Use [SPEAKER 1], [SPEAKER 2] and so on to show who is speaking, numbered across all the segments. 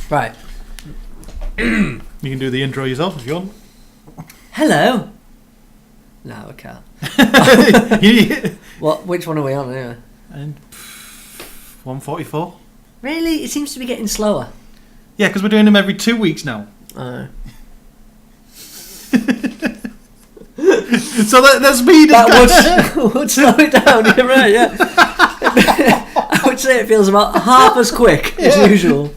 [SPEAKER 1] Right.
[SPEAKER 2] You can do the intro yourself if you want.
[SPEAKER 1] Hello. No, I can't. What? Which one are we on anyway?
[SPEAKER 2] And 144.
[SPEAKER 1] Really? It seems to be getting slower.
[SPEAKER 2] Yeah, because we're doing them every 2 weeks now. So the speed
[SPEAKER 1] that would slow it down. You're right. Yeah. I would say it feels about half as quick as usual.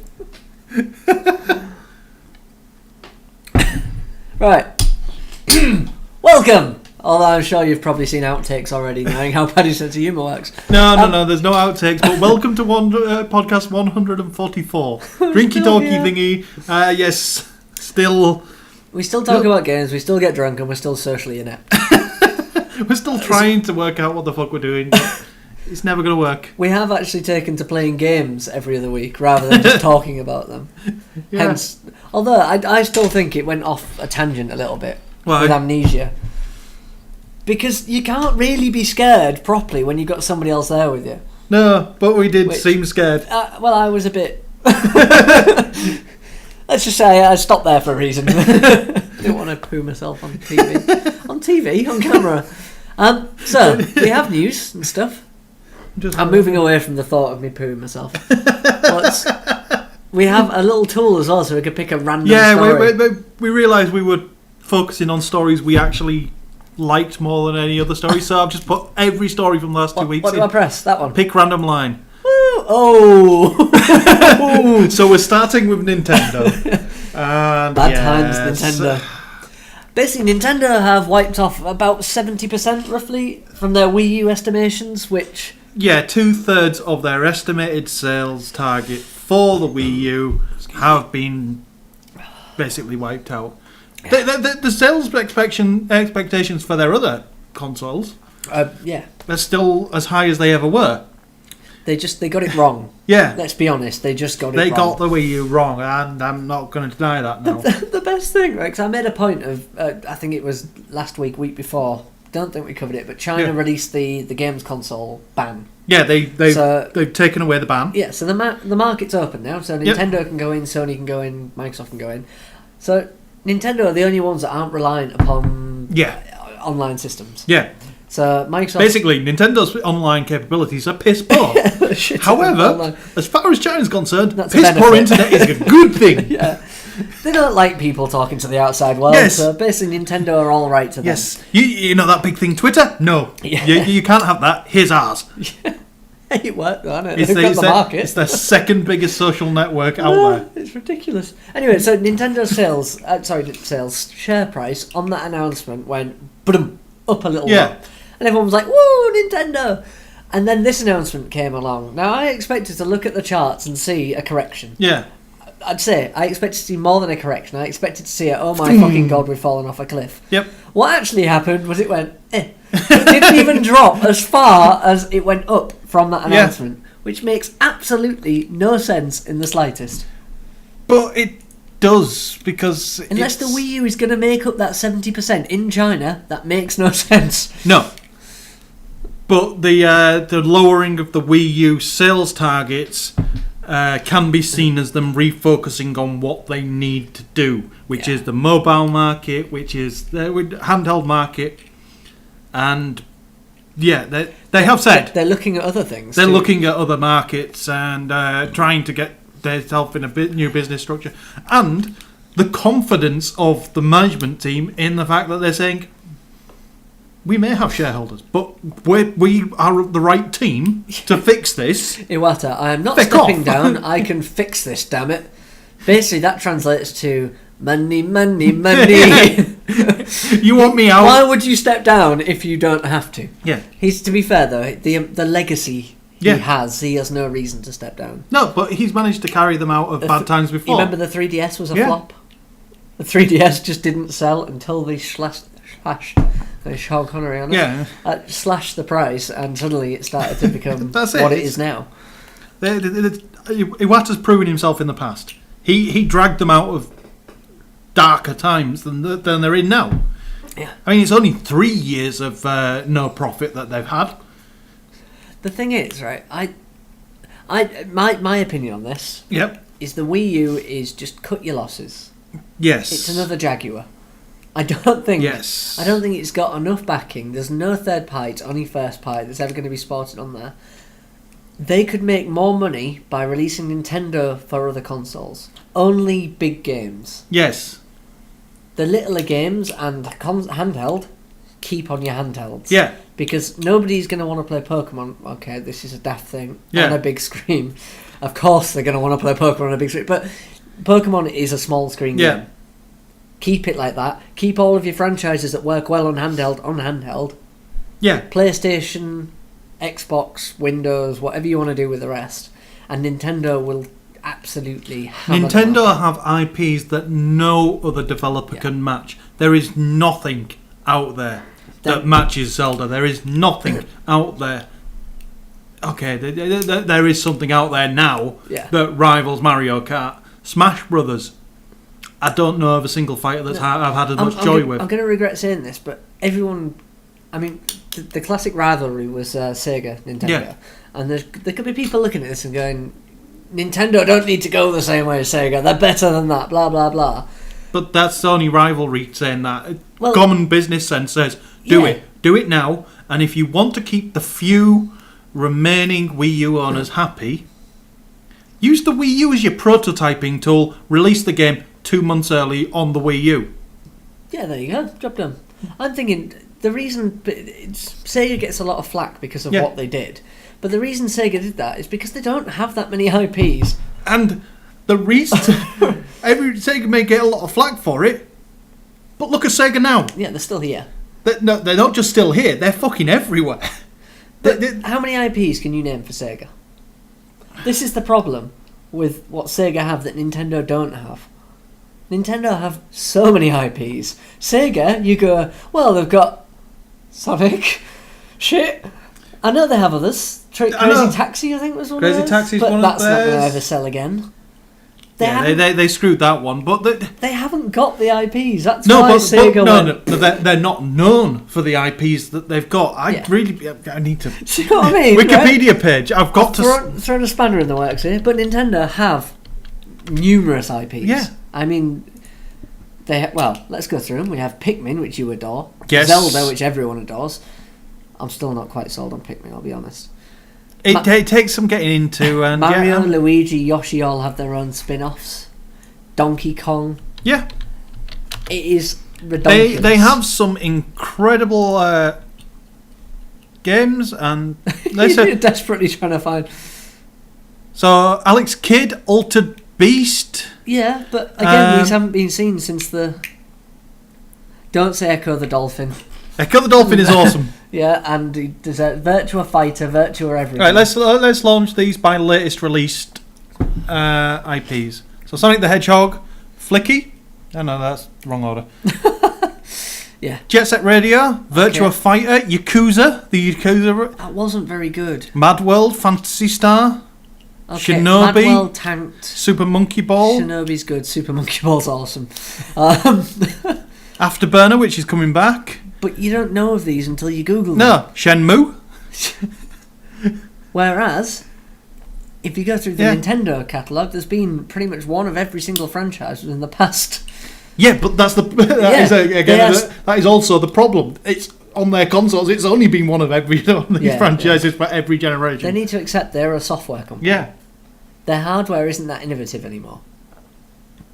[SPEAKER 1] Right. Welcome. Although I'm sure you've probably seen outtakes already, knowing how Paddy's sense of humour works.
[SPEAKER 2] No, there's no outtakes. But welcome to podcast 144, Drinky Talky Thingy. Yes, still.
[SPEAKER 1] We still talk about games. We still get drunk, and we're still socially inept.
[SPEAKER 2] We're still trying to work out what the fuck we're doing. It's never going to work.
[SPEAKER 1] We have actually taken to playing games every other week rather than just talking about them. Yeah. Hence, although I still think it went off a tangent a little bit with amnesia. Because you can't really be scared properly when you've got somebody else there with you.
[SPEAKER 2] No, but we did seem scared.
[SPEAKER 1] Well, I was a bit... Let's just say I stopped there for a reason. Didn't want to poo myself on TV. On camera. So, we have news and stuff. I'm moving away from the thought of me pooing myself. We have a little tool as well, so we could pick a random story.
[SPEAKER 2] Yeah, we realised we were focusing on stories we actually liked more than any other story, so I've just put every story from the last 2 weeks
[SPEAKER 1] What do I press? That one?
[SPEAKER 2] Pick random line.
[SPEAKER 1] Oh!
[SPEAKER 2] So we're starting with Nintendo.
[SPEAKER 1] Bad times, Nintendo. Basically, Nintendo have wiped off about 70% roughly from their Wii U estimations, which...
[SPEAKER 2] Yeah, 2/3 of their estimated sales target for the Wii U have been basically wiped out. The sales expectations for their other consoles, they're still as high as they ever were.
[SPEAKER 1] They got it wrong.
[SPEAKER 2] Yeah.
[SPEAKER 1] Let's be honest, they just got it wrong.
[SPEAKER 2] They got the Wii U wrong, and I'm not going to deny that now.
[SPEAKER 1] The best thing, right, because I made a point of, I think it was last week before, don't think we covered it, but China released the games console ban.
[SPEAKER 2] Yeah, they've taken away the ban.
[SPEAKER 1] Yeah, so the market's open now, so Nintendo can go in, Sony can go in, Microsoft can go in. So Nintendo are the only ones that aren't reliant upon online systems.
[SPEAKER 2] Yeah.
[SPEAKER 1] So Microsoft...
[SPEAKER 2] Basically, Nintendo's online capabilities are piss poor. However, as far as China's concerned, piss poor internet is a good thing.
[SPEAKER 1] Yeah. They don't like people talking to the outside world, so basically Nintendo are all right to them.
[SPEAKER 2] Yes. You know that big thing, Twitter? No.
[SPEAKER 1] Yeah.
[SPEAKER 2] You can't have that. Here's ours.
[SPEAKER 1] Yeah. It worked, though, hasn't it?
[SPEAKER 2] It's the market. It's the second biggest social network out there.
[SPEAKER 1] It's ridiculous. Anyway, so Nintendo's sales share price on that announcement went up a little bit. And everyone was like, woo, Nintendo! And then this announcement came along. Now, I expected to look at the charts and see a correction.
[SPEAKER 2] Yeah.
[SPEAKER 1] I'd say I expected to see more than a correction. I expected to see oh my fucking god, we've fallen off a cliff.
[SPEAKER 2] Yep.
[SPEAKER 1] What actually happened was it went, It didn't even drop as far as it went up from that announcement, which makes absolutely no sense in the slightest.
[SPEAKER 2] But it does, because...
[SPEAKER 1] Unless the Wii U is going to make up that 70% in China, that makes no sense.
[SPEAKER 2] No. But the lowering of the Wii U sales targets can be seen as them refocusing on what they need to do, which is the mobile market, which is the handheld market, and they have said
[SPEAKER 1] they're looking at other things.
[SPEAKER 2] They're looking at other markets and trying to get themselves in a new business structure, and the confidence of the management team in the fact that they're saying, we may have shareholders, but we are the right team to fix this.
[SPEAKER 1] Iwata, I am not stepping down. I can fix this, damn it. Basically, that translates to money, money, money.
[SPEAKER 2] You want me out?
[SPEAKER 1] Why would you step down if you don't have to?
[SPEAKER 2] Yeah.
[SPEAKER 1] To be fair, though, the legacy he has no reason to step down.
[SPEAKER 2] No, but he's managed to carry them out of bad times before.
[SPEAKER 1] You remember the 3DS was a flop? The 3DS just didn't sell until they slashed Sean Connery on it. Slashed the price, and suddenly it started to become what it is now.
[SPEAKER 2] Iwata's proven himself in the past. He dragged them out of darker times than they're in now.
[SPEAKER 1] Yeah.
[SPEAKER 2] I mean, it's only 3 years of no profit that they've had.
[SPEAKER 1] The thing is, right, I My opinion on this is the Wii U is just cut your losses.
[SPEAKER 2] Yes.
[SPEAKER 1] It's another Jaguar. I don't think it's got enough backing. There's no third party. It's only first party that's ever going to be sported on there. They could make more money by releasing Nintendo for other consoles. Only big games.
[SPEAKER 2] Yes.
[SPEAKER 1] The littler games and handheld, keep on your handhelds.
[SPEAKER 2] Yeah.
[SPEAKER 1] Because nobody's going to want to play Pokemon. Okay, this is a daft thing.
[SPEAKER 2] Yeah.
[SPEAKER 1] On a big screen. Of course they're going to want to play Pokemon on a big screen. But Pokemon is a small screen game. Keep it like that. Keep all of your franchises that work well on handheld.
[SPEAKER 2] Yeah.
[SPEAKER 1] PlayStation, Xbox, Windows, whatever you want to do with the rest. And Nintendo will absolutely hammer
[SPEAKER 2] Nintendo have IPs that no other developer can match. There is nothing out there that matches Zelda. There is nothing out there. Okay, there is something out there now that rivals Mario Kart. Smash Brothers. I don't know of a single fighter that I've had as much joy with.
[SPEAKER 1] I'm going to regret saying this, but everyone... I mean, the classic rivalry was Sega, Nintendo. Yeah. And there could be people looking at this and going, Nintendo don't need to go the same way as Sega. They're better than that, blah, blah, blah.
[SPEAKER 2] But that's the only rivalry saying that. Well, common business sense says, do it. Do it now. And if you want to keep the few remaining Wii U owners happy, use the Wii U as your prototyping tool. Release the game 2 months early on the Wii U.
[SPEAKER 1] Yeah, there you go. Job done. I'm thinking the reason Sega gets a lot of flack because of what they did. But the reason Sega did that is because they don't have that many IPs.
[SPEAKER 2] And the reason... Sega may get a lot of flack for it, but look at Sega now.
[SPEAKER 1] Yeah, they're still here.
[SPEAKER 2] They're not just still here, they're fucking everywhere.
[SPEAKER 1] How many IPs can you name for Sega? This is the problem with what Sega have that Nintendo don't have. Nintendo have so many IPs. Sega, you go, well, they've got Sonic. Shit. I know they have others. Crazy Taxi, I think, was one of those.
[SPEAKER 2] Crazy Taxi's one of those.
[SPEAKER 1] But that's not going to ever sell again.
[SPEAKER 2] They screwed that one, but
[SPEAKER 1] they haven't got the IPs. That's why Sega went...
[SPEAKER 2] No, they're not known for the IPs that they've got. I need to...
[SPEAKER 1] Do you know what I mean?
[SPEAKER 2] Wikipedia page. I've got to...
[SPEAKER 1] Thrown a spanner in the works here, but Nintendo have numerous IPs.
[SPEAKER 2] Yeah.
[SPEAKER 1] I mean, let's go through them. We have Pikmin, which you adore.
[SPEAKER 2] Yes.
[SPEAKER 1] Zelda, which everyone adores. I'm still not quite sold on Pikmin, I'll be honest.
[SPEAKER 2] It takes some getting into. And
[SPEAKER 1] Mario, Luigi, Yoshi all have their own spin-offs. Donkey Kong.
[SPEAKER 2] Yeah.
[SPEAKER 1] It is ridiculous.
[SPEAKER 2] They have some incredible games, and
[SPEAKER 1] they're desperately trying to find...
[SPEAKER 2] So, Alex Kidd, Altered Beast...
[SPEAKER 1] Yeah, but again, these haven't been seen since the... Don't say Echo the Dolphin.
[SPEAKER 2] Echo the Dolphin is awesome.
[SPEAKER 1] Yeah, and there's a Virtua Fighter, Virtua everything.
[SPEAKER 2] Right, let's launch these by latest released IPs. So Sonic the Hedgehog, Flicky. Oh no, that's the wrong order.
[SPEAKER 1] Yeah.
[SPEAKER 2] Jet Set Radio, Virtua Fighter, Yakuza, the Yakuza.
[SPEAKER 1] That wasn't very good.
[SPEAKER 2] Mad World, Phantasy Star.
[SPEAKER 1] Okay,
[SPEAKER 2] Shinobi,
[SPEAKER 1] Mad World tanked.
[SPEAKER 2] Super Monkey Ball.
[SPEAKER 1] Shinobi's good. Super Monkey Ball's awesome.
[SPEAKER 2] Afterburner, which is coming back.
[SPEAKER 1] But you don't know of these until you Google them.
[SPEAKER 2] No, Shenmue.
[SPEAKER 1] Whereas, if you go through the Nintendo catalogue, there's been pretty much one of every single franchise in the past. Yeah,
[SPEAKER 2] but that is also the problem. It's on their consoles. It's only been one of every franchises for every generation.
[SPEAKER 1] They need to accept they're a software company.
[SPEAKER 2] Yeah,
[SPEAKER 1] their hardware isn't that innovative anymore.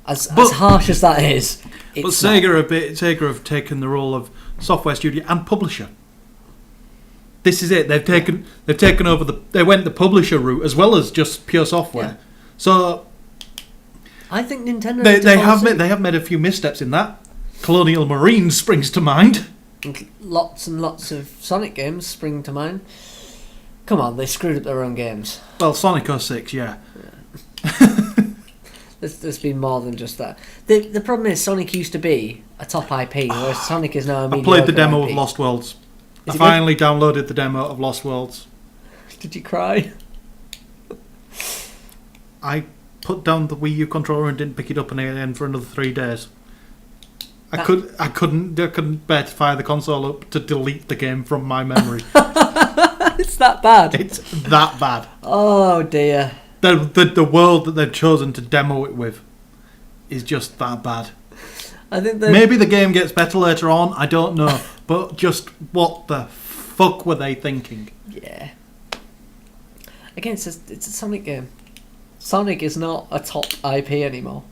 [SPEAKER 1] As harsh as that is,
[SPEAKER 2] but Sega have taken the role of software studio and publisher. This is it. They've taken over they went the publisher route as well as just pure software. Yeah. So
[SPEAKER 1] I think Nintendo
[SPEAKER 2] they have made a few missteps in that. Colonial Marines springs to mind.
[SPEAKER 1] Lots and lots of Sonic games spring to mind. Come on, they screwed up their own games.
[SPEAKER 2] Well, Sonic 06, yeah.
[SPEAKER 1] There's been more than just that. The problem is Sonic used to be a top IP, whereas Sonic is now a mediocre
[SPEAKER 2] I played the demo
[SPEAKER 1] IP.
[SPEAKER 2] of Lost Worlds. I finally downloaded the demo of Lost Worlds.
[SPEAKER 1] Did you cry?
[SPEAKER 2] I put down the Wii U controller and didn't pick it up again for another 3 days. I couldn't bear to fire the console up to delete the game from my memory.
[SPEAKER 1] It's that bad.
[SPEAKER 2] It's that bad.
[SPEAKER 1] Oh dear.
[SPEAKER 2] The world that they've chosen to demo it with is just that bad.
[SPEAKER 1] I think
[SPEAKER 2] maybe the game gets better later on. I don't know, but just what the fuck were they thinking?
[SPEAKER 1] Yeah. Again, it's a Sonic game. Sonic is not a top IP anymore.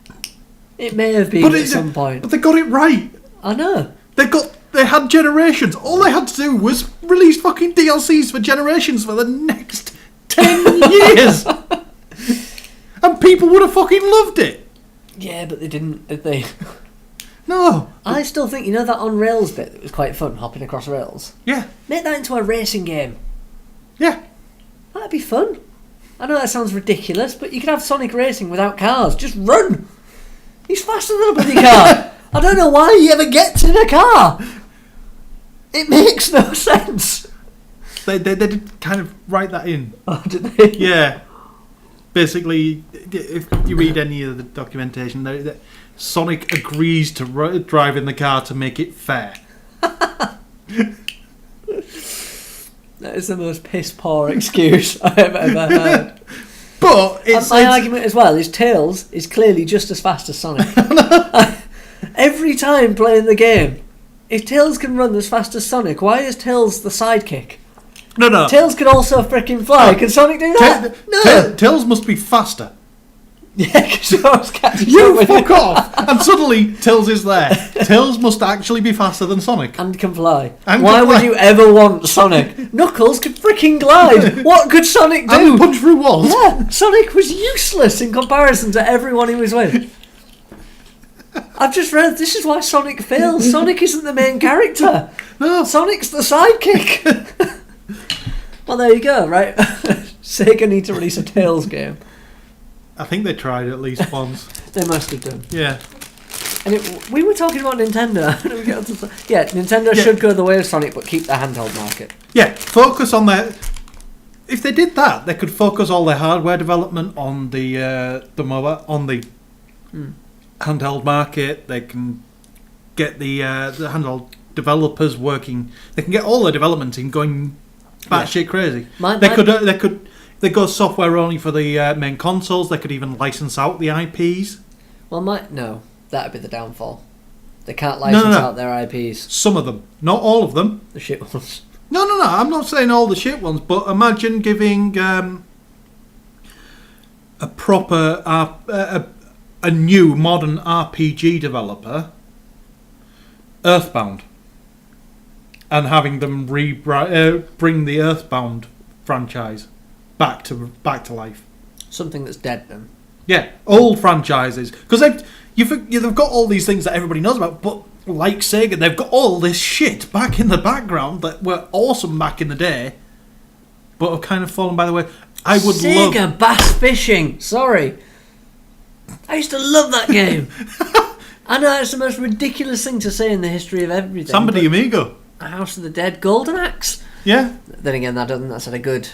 [SPEAKER 1] It may have been at some point,
[SPEAKER 2] but they got it right.
[SPEAKER 1] I know.
[SPEAKER 2] They had generations. All they had to do was release fucking DLCs for generations for the next 10 years. And people would have fucking loved it.
[SPEAKER 1] Yeah, but they didn't, did they?
[SPEAKER 2] No.
[SPEAKER 1] I still think, that on rails bit that was quite fun, hopping across rails?
[SPEAKER 2] Yeah.
[SPEAKER 1] Make that into a racing game.
[SPEAKER 2] Yeah.
[SPEAKER 1] That'd be fun. I know that sounds ridiculous, but you could have Sonic racing without cars. Just run. He's faster than a bloody car. I don't know why he ever gets in a car. It makes no sense.
[SPEAKER 2] They did kind of write that in.
[SPEAKER 1] Oh, did they?
[SPEAKER 2] Yeah. Basically, if you read any of the documentation, Sonic agrees to drive in the car to make it fair.
[SPEAKER 1] That is the most piss-poor excuse I've ever heard.
[SPEAKER 2] But
[SPEAKER 1] my argument as well is Tails is clearly just as fast as Sonic. Every time playing the game, if Tails can run as fast as Sonic, why is Tails the sidekick?
[SPEAKER 2] No.
[SPEAKER 1] Tails can also freaking fly. Can Sonic do that? No.
[SPEAKER 2] Tails must be faster.
[SPEAKER 1] Yeah, because you always catch
[SPEAKER 2] You fuck off! And suddenly, Tails is there. Tails must actually be faster than Sonic.
[SPEAKER 1] And can fly. Why would you ever want Sonic? Knuckles could freaking glide. What could Sonic do?
[SPEAKER 2] And punch through walls.
[SPEAKER 1] Yeah, Sonic was useless in comparison to everyone he was with. I've just read this is why Sonic fails. Sonic isn't the main character.
[SPEAKER 2] No.
[SPEAKER 1] Sonic's the sidekick. Well, there you go, right? Sega need to release a Tails game.
[SPEAKER 2] I think they tried at least once.
[SPEAKER 1] They must have done.
[SPEAKER 2] Yeah.
[SPEAKER 1] And we were talking about Nintendo. Nintendo should go the way of Sonic, but keep the handheld market.
[SPEAKER 2] Yeah, focus on their... If they did that, they could focus all their hardware development on the mobile, on the handheld market. They can get the handheld developers working. They can get all their development team going batshit crazy. They could go software only for the main consoles. They could even license out the IPs.
[SPEAKER 1] Well, that'd be the downfall. They can't license out their IPs.
[SPEAKER 2] Some of them, not all of them.
[SPEAKER 1] The shit ones.
[SPEAKER 2] No. I'm not saying all the shit ones, but imagine giving a proper a new modern RPG developer Earthbound, and having them bring the Earthbound franchise back to life.
[SPEAKER 1] Something that's dead then.
[SPEAKER 2] Yeah, old franchises, because they've got all these things that everybody knows about, but like Sega, they've got all this shit back in the background that were awesome back in the day, but have kind of fallen by the way.
[SPEAKER 1] Sega Bass Fishing. Sorry, I used to love that game. I know it's the most ridiculous thing to say in the history of everything.
[SPEAKER 2] Somebody Amigo.
[SPEAKER 1] House of the Dead, Golden Axe.
[SPEAKER 2] Yeah.
[SPEAKER 1] Then again, that's had a good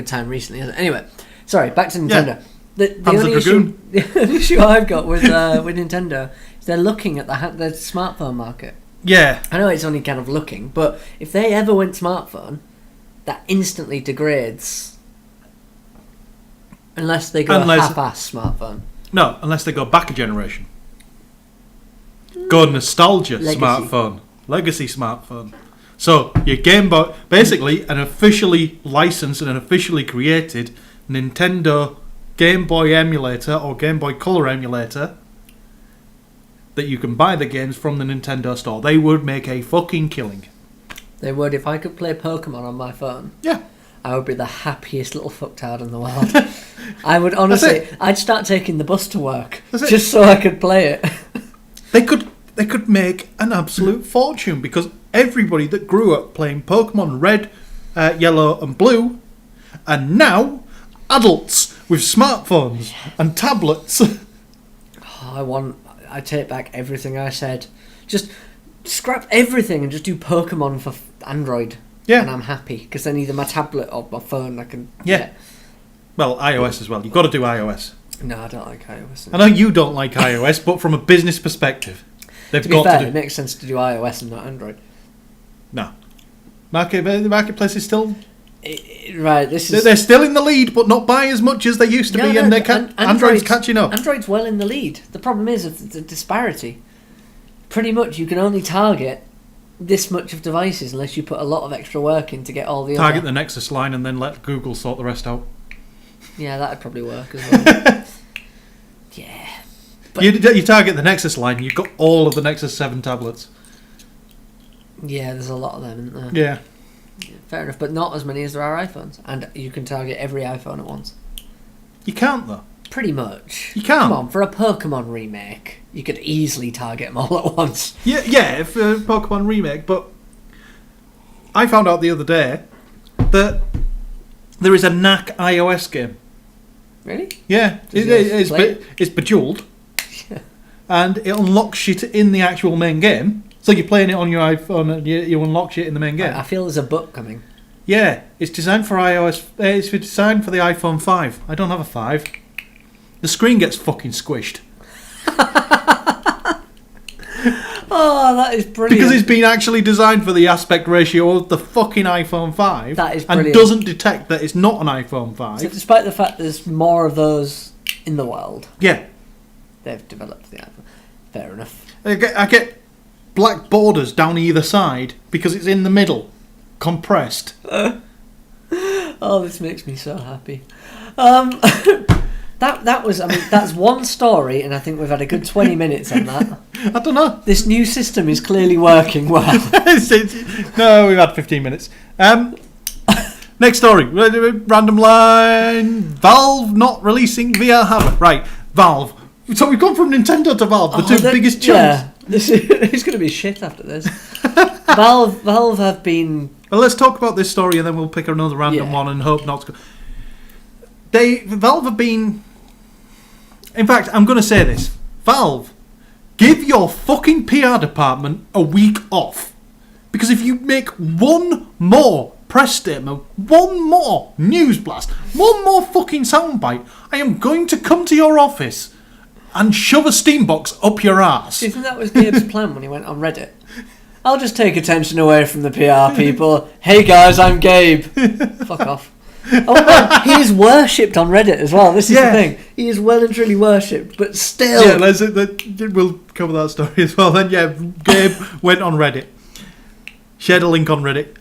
[SPEAKER 1] time recently. Anyway, sorry, back to Nintendo.
[SPEAKER 2] Yeah.
[SPEAKER 1] The only issue I've got with Nintendo is they're looking at the smartphone market.
[SPEAKER 2] Yeah.
[SPEAKER 1] I know it's only kind of looking, but if they ever went smartphone, that instantly degrades. Unless they go half-ass smartphone.
[SPEAKER 2] No, unless they go back a generation. Go nostalgia smartphone. Legacy smartphone. So your Game Boy, basically an officially licensed and an officially created Nintendo Game Boy emulator or Game Boy Color emulator that you can buy the games from the Nintendo store. They would make a fucking killing. They would.
[SPEAKER 1] If I could play Pokemon on my phone,
[SPEAKER 2] yeah,
[SPEAKER 1] I would be the happiest little fucktard in the world. I would honestly, I'd start taking the bus to work just so I could play it.
[SPEAKER 2] They could make an absolute fortune because everybody that grew up playing Pokemon Red, Yellow and Blue are now adults with smartphones and tablets.
[SPEAKER 1] I take back everything I said. Just scrap everything and just do Pokemon for Android.
[SPEAKER 2] Yeah.
[SPEAKER 1] And I'm happy because then either my tablet or my phone I can...
[SPEAKER 2] Yeah. Well, iOS as well. You've got to do iOS.
[SPEAKER 1] No, I don't like iOS.
[SPEAKER 2] I know you don't like iOS, but from a business perspective, they've got to do...
[SPEAKER 1] it makes sense to do iOS and not Android.
[SPEAKER 2] No. The marketplace is still
[SPEAKER 1] Right,
[SPEAKER 2] They're still in the lead, but not by as much as they used to be, and Android's catching up.
[SPEAKER 1] Android's well in the lead. The problem is the disparity. Pretty much, you can only target this much of devices unless you put a lot of extra work in to get all the
[SPEAKER 2] Target the Nexus line and then let Google sort the rest out.
[SPEAKER 1] Yeah, that'd probably work as well. Yeah. But
[SPEAKER 2] You target the Nexus line, you've got all of the Nexus 7 tablets.
[SPEAKER 1] Yeah, there's a lot of them, isn't there?
[SPEAKER 2] Yeah.
[SPEAKER 1] Fair enough, but not as many as there are iPhones. And you can target every iPhone at once.
[SPEAKER 2] You can't, though.
[SPEAKER 1] Pretty much.
[SPEAKER 2] You can't.
[SPEAKER 1] Come on, for a Pokemon remake, you could easily target them all at once.
[SPEAKER 2] Yeah, for a Pokemon remake, but I found out the other day that there is a Knack iOS game.
[SPEAKER 1] Really?
[SPEAKER 2] Yeah, it's Bejeweled, and it unlocks shit in the actual main game. So you're playing it on your iPhone, and you unlock shit in the main game.
[SPEAKER 1] I feel there's a book coming.
[SPEAKER 2] Yeah, it's designed for iOS. It's designed for the iPhone 5. I don't have a 5. The screen gets fucking squished.
[SPEAKER 1] Oh, that is brilliant.
[SPEAKER 2] Because it's been actually designed for the aspect ratio of the fucking iPhone 5.
[SPEAKER 1] That is brilliant.
[SPEAKER 2] And doesn't detect that it's not an iPhone 5.
[SPEAKER 1] So despite the fact there's more of those in the world,
[SPEAKER 2] yeah,
[SPEAKER 1] they've developed the iPhone. Fair enough.
[SPEAKER 2] I get black borders down either side because it's in the middle, compressed.
[SPEAKER 1] Oh, this makes me so happy. That was, I mean, that's one story, and I think we've had a good 20 minutes on that.
[SPEAKER 2] I don't know.
[SPEAKER 1] This new system is clearly working well.
[SPEAKER 2] No, we've had 15 minutes. Next story. Random line. Valve not releasing VR hardware. Right, Valve. So we've gone from Nintendo to Valve, the two biggest chunks.
[SPEAKER 1] Yeah, it's going to be shit after this. Valve have been...
[SPEAKER 2] Well, let's talk about this story, and then we'll pick another random one and hope not to... Valve have been... In fact, I'm going to say this. Valve, give your fucking PR department a week off. Because if you make one more press statement, one more news blast, one more fucking soundbite, I am going to come to your office and shove a Steambox up your ass.
[SPEAKER 1] Do you think that was Gabe's plan when he went on Reddit? I'll just take attention away from the PR people. Hey guys, I'm Gabe. Fuck off. Oh, no, he is worshipped on Reddit as well. This is the thing. He is well and truly worshipped, but still.
[SPEAKER 2] Yeah, we'll cover that story as well. Then, Gabe went on Reddit, shared a link on Reddit,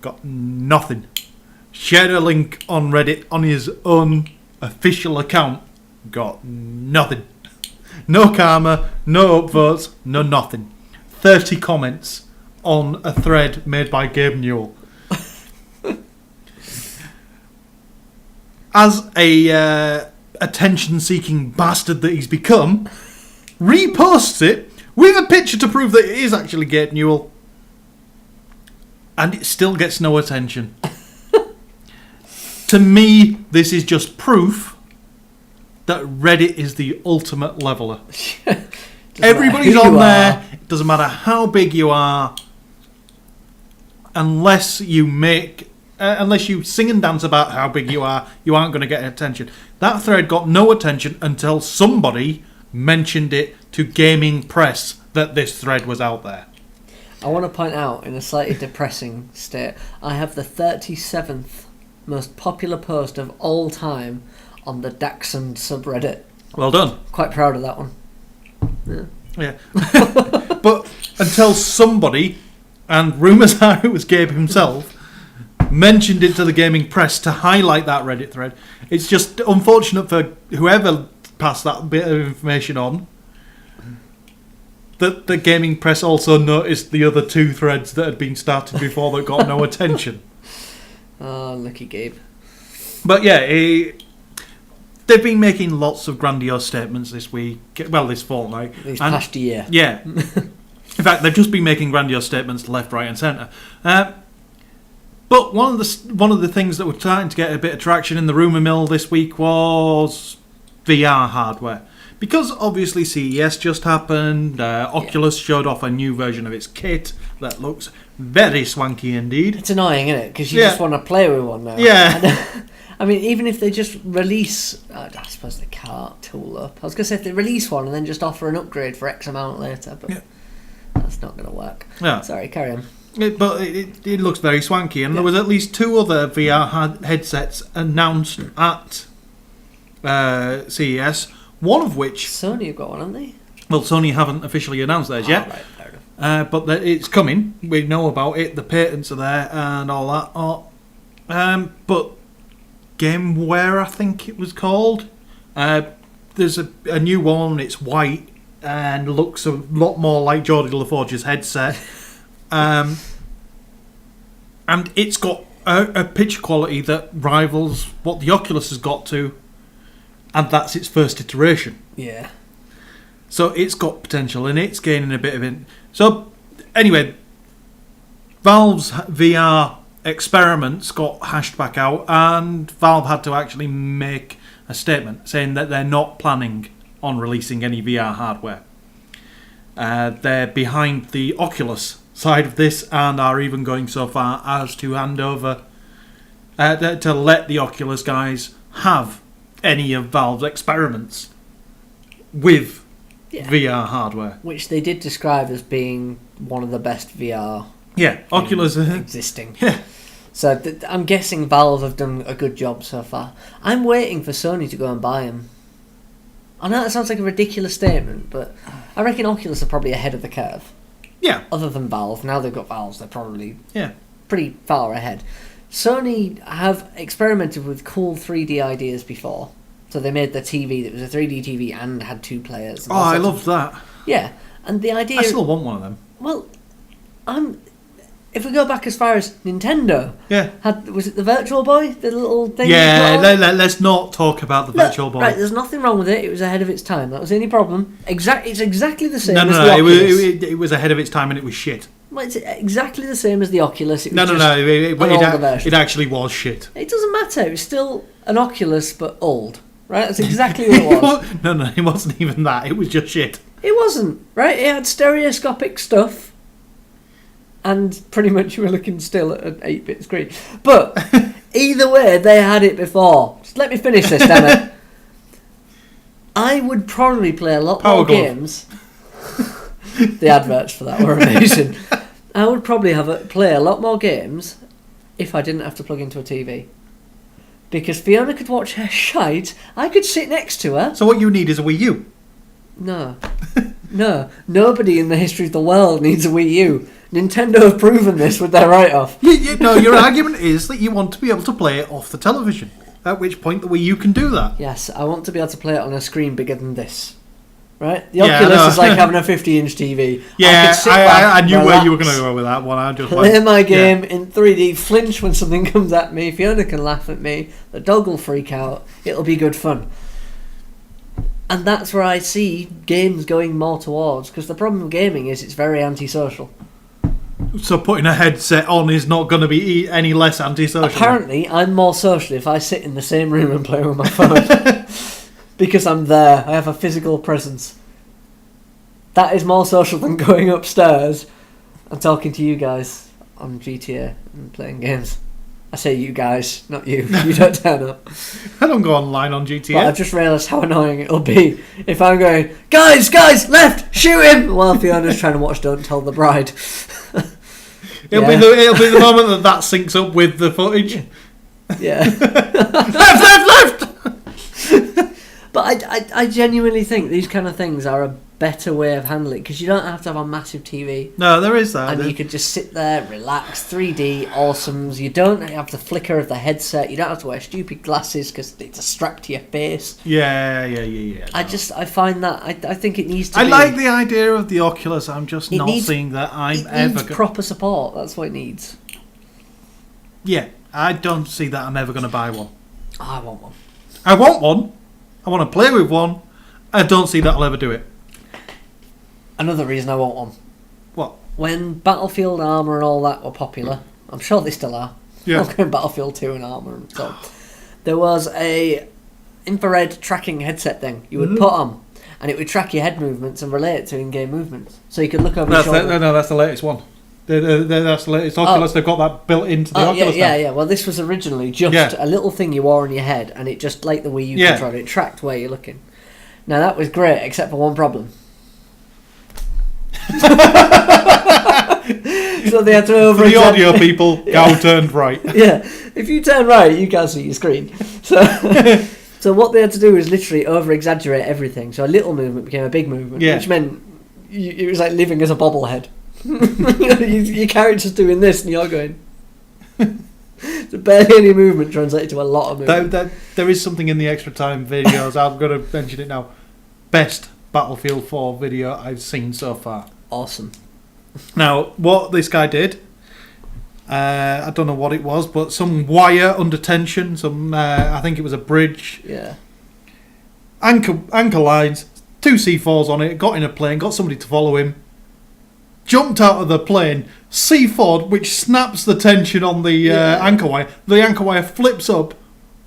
[SPEAKER 2] got nothing. Shared a link on Reddit on his own official account, got nothing. No karma, no upvotes, no nothing. 30 comments on a thread made by Gabe Newell. As a attention-seeking bastard that he's become, reposts it with a picture to prove that it is actually Gabe Newell, and it still gets no attention. To me, this is just proof that Reddit is the ultimate leveler. Everybody's on there. It doesn't matter how big you are, unless you sing and dance about how big you aren't going to get attention. That thread got no attention until somebody mentioned it to gaming press that this thread was out there.
[SPEAKER 1] I want to point out, in a slightly depressing state, I have the 37th most popular post of all time on the Dachshund subreddit.
[SPEAKER 2] Well done.
[SPEAKER 1] Quite proud of that one.
[SPEAKER 2] Yeah. But until somebody, and rumours are it was Gabe himself, mentioned it to the gaming press to highlight that Reddit thread. It's just unfortunate for whoever passed that bit of information on that the gaming press also noticed the other two threads that had been started before that got no attention.
[SPEAKER 1] Oh, lucky Gabe.
[SPEAKER 2] But yeah, they've been making lots of grandiose statements this week. Well, this fortnight.
[SPEAKER 1] This past year.
[SPEAKER 2] Yeah. In fact, they've just been making grandiose statements left, right and centre. But one of the things that were starting to get a bit of traction in the rumour mill this week was VR hardware. Because obviously CES just happened, Oculus showed off a new version of its kit that looks very swanky indeed.
[SPEAKER 1] It's annoying, isn't it? Because you just want to play with one now.
[SPEAKER 2] Yeah.
[SPEAKER 1] I mean, even if they just release... I suppose they can't tool up. I was going to say if they release one and then just offer an upgrade for X amount later, but that's not going to work.
[SPEAKER 2] Yeah.
[SPEAKER 1] Sorry, carry on.
[SPEAKER 2] It looks very swanky, and there was at least 2 other VR headsets announced at CES. One of which
[SPEAKER 1] Sony have got one, haven't they?
[SPEAKER 2] Well, Sony haven't officially announced theirs yet.
[SPEAKER 1] Right, fair enough.
[SPEAKER 2] But it's coming. We know about it. The patents are there and all that. But GameWare, I think it was called. There's a new one. It's white and looks a lot more like Geordie LaForge's headset. And it's got a picture quality that rivals what the Oculus has got to, and that's its first iteration.
[SPEAKER 1] Yeah.
[SPEAKER 2] So it's got potential, and it's gaining a bit of it. So, anyway, Valve's VR experiments got hashed back out, and Valve had to actually make a statement saying that they're not planning on releasing any VR hardware. They're behind the Oculus side of this, and are even going so far as to hand over to let the Oculus guys have any of Valve's experiments with VR hardware,
[SPEAKER 1] which they did describe as being one of the best VR
[SPEAKER 2] Oculus
[SPEAKER 1] existing. So I'm guessing Valve have done a good job so far. I'm waiting for Sony to go and buy them. I know that sounds like a ridiculous statement, but I reckon Oculus are probably ahead of the curve.
[SPEAKER 2] Yeah.
[SPEAKER 1] Other than Valve, now they've got Valves, they're probably
[SPEAKER 2] pretty
[SPEAKER 1] far ahead. Sony have experimented with cool 3D ideas before. So they made the TV that was a 3D TV and had 2 players.
[SPEAKER 2] Oh, I loved that.
[SPEAKER 1] Yeah, and the idea...
[SPEAKER 2] I still want one of them.
[SPEAKER 1] Well, if we go back as far as Nintendo...
[SPEAKER 2] Yeah.
[SPEAKER 1] Was it the Virtual Boy? The little thing?
[SPEAKER 2] Yeah, let's not talk about the Virtual Boy.
[SPEAKER 1] Right, there's nothing wrong with it. It was ahead of its time. That was the only problem. It's exactly the same as the Oculus.
[SPEAKER 2] It was ahead of its time and it was shit.
[SPEAKER 1] Well, it's exactly the same as the Oculus. It was
[SPEAKER 2] it actually was shit.
[SPEAKER 1] It doesn't matter. It was still an Oculus, but old. Right? That's exactly what it was.
[SPEAKER 2] No, it wasn't even that. It was just shit.
[SPEAKER 1] It wasn't, right? It had stereoscopic stuff. And pretty much you were looking still at an 8-bit screen. But either way, they had it before. Just let me finish this, damn it. I would probably play a lot more games. The adverts for that were amazing. I would probably play a lot more games if I didn't have to plug into a TV. Because Fiona could watch her shite, I could sit next to her.
[SPEAKER 2] So what you need is a Wii U.
[SPEAKER 1] No. No. Nobody in the history of the world needs a Wii U. Nintendo have proven this with their write-off.
[SPEAKER 2] No, your argument is that you want to be able to play it off the television. At which point the Wii U can do that.
[SPEAKER 1] Yes, I want to be able to play it on a screen bigger than this. Right? The Oculus is like having a 50-inch TV.
[SPEAKER 2] Yeah, I knew where you were going to go with that one. I just
[SPEAKER 1] play my game in 3D, flinch when something comes at me. Fiona can laugh at me. The dog will freak out. It'll be good fun. And that's where I see games going more towards. Because the problem with gaming is it's very antisocial.
[SPEAKER 2] So putting a headset on is not going to be any less antisocial?
[SPEAKER 1] Apparently, I'm more social if I sit in the same room and play with my phone. Because I'm there. I have a physical presence. That is more social than going upstairs and talking to you guys on GTA and playing games. I say you guys, not you. You don't turn up.
[SPEAKER 2] I don't go online on GTA.
[SPEAKER 1] But I just realised how annoying it'll be if I'm going, guys, left, shoot him, while Fiona's trying to watch Don't Tell the Bride.
[SPEAKER 2] It'll be the moment that syncs up with the footage.
[SPEAKER 1] Yeah.
[SPEAKER 2] left!
[SPEAKER 1] But I genuinely think these kind of things are a better way of handling it, because you don't have to have a massive TV.
[SPEAKER 2] No, there is that.
[SPEAKER 1] And you could just sit there, relax, 3D, awesomes. You don't have the flicker of the headset. You don't have to wear stupid glasses because it's a strap to your face.
[SPEAKER 2] Yeah. No.
[SPEAKER 1] I find that, I think it needs to be...
[SPEAKER 2] I like the idea of the Oculus. I'm just not seeing that I'm ever...
[SPEAKER 1] It needs proper support. That's what it needs.
[SPEAKER 2] Yeah, I don't see that I'm ever going to buy one.
[SPEAKER 1] Oh, I want one.
[SPEAKER 2] I want one. I want to play with one. I don't see that I'll ever do it.
[SPEAKER 1] Another reason I want one.
[SPEAKER 2] What?
[SPEAKER 1] When Battlefield Armour and all that were popular, I'm sure they still are.
[SPEAKER 2] Yeah.
[SPEAKER 1] I'm going Battlefield 2 and Armour and so. There was a infrared tracking headset thing you would put on, and it would track your head movements and relate it to in-game movements. So you could look over your shoulder.
[SPEAKER 2] No, that's the latest one. That's the latest Oculus. They've got that built into the Oculus.
[SPEAKER 1] Yeah. Well, this was originally just a little thing you wore on your head, and it just, like the Wii U controller, it tracked where you're looking. Now, that was great, except for one problem. So they had to over.
[SPEAKER 2] For the audio people, Gal turned right.
[SPEAKER 1] Yeah, if you turn right, you can't see your screen. So what they had to do was literally over-exaggerate everything. So a little movement became a big movement, which meant it was like living as a bobblehead. Your character's doing this, and you're going. So barely any movement translated to a lot of movement.
[SPEAKER 2] There is something in the extra time videos. I'm going to mention it now. Best Battlefield 4 video I've seen so far.
[SPEAKER 1] Awesome.
[SPEAKER 2] Now, what this guy did, I don't know what it was, but some wire under tension. I think it was a bridge.
[SPEAKER 1] Yeah.
[SPEAKER 2] Anchor lines, 2 C4s on it. Got in a plane, got somebody to follow him. Jumped out of the plane, C4'd, which snaps the tension on the anchor wire. The anchor wire flips up,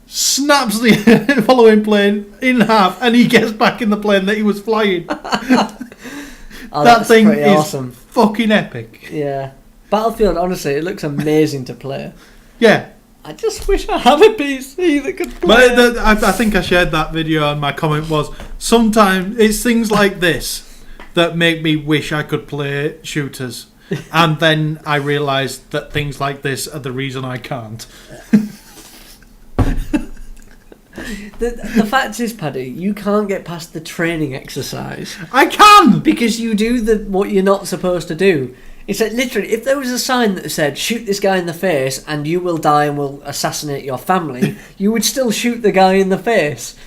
[SPEAKER 2] snaps the following plane in half, and he gets back in the plane that he was flying. That thing is awesome. Fucking epic.
[SPEAKER 1] Yeah. Battlefield, honestly, it looks amazing to play.
[SPEAKER 2] Yeah.
[SPEAKER 1] I just wish I had a PC that could play.
[SPEAKER 2] But I think I shared that video, and my comment was, sometimes it's things like this that make me wish I could play shooters. And then I realised that things like this are the reason I can't.
[SPEAKER 1] The fact is, Paddy, you can't get past the training exercise.
[SPEAKER 2] I can!
[SPEAKER 1] Because you do what you're not supposed to do. It's like, literally, if there was a sign that said, shoot this guy in the face and you will die and will assassinate your family, you would still shoot the guy in the face.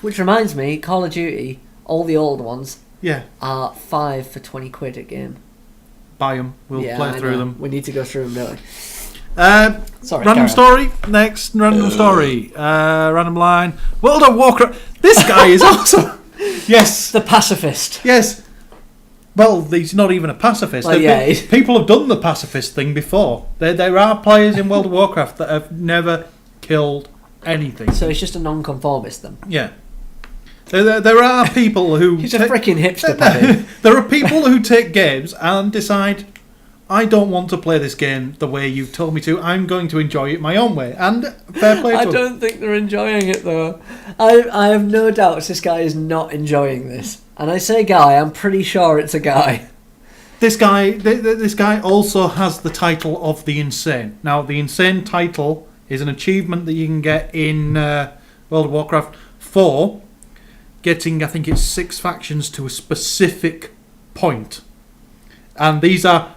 [SPEAKER 1] Which reminds me, Call of Duty, all the old ones, are 5 for 20 quid a game.
[SPEAKER 2] Buy them. We'll play through them.
[SPEAKER 1] We need to go through them, don't we?
[SPEAKER 2] Sorry. Random story. Next random story. Random line. World of Warcraft. This guy is awesome. Yes.
[SPEAKER 1] The pacifist.
[SPEAKER 2] Yes. Well, he's not even a pacifist. People have done the pacifist thing before. There are players in World of Warcraft that have never killed anything.
[SPEAKER 1] So he's just a non-conformist then?
[SPEAKER 2] Yeah. There are people who...
[SPEAKER 1] He's a freaking hipster, Paddy.
[SPEAKER 2] There are people who take games and decide, I don't want to play this game the way you've told me to. I'm going to enjoy it my own way. And fair play to them.
[SPEAKER 1] I don't think they're enjoying it, though. I have no doubts this guy is not enjoying this. And I say guy, I'm pretty sure it's a guy.
[SPEAKER 2] This guy also has the title of the Insane. Now, the Insane title is an achievement that you can get in World of Warcraft for getting, I think it's 6 factions to a specific point. And these are...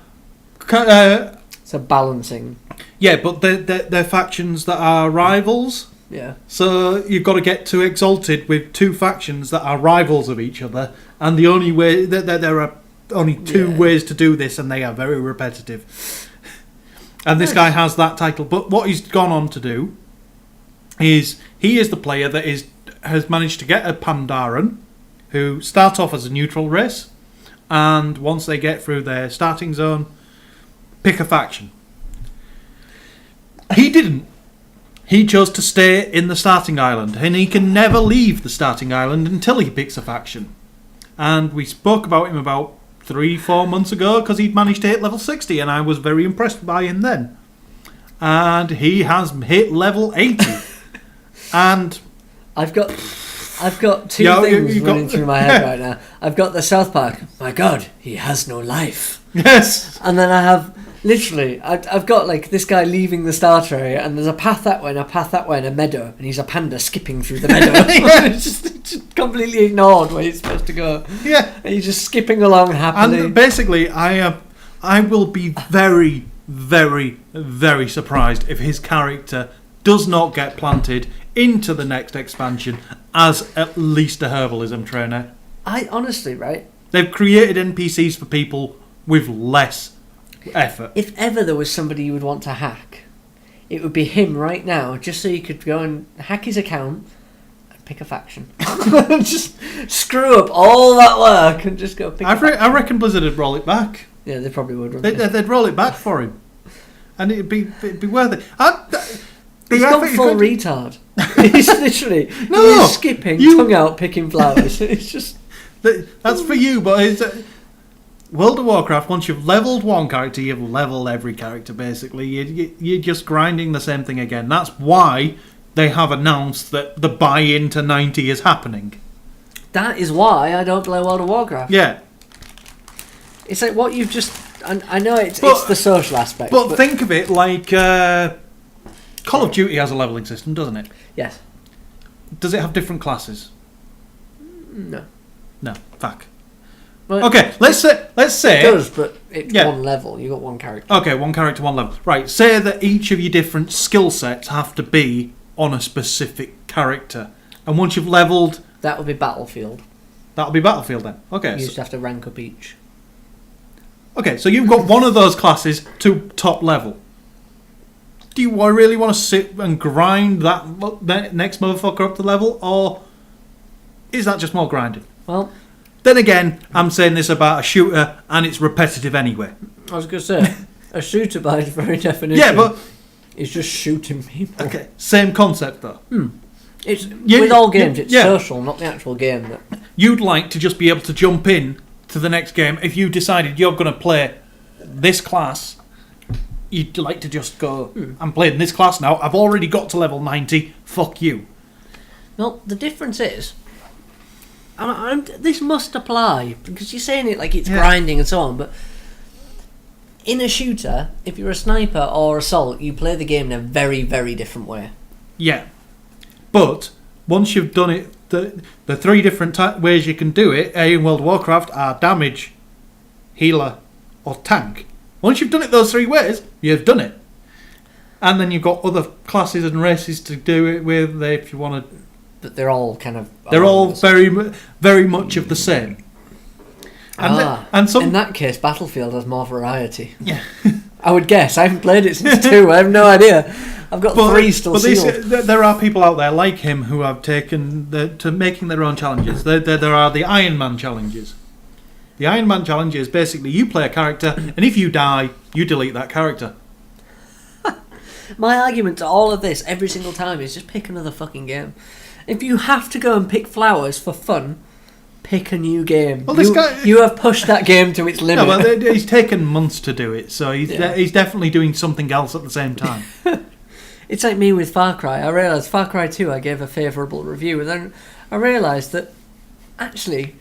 [SPEAKER 1] it's a balancing.
[SPEAKER 2] Yeah, but they're factions that are rivals.
[SPEAKER 1] Yeah.
[SPEAKER 2] So you've got to get to Exalted with 2 factions that are rivals of each other. And the only way... There are only 2 ways to do this, and they are very repetitive. And this guy has that title. But what he's gone on to do is he is the player that has managed to get a Pandaren who starts off as a neutral race, and once they get through their starting zone, pick a faction. He didn't. He chose to stay in the starting island, and he can never leave the starting island until he picks a faction. And we spoke about him about 3-4 months ago because he'd managed to hit level 60, and I was very impressed by him then. And he has hit level 80. And
[SPEAKER 1] I've got 2 things running through my head right now. I've got the South Park. My God, he has no life.
[SPEAKER 2] Yes.
[SPEAKER 1] And then I have literally, I've got like this guy leaving the starter area, and there's a path that way and a path that way and a meadow, and he's a panda skipping through the meadow. It's just completely ignored where he's supposed to go.
[SPEAKER 2] Yeah.
[SPEAKER 1] And he's just skipping along happily.
[SPEAKER 2] And basically, I will be very, very, very surprised if his character does not get planted into the next expansion as at least a herbalism trainer.
[SPEAKER 1] I honestly, right?
[SPEAKER 2] They've created NPCs for people with less effort.
[SPEAKER 1] If ever there was somebody you would want to hack, it would be him right now, just so you could go and hack his account and pick a faction. Just screw up all that work and just go pick a faction.
[SPEAKER 2] I reckon Blizzard would roll it back.
[SPEAKER 1] Yeah, they probably would.
[SPEAKER 2] They'd roll it back for him. And it'd be worth it.
[SPEAKER 1] He's gone full retard. He's literally he's skipping, tongue out, picking flowers. It's just...
[SPEAKER 2] That's for you, but it's... World of Warcraft, once you've leveled one character, you've leveled every character, basically. You're just grinding the same thing again. That's why they have announced that the buy-in to 90 is happening.
[SPEAKER 1] That is why I don't play World of Warcraft.
[SPEAKER 2] Yeah.
[SPEAKER 1] It's like what you've just I know it's the social aspect.
[SPEAKER 2] But think of it like Call of Duty has a leveling system, doesn't it?
[SPEAKER 1] Yes.
[SPEAKER 2] Does it have different classes?
[SPEAKER 1] No.
[SPEAKER 2] No. Fuck.
[SPEAKER 1] Well,
[SPEAKER 2] okay, let's say
[SPEAKER 1] it does, but it's one level. You got one character.
[SPEAKER 2] Okay, one character, one level. Right. Say that each of your different skill sets have to be on a specific character, and once you've leveled,
[SPEAKER 1] that would be Battlefield.
[SPEAKER 2] That'll be Battlefield then. Okay.
[SPEAKER 1] You just have to rank up each.
[SPEAKER 2] Okay, so you've got one of those classes to top level. Do you really want to sit and grind that next motherfucker up to level, or is that just more grinding?
[SPEAKER 1] Well,
[SPEAKER 2] then again, I'm saying this about a shooter, and it's repetitive anyway.
[SPEAKER 1] I was going to say, a shooter by its very definition is just shooting people.
[SPEAKER 2] Okay, same concept though.
[SPEAKER 1] It's with all games, it's social, not the actual game.
[SPEAKER 2] You'd like to just be able to jump in to the next game. If you decided you're going to play this class, you'd like to just go, I'm playing this class now, I've already got to level 90, fuck you.
[SPEAKER 1] Well, the difference is, this must apply, because you're saying it like it's grinding and so on, but in a shooter, if you're a sniper or assault, you play the game in a very, very different way.
[SPEAKER 2] Yeah. But once you've done it, the three different ways you can do it in World of Warcraft are damage, healer, or tank. Once you've done it those three ways, you've done it. And then you've got other classes and races to do it with if you want to.
[SPEAKER 1] But they're all kind of.
[SPEAKER 2] They're all very, very much of the same. And
[SPEAKER 1] in that case, Battlefield has more variety.
[SPEAKER 2] Yeah.
[SPEAKER 1] I would guess. I haven't played it since 2. I have no idea. I've got 3 still sealed.
[SPEAKER 2] There are people out there like him who have taken to making their own challenges. There are the Iron Man challenges. The Iron Man challenge is basically you play a character, and if you die, you delete that character.
[SPEAKER 1] My argument to all of this every single time is just pick another fucking game. If you have to go and pick flowers for fun, pick a new game. Well, you have pushed that game to its limit.
[SPEAKER 2] No, well, he's taken months to do it, so he's definitely doing something else at the same time.
[SPEAKER 1] It's like me with Far Cry. I realised Far Cry 2 I gave a favourable review, and then I realised that actually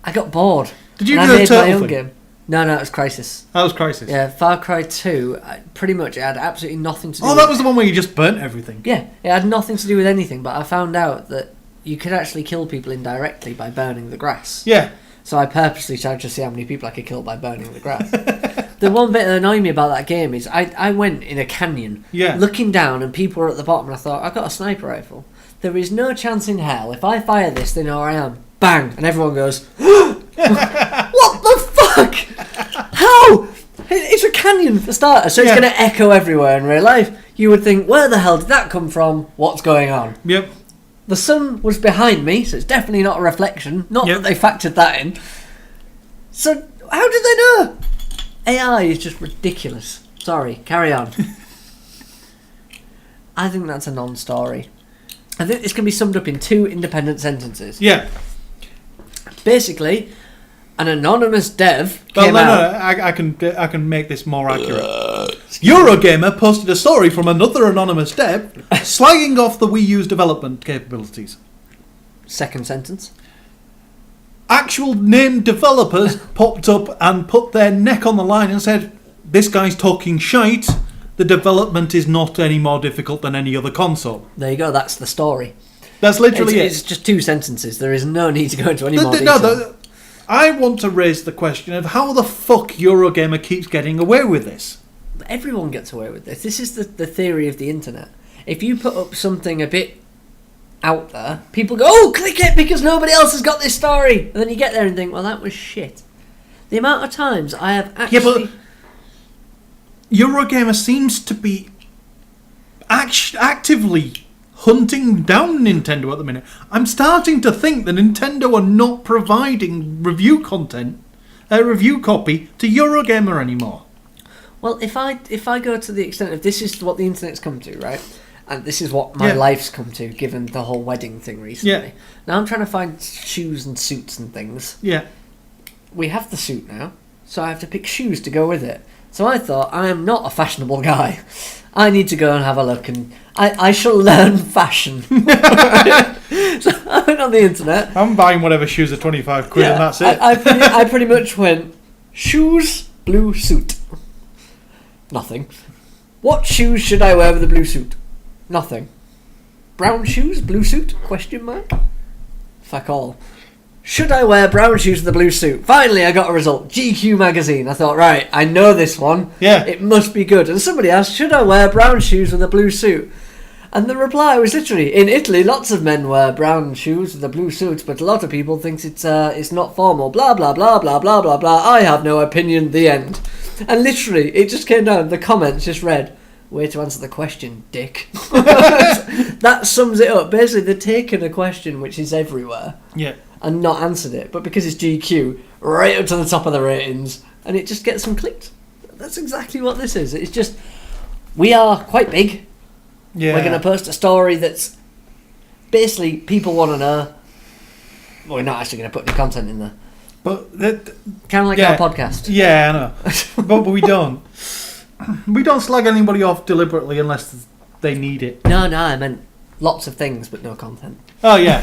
[SPEAKER 1] I got bored.
[SPEAKER 2] Did you
[SPEAKER 1] do
[SPEAKER 2] the
[SPEAKER 1] my
[SPEAKER 2] turtle
[SPEAKER 1] own
[SPEAKER 2] thing?
[SPEAKER 1] game. No, it was Crysis.
[SPEAKER 2] That was Crysis.
[SPEAKER 1] Yeah, Far Cry 2, pretty much it had absolutely nothing to do with...
[SPEAKER 2] Oh, that was the one where you just burnt everything.
[SPEAKER 1] Yeah, it had nothing to do with anything, but I found out that you could actually kill people indirectly by burning the grass.
[SPEAKER 2] Yeah.
[SPEAKER 1] So I purposely tried to see how many people I could kill by burning the grass. The one bit that annoyed me about that game is I went in a canyon, looking down, and people were at the bottom, and I thought, I've got a sniper rifle. There is no chance in hell. If I fire this, they know where I am. Bang! And everyone goes, what the fuck? How? It's a canyon for starters, so it's going to echo everywhere in real life. You would think, where the hell did that come from? What's going on?
[SPEAKER 2] Yep.
[SPEAKER 1] The sun was behind me, so it's definitely not a reflection. Not that they factored that in. So, how did they know? AI is just ridiculous. Sorry, carry on. I think that's a non-story. I think this can be summed up in 2 independent sentences.
[SPEAKER 2] Yeah.
[SPEAKER 1] Basically, an anonymous dev came out...
[SPEAKER 2] I can make this more accurate. Eurogamer posted a story from another anonymous dev slagging off the Wii U's development capabilities.
[SPEAKER 1] Second sentence.
[SPEAKER 2] Actual named developers popped up and put their neck on the line and said, this guy's talking shite. The development is not any more difficult than any other console.
[SPEAKER 1] There you go, that's the story.
[SPEAKER 2] That's literally it.
[SPEAKER 1] It's just 2 sentences. There is no need to go into any more detail.
[SPEAKER 2] I want to raise the question of how the fuck Eurogamer keeps getting away with this.
[SPEAKER 1] Everyone gets away with this. This is the theory of the internet. If you put up something a bit out there, people go, oh, click it because nobody else has got this story. And then you get there and think, well, that was shit. The amount of times I have actually...
[SPEAKER 2] Yeah, but Eurogamer seems to be actively hunting down Nintendo at the minute. I'm starting to think that Nintendo are not providing review content, review copy to Eurogamer anymore.
[SPEAKER 1] Well, if I go to the extent of this is what the internet's come to, right? And this is what my life's come to, given the whole wedding thing recently. Yeah. Now I'm trying to find shoes and suits and things.
[SPEAKER 2] Yeah.
[SPEAKER 1] We have the suit now, so I have to pick shoes to go with it. So I thought, I am not a fashionable guy. I need to go and have a look, and I shall learn fashion. So I went on the internet.
[SPEAKER 2] I'm buying whatever shoes are 25 quid, and that's it.
[SPEAKER 1] I pretty much went, shoes blue suit? Nothing. What shoes should I wear with a blue suit? Nothing. Brown shoes, blue suit? Question mark. Fuck all. Should I wear brown shoes with a blue suit? Finally, I got a result. GQ magazine. I thought, right, I know this one.
[SPEAKER 2] Yeah.
[SPEAKER 1] It must be good. And somebody asked, should I wear brown shoes with a blue suit? And the reply was literally, in Italy, lots of men wear brown shoes with a blue suit, but a lot of people think it's not formal. Blah, blah, blah, blah, blah, blah, blah. I have no opinion. The end. And literally, it just came down. The comments just read, way to answer the question, dick. That sums it up. Basically, they've taken a question which is everywhere.
[SPEAKER 2] Yeah.
[SPEAKER 1] And not answered it. But because it's GQ, right up to the top of the ratings. And it just gets them clicked. That's exactly what this is. It's just, we are quite big.
[SPEAKER 2] Yeah.
[SPEAKER 1] We're going to post a story that's basically people want to know. Well, we're not actually going to put any content in there.
[SPEAKER 2] But
[SPEAKER 1] kind of like our podcast.
[SPEAKER 2] Yeah, I know. but we don't. We don't slag anybody off deliberately unless they need it.
[SPEAKER 1] No, I meant lots of things, but no content.
[SPEAKER 2] Oh, yeah.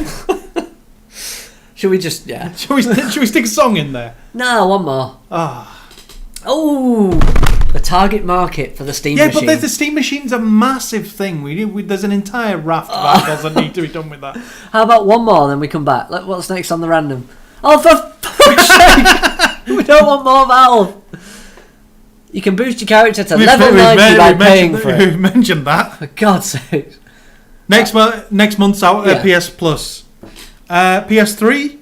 [SPEAKER 1] Should we just, yeah.
[SPEAKER 2] Should we stick a song in there?
[SPEAKER 1] No, one more. Oh, the target market for the Steam machine.
[SPEAKER 2] Yeah, but the Steam machine's a massive thing. There's an entire raft of articles that need to be done with that.
[SPEAKER 1] How about one more, then we come back? What's next on the random? Oh, for fuck's sake! We don't want more Valve. You can boost your character to level 90 by paying for it.
[SPEAKER 2] We've mentioned that.
[SPEAKER 1] For God's sake.
[SPEAKER 2] Next month's out at PS Plus. PS3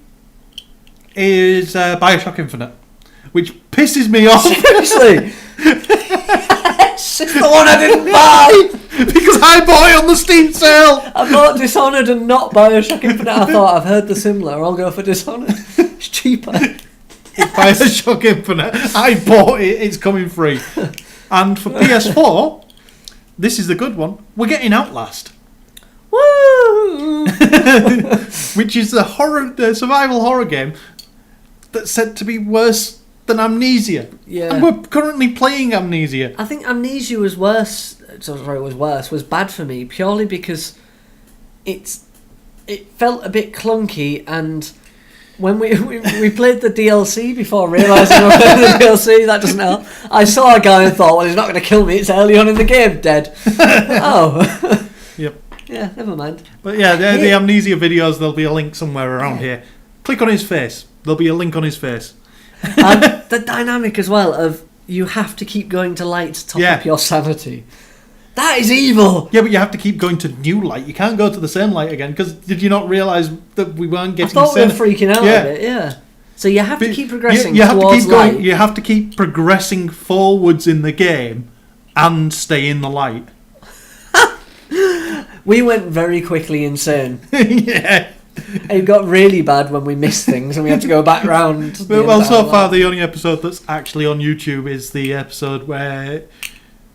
[SPEAKER 2] is Bioshock Infinite, which pisses me off.
[SPEAKER 1] Seriously? Yes, it's the one I didn't buy!
[SPEAKER 2] Because I bought it on the Steam sale!
[SPEAKER 1] I bought Dishonored and not Bioshock Infinite. I thought, I've heard the similar, I'll go for Dishonored. It's cheaper.
[SPEAKER 2] Bioshock Infinite. I bought it, it's coming free. And for PS4, this is the good one, we're getting Outlast.
[SPEAKER 1] Woo!
[SPEAKER 2] Which is the survival horror game that's said to be worse than Amnesia.
[SPEAKER 1] Yeah.
[SPEAKER 2] And we're currently playing Amnesia.
[SPEAKER 1] I think Amnesia was worse. Was bad for me purely because it felt a bit clunky, and when we played the DLC before realising we were playing the DLC, that doesn't help. I saw a guy and thought, well, he's not going to kill me. It's early on in the game, dead. Oh.
[SPEAKER 2] Yep.
[SPEAKER 1] Yeah, never mind.
[SPEAKER 2] But yeah, the Amnesia videos, there'll be a link somewhere around here. Click on his face. There'll be a link on his face.
[SPEAKER 1] And the dynamic as well of you have to keep going to light to top up your sanity. That is evil.
[SPEAKER 2] Yeah, but you have to keep going to new light. You can't go to the same light again, because did you not realise that we weren't getting...
[SPEAKER 1] I thought we were freaking out a bit, yeah. So you have to keep progressing
[SPEAKER 2] towards
[SPEAKER 1] light.
[SPEAKER 2] You have to keep progressing forwards in the game and stay in the light.
[SPEAKER 1] We went very quickly insane.
[SPEAKER 2] Yeah.
[SPEAKER 1] It got really bad when we missed things and we had to go back round.
[SPEAKER 2] Well, so far the only episode that's actually on YouTube is the episode where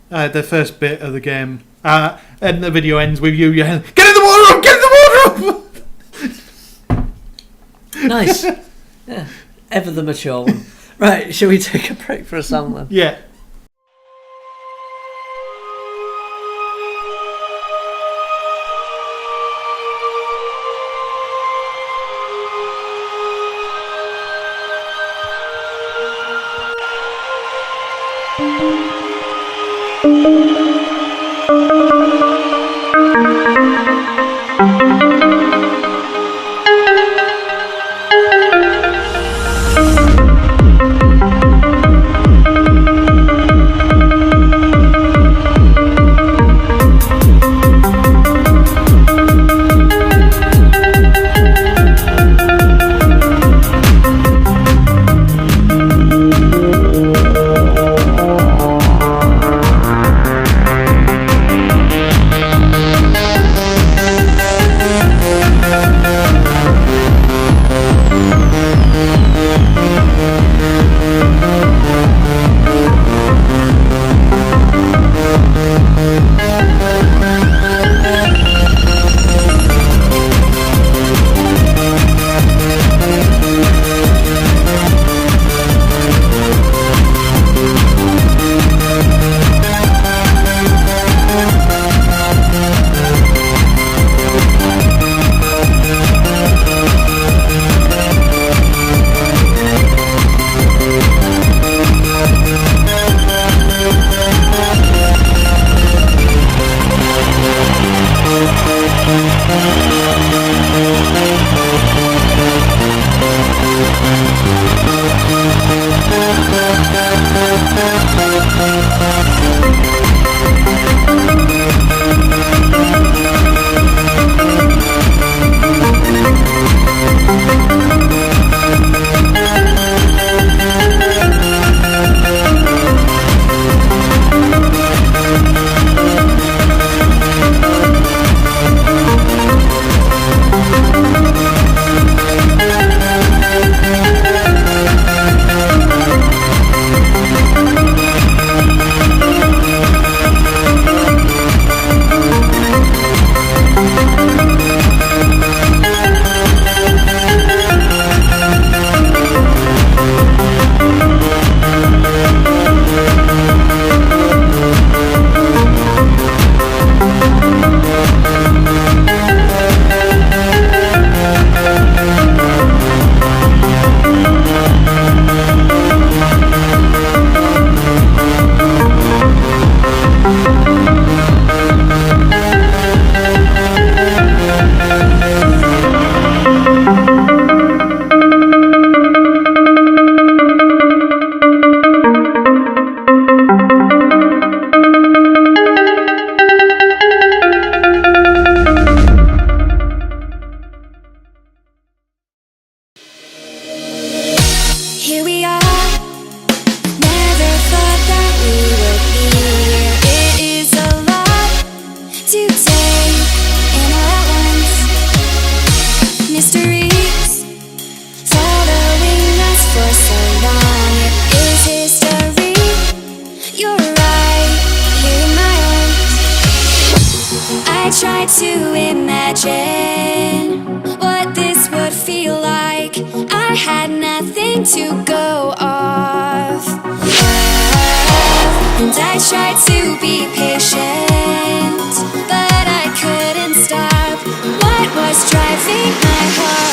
[SPEAKER 2] the first bit of the game, and the video ends with you yelling, "Get in the water room! Get in the water room!"
[SPEAKER 1] Nice. Yeah. Ever the mature one. Right, shall we take a break for a song then?
[SPEAKER 2] Yeah.
[SPEAKER 3] began to go off. And I tried to be patient, but I couldn't stop what was driving my heart.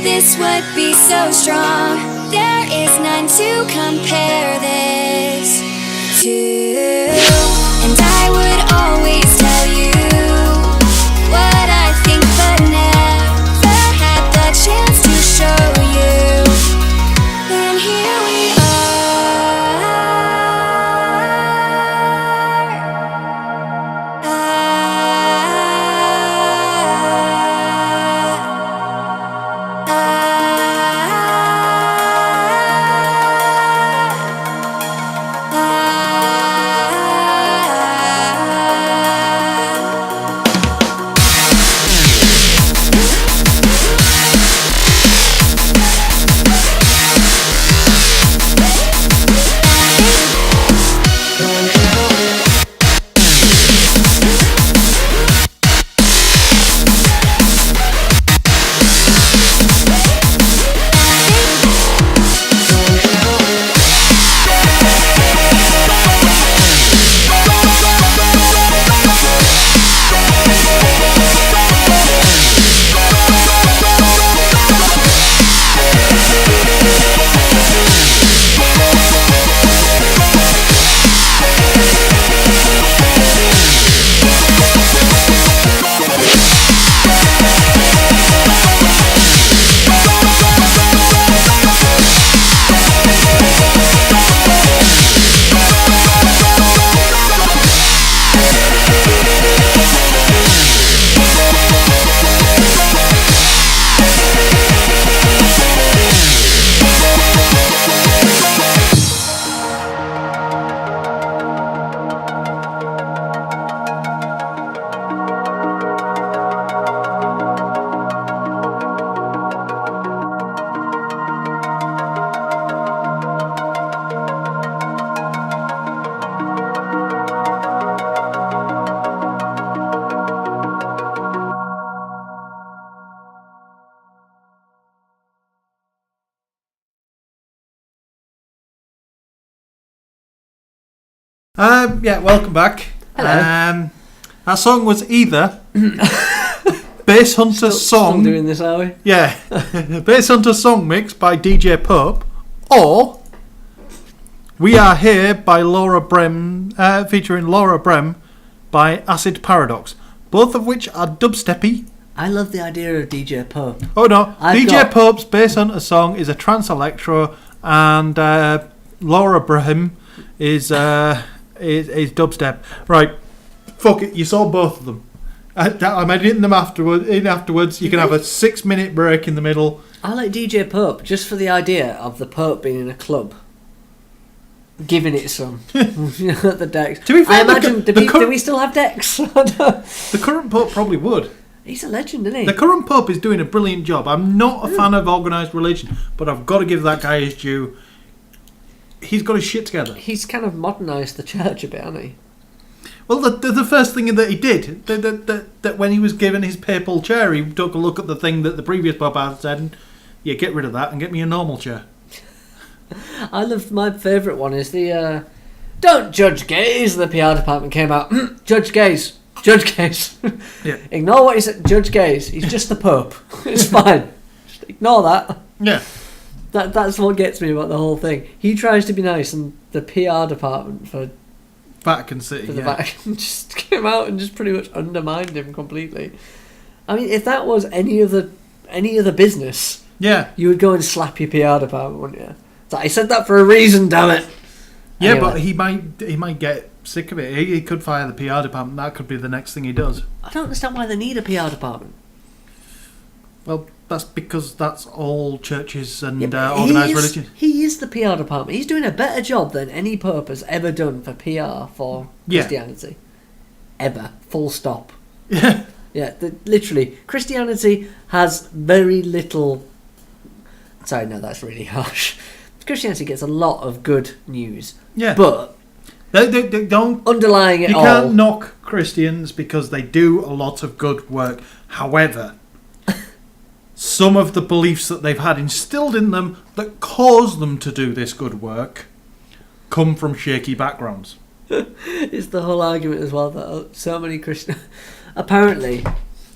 [SPEAKER 3] This would be so strong. There is none to compare this to. And I would always tell you what I think, but never had the chance to show you. And here we
[SPEAKER 2] welcome back.
[SPEAKER 1] Hello.
[SPEAKER 2] That song was either Bass Hunter's song.
[SPEAKER 1] Still doing this, are we?
[SPEAKER 2] Yeah. Bass Hunter's song mix by DJ Pope, or We Are Here by Laura Brem, featuring Laura Brem by Acid Paradox. Both of which are dubsteppy.
[SPEAKER 1] I love the idea of DJ Pope.
[SPEAKER 2] Oh no, DJ Pope's Bass Hunter song is a trance electro, and Laura Brem is dubstep. Right, fuck it. You saw both of them. I'm editing them afterwards. You can have a 6-minute break in the middle.
[SPEAKER 1] I like DJ Pope just for the idea of the Pope being in a club, giving it some. The decks.
[SPEAKER 2] To be fair,
[SPEAKER 1] I imagine. Do we still have decks?
[SPEAKER 2] The current Pope probably would.
[SPEAKER 1] He's a legend, isn't he?
[SPEAKER 2] The current Pope is doing a brilliant job. I'm not a fan of organised religion, but I've got to give that guy his due. He's got his shit together.
[SPEAKER 1] He's kind of modernised the church a bit, hasn't he?
[SPEAKER 2] Well, the first thing that he did, that when he was given his papal chair, he took a look at the thing that the previous Pope had said, and, yeah, get rid of that and get me a normal chair.
[SPEAKER 1] I love my favourite one is the don't judge gays. The PR department came out. Judge gays. Judge gays.
[SPEAKER 2] Yeah.
[SPEAKER 1] Ignore what he said. Judge gays. He's just the Pope. It's fine. Just ignore that.
[SPEAKER 2] Yeah.
[SPEAKER 1] That's what gets me about the whole thing. He tries to be nice, and the PR department for
[SPEAKER 2] Vatican City,
[SPEAKER 1] the Vatican just came out and just pretty much undermined him completely. I mean, if that was any other business, you would go and slap your PR department, wouldn't you? So I said that for a reason, damn it.
[SPEAKER 2] Yeah,
[SPEAKER 1] anyway.
[SPEAKER 2] but he might get sick of it. He could fire the PR department. That could be the next thing he does.
[SPEAKER 1] I don't understand why they need a PR department.
[SPEAKER 2] Well, that's because that's all churches and organised religion.
[SPEAKER 1] He is the PR department. He's doing a better job than any Pope has ever done for PR for Christianity. Ever. Full stop.
[SPEAKER 2] Yeah.
[SPEAKER 1] Yeah, literally. Christianity has very little... Sorry, no, that's really harsh. Christianity gets a lot of good news.
[SPEAKER 2] Yeah.
[SPEAKER 1] But...
[SPEAKER 2] They don't...
[SPEAKER 1] Underlying it all...
[SPEAKER 2] You can't knock Christians because they do a lot of good work. However... some of the beliefs that they've had instilled in them that cause them to do this good work come from shaky backgrounds.
[SPEAKER 1] It's the whole argument as well that so many Christians... Apparently,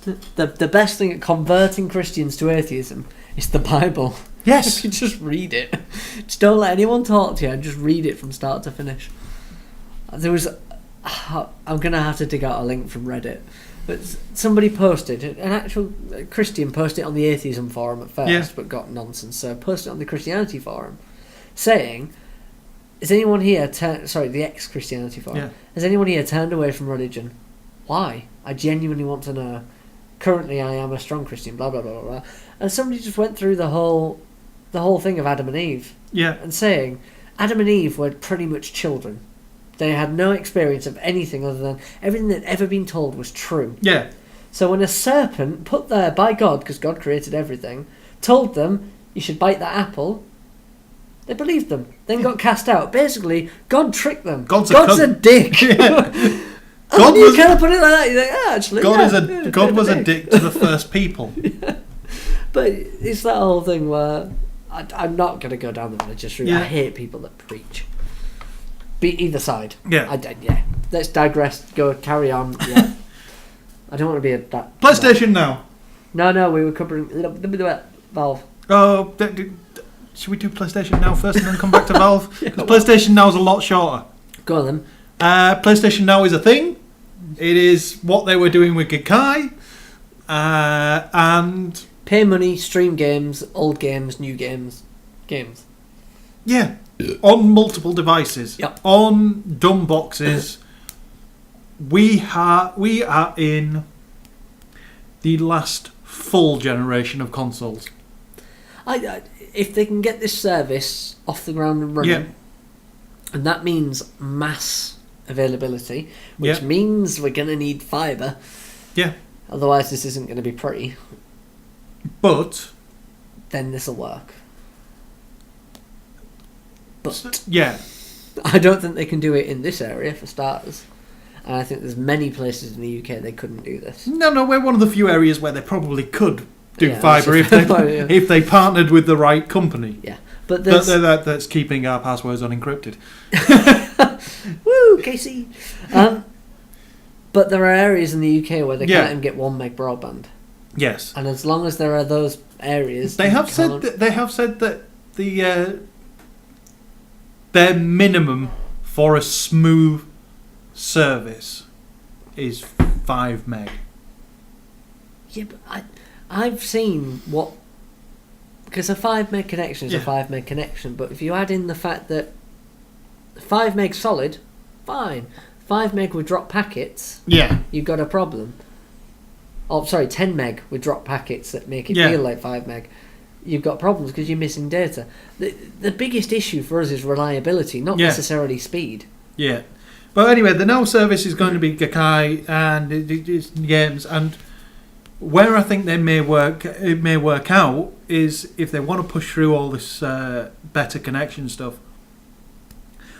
[SPEAKER 1] the best thing at converting Christians to atheism is the Bible.
[SPEAKER 2] Yes.
[SPEAKER 1] You just read it. Just don't let anyone talk to you and just read it from start to finish. There was... I'm going to have to dig out a link from Reddit. But somebody posted, an actual Christian posted it on the atheism forum at first, but got nonsense. So posted it on the Christianity forum, saying, "Is anyone here?" The ex-Christianity forum. Has anyone here turned away from religion? Why? I genuinely want to know. Currently, I am a strong Christian. Blah blah blah blah blah. And somebody just went through the whole thing of Adam and Eve.
[SPEAKER 2] Yeah.
[SPEAKER 1] And saying, Adam and Eve were pretty much children. They had no experience of anything other than everything that had ever been told was true.
[SPEAKER 2] Yeah.
[SPEAKER 1] So when a serpent put there by God, because God created everything, told them you should bite that apple, they believed them. Then got cast out. Basically, God tricked them. God's a dick.
[SPEAKER 2] Yeah.
[SPEAKER 1] You kind of put it like that. You think, actually,
[SPEAKER 2] God was a dick to the first people.
[SPEAKER 1] Yeah. But it's that whole thing where I'm not going to go down the religious route. I hate people that preach. Be either side.
[SPEAKER 2] Yeah.
[SPEAKER 1] Let's digress. Go carry on. Yeah. I don't want to be that.
[SPEAKER 2] PlayStation Now.
[SPEAKER 1] No. We were covering Valve.
[SPEAKER 2] Oh, should we do PlayStation Now first and then come back to Valve? Because PlayStation Now is a lot shorter.
[SPEAKER 1] Go on then.
[SPEAKER 2] PlayStation Now is a thing. It is what they were doing with Gakkai. And
[SPEAKER 1] pay money, stream games, old games, new games.
[SPEAKER 2] Yeah. On multiple devices.
[SPEAKER 1] Yep.
[SPEAKER 2] On dumb boxes. We are in the last full generation of consoles.
[SPEAKER 1] If they can get this service off the ground and running, and that means mass availability, which means we're going to need fibre. Yeah. Otherwise, this isn't going to be pretty.
[SPEAKER 2] But
[SPEAKER 1] then this will work. But I don't think they can do it in this area for starters. And I think there's many places in the UK they couldn't do this.
[SPEAKER 2] No, we're one of the few areas where they probably could do fibre if they partnered with the right company.
[SPEAKER 1] Yeah, but
[SPEAKER 2] that's keeping our passwords unencrypted.
[SPEAKER 1] Woo, Casey. But there are areas in the UK where they can't even get 1 meg broadband.
[SPEAKER 2] Yes,
[SPEAKER 1] and as long as there are those areas,
[SPEAKER 2] they have said that their minimum for a smooth service is 5 meg.
[SPEAKER 1] Yeah, but I've seen what... Because a 5 meg connection is a 5 meg connection, but if you add in the fact that 5 meg solid, fine. 5 meg with drop packets, you've got a problem. Oh, sorry, 10 meg with drop packets that make it feel like 5 meg. You've got problems because you're missing data. The biggest issue for us is reliability, not necessarily speed. Yeah.
[SPEAKER 2] But anyway, the Now service is going to be Gakkai and it's games, and where I think it may work out is if they want to push through all this better connection stuff.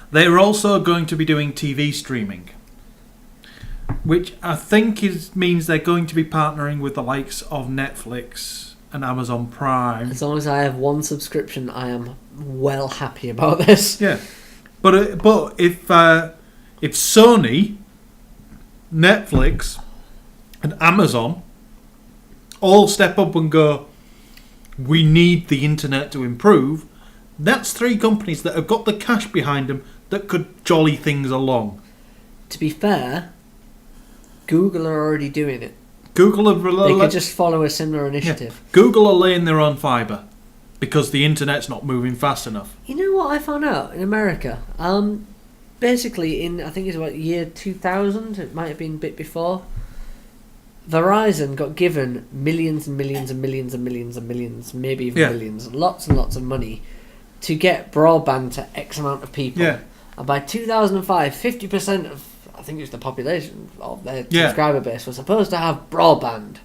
[SPEAKER 2] They're also going to be doing TV streaming, which I think means they're going to be partnering with the likes of Netflix and Amazon Prime.
[SPEAKER 1] As long as I have one subscription, I am well happy about this.
[SPEAKER 2] Yeah, but if Sony, Netflix, and Amazon all step up and go, we need the internet to improve, that's 3 companies that have got the cash behind them that could jolly things along.
[SPEAKER 1] To be fair, Google are already doing it.
[SPEAKER 2] Google have
[SPEAKER 1] they could just follow a similar initiative.
[SPEAKER 2] Yeah. Google are laying their own fibre because the internet's not moving fast enough.
[SPEAKER 1] You know what I found out in America? Basically, in I think it's about year 2000, it might have been a bit before, Verizon got given millions and millions and millions and millions and millions, maybe even billions, lots and lots of money to get broadband to X amount of people.
[SPEAKER 2] Yeah.
[SPEAKER 1] And by 2005, 50% of, I think it was the population of their subscriber base was supposed to have broadband.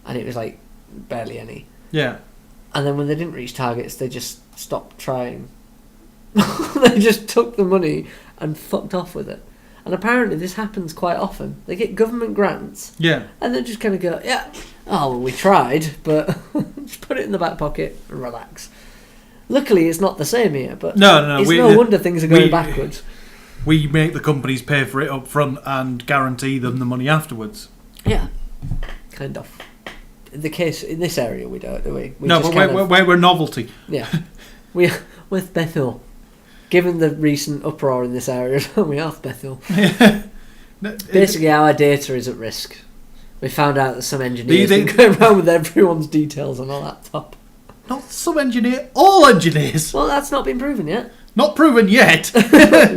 [SPEAKER 1] And it was like barely any.
[SPEAKER 2] Yeah.
[SPEAKER 1] And then when they didn't reach targets, they just stopped trying. They just took the money and fucked off with it. And apparently this happens quite often. They get government grants.
[SPEAKER 2] Yeah.
[SPEAKER 1] And they just kind of go, we tried, but just put it in the back pocket and relax. Luckily, it's not the same here, but it's no wonder things are going backwards.
[SPEAKER 2] We make the companies pay for it up front and guarantee them the money afterwards.
[SPEAKER 1] Yeah, kind of. In the case in this area, we don't, do we?
[SPEAKER 2] We're novelty.
[SPEAKER 1] Yeah, with Bethel. Given the recent uproar in this area, we are Bethel. Yeah. Basically, our data is at risk. We found out that some engineers been going around with everyone's details on a laptop.
[SPEAKER 2] Not some engineer, all engineers.
[SPEAKER 1] Well, that's not been proven yet.
[SPEAKER 2] Not proven yet.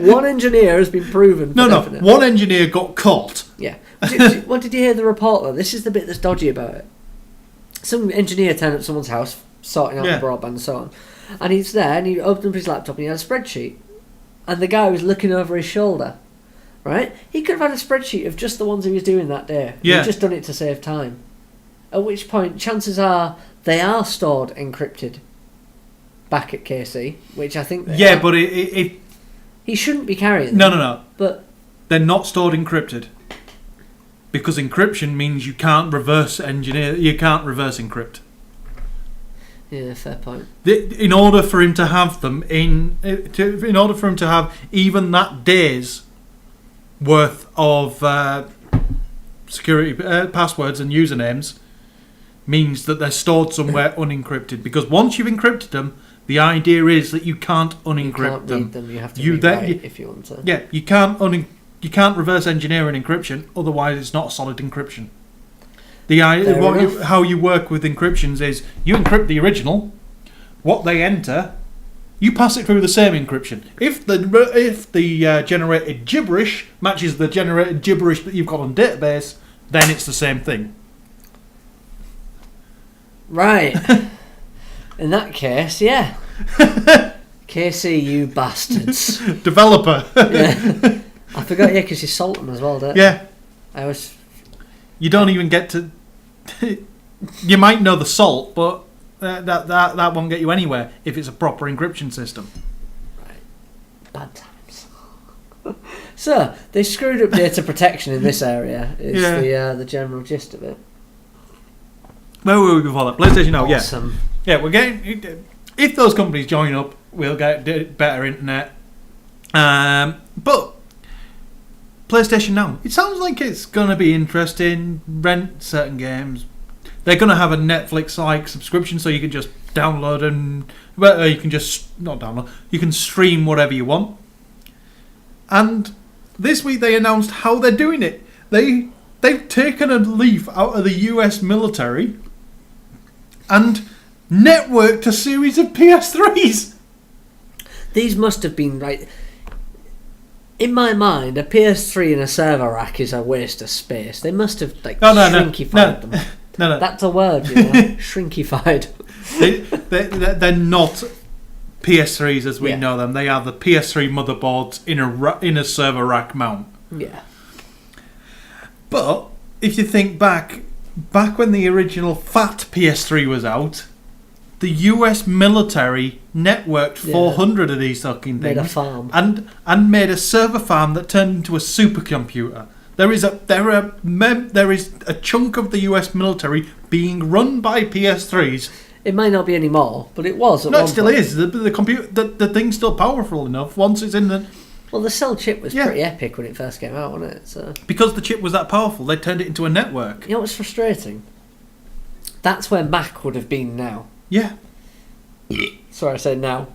[SPEAKER 1] One engineer has been proven.
[SPEAKER 2] No. One engineer got caught.
[SPEAKER 1] Yeah. What did you hear the report though? This is the bit that's dodgy about it. Some engineer turned up to someone's house, sorting out the broadband and so on. And he's there, and he opened up his laptop, and he had a spreadsheet. And the guy was looking over his shoulder, right? He could have had a spreadsheet of just the ones he was doing that day. Yeah. He'd just done it to save time. At which point, chances are they are stored encrypted back at KC, which I think they are.
[SPEAKER 2] But
[SPEAKER 1] he shouldn't be carrying them.
[SPEAKER 2] No.
[SPEAKER 1] But
[SPEAKER 2] they're not stored encrypted. Because encryption means you can't reverse encrypt.
[SPEAKER 1] Yeah, fair point.
[SPEAKER 2] In order for him to have them in order for him to have even that day's worth of security passwords and usernames, means that they're stored somewhere unencrypted. Because once you've encrypted them, the idea is that you can't unencrypt them.
[SPEAKER 1] You can't read them. You have to rewrite if you want to.
[SPEAKER 2] Yeah, you can't reverse engineer an encryption. Otherwise, it's not a solid encryption. How you work with encryptions is you encrypt the original, what they enter, you pass it through the same encryption. If the generated gibberish matches the generated gibberish that you've got on database, then it's the same thing.
[SPEAKER 1] Right. In that case, yeah. KC, you bastards.
[SPEAKER 2] Developer.
[SPEAKER 1] Yeah. I forgot, because you salt them as well, don't you?
[SPEAKER 2] Yeah.
[SPEAKER 1] You
[SPEAKER 2] don't even get to... You might know the salt, but that won't get you anywhere if it's a proper encryption system.
[SPEAKER 1] Right. Bad times. So, they screwed up data protection in this area. Is the general gist of it.
[SPEAKER 2] Where were we before that? PlayStation Now,
[SPEAKER 1] awesome.
[SPEAKER 2] Yeah, we're getting... If those companies join up, we'll get better internet. But... PlayStation Now. It sounds like it's going to be interesting. Rent certain games. They're going to have a Netflix-like subscription, so you can just download and... Well, you can just... Not download. You can stream whatever you want. And this week they announced how they're doing it. They've taken a leaf out of the US military and networked a series of PS3s.
[SPEAKER 1] These must have been... right. In my mind, a PS3 in a server rack is a waste of space. They must have shrinkified them.
[SPEAKER 2] No.
[SPEAKER 1] That's a word, shrinkified.
[SPEAKER 2] They're not PS3s as we know them. They are the PS3 motherboards in a server rack mount.
[SPEAKER 1] Yeah.
[SPEAKER 2] But if you think back when the original fat PS3 was out, the US military networked 400 of these fucking things.
[SPEAKER 1] Made a farm.
[SPEAKER 2] And made a server farm that turned into a supercomputer. There is a chunk of the US military being run by PS3s
[SPEAKER 1] It might not be anymore, but it was.
[SPEAKER 2] No, it still is. The computer, the thing's still powerful enough once it's in the.
[SPEAKER 1] Well, the cell chip was pretty epic when it first came out, wasn't it? So
[SPEAKER 2] because the chip was that powerful, they turned it into a network.
[SPEAKER 1] You know what's frustrating? That's where Mac would have been now.
[SPEAKER 2] Yeah.
[SPEAKER 1] Sorry, I said now.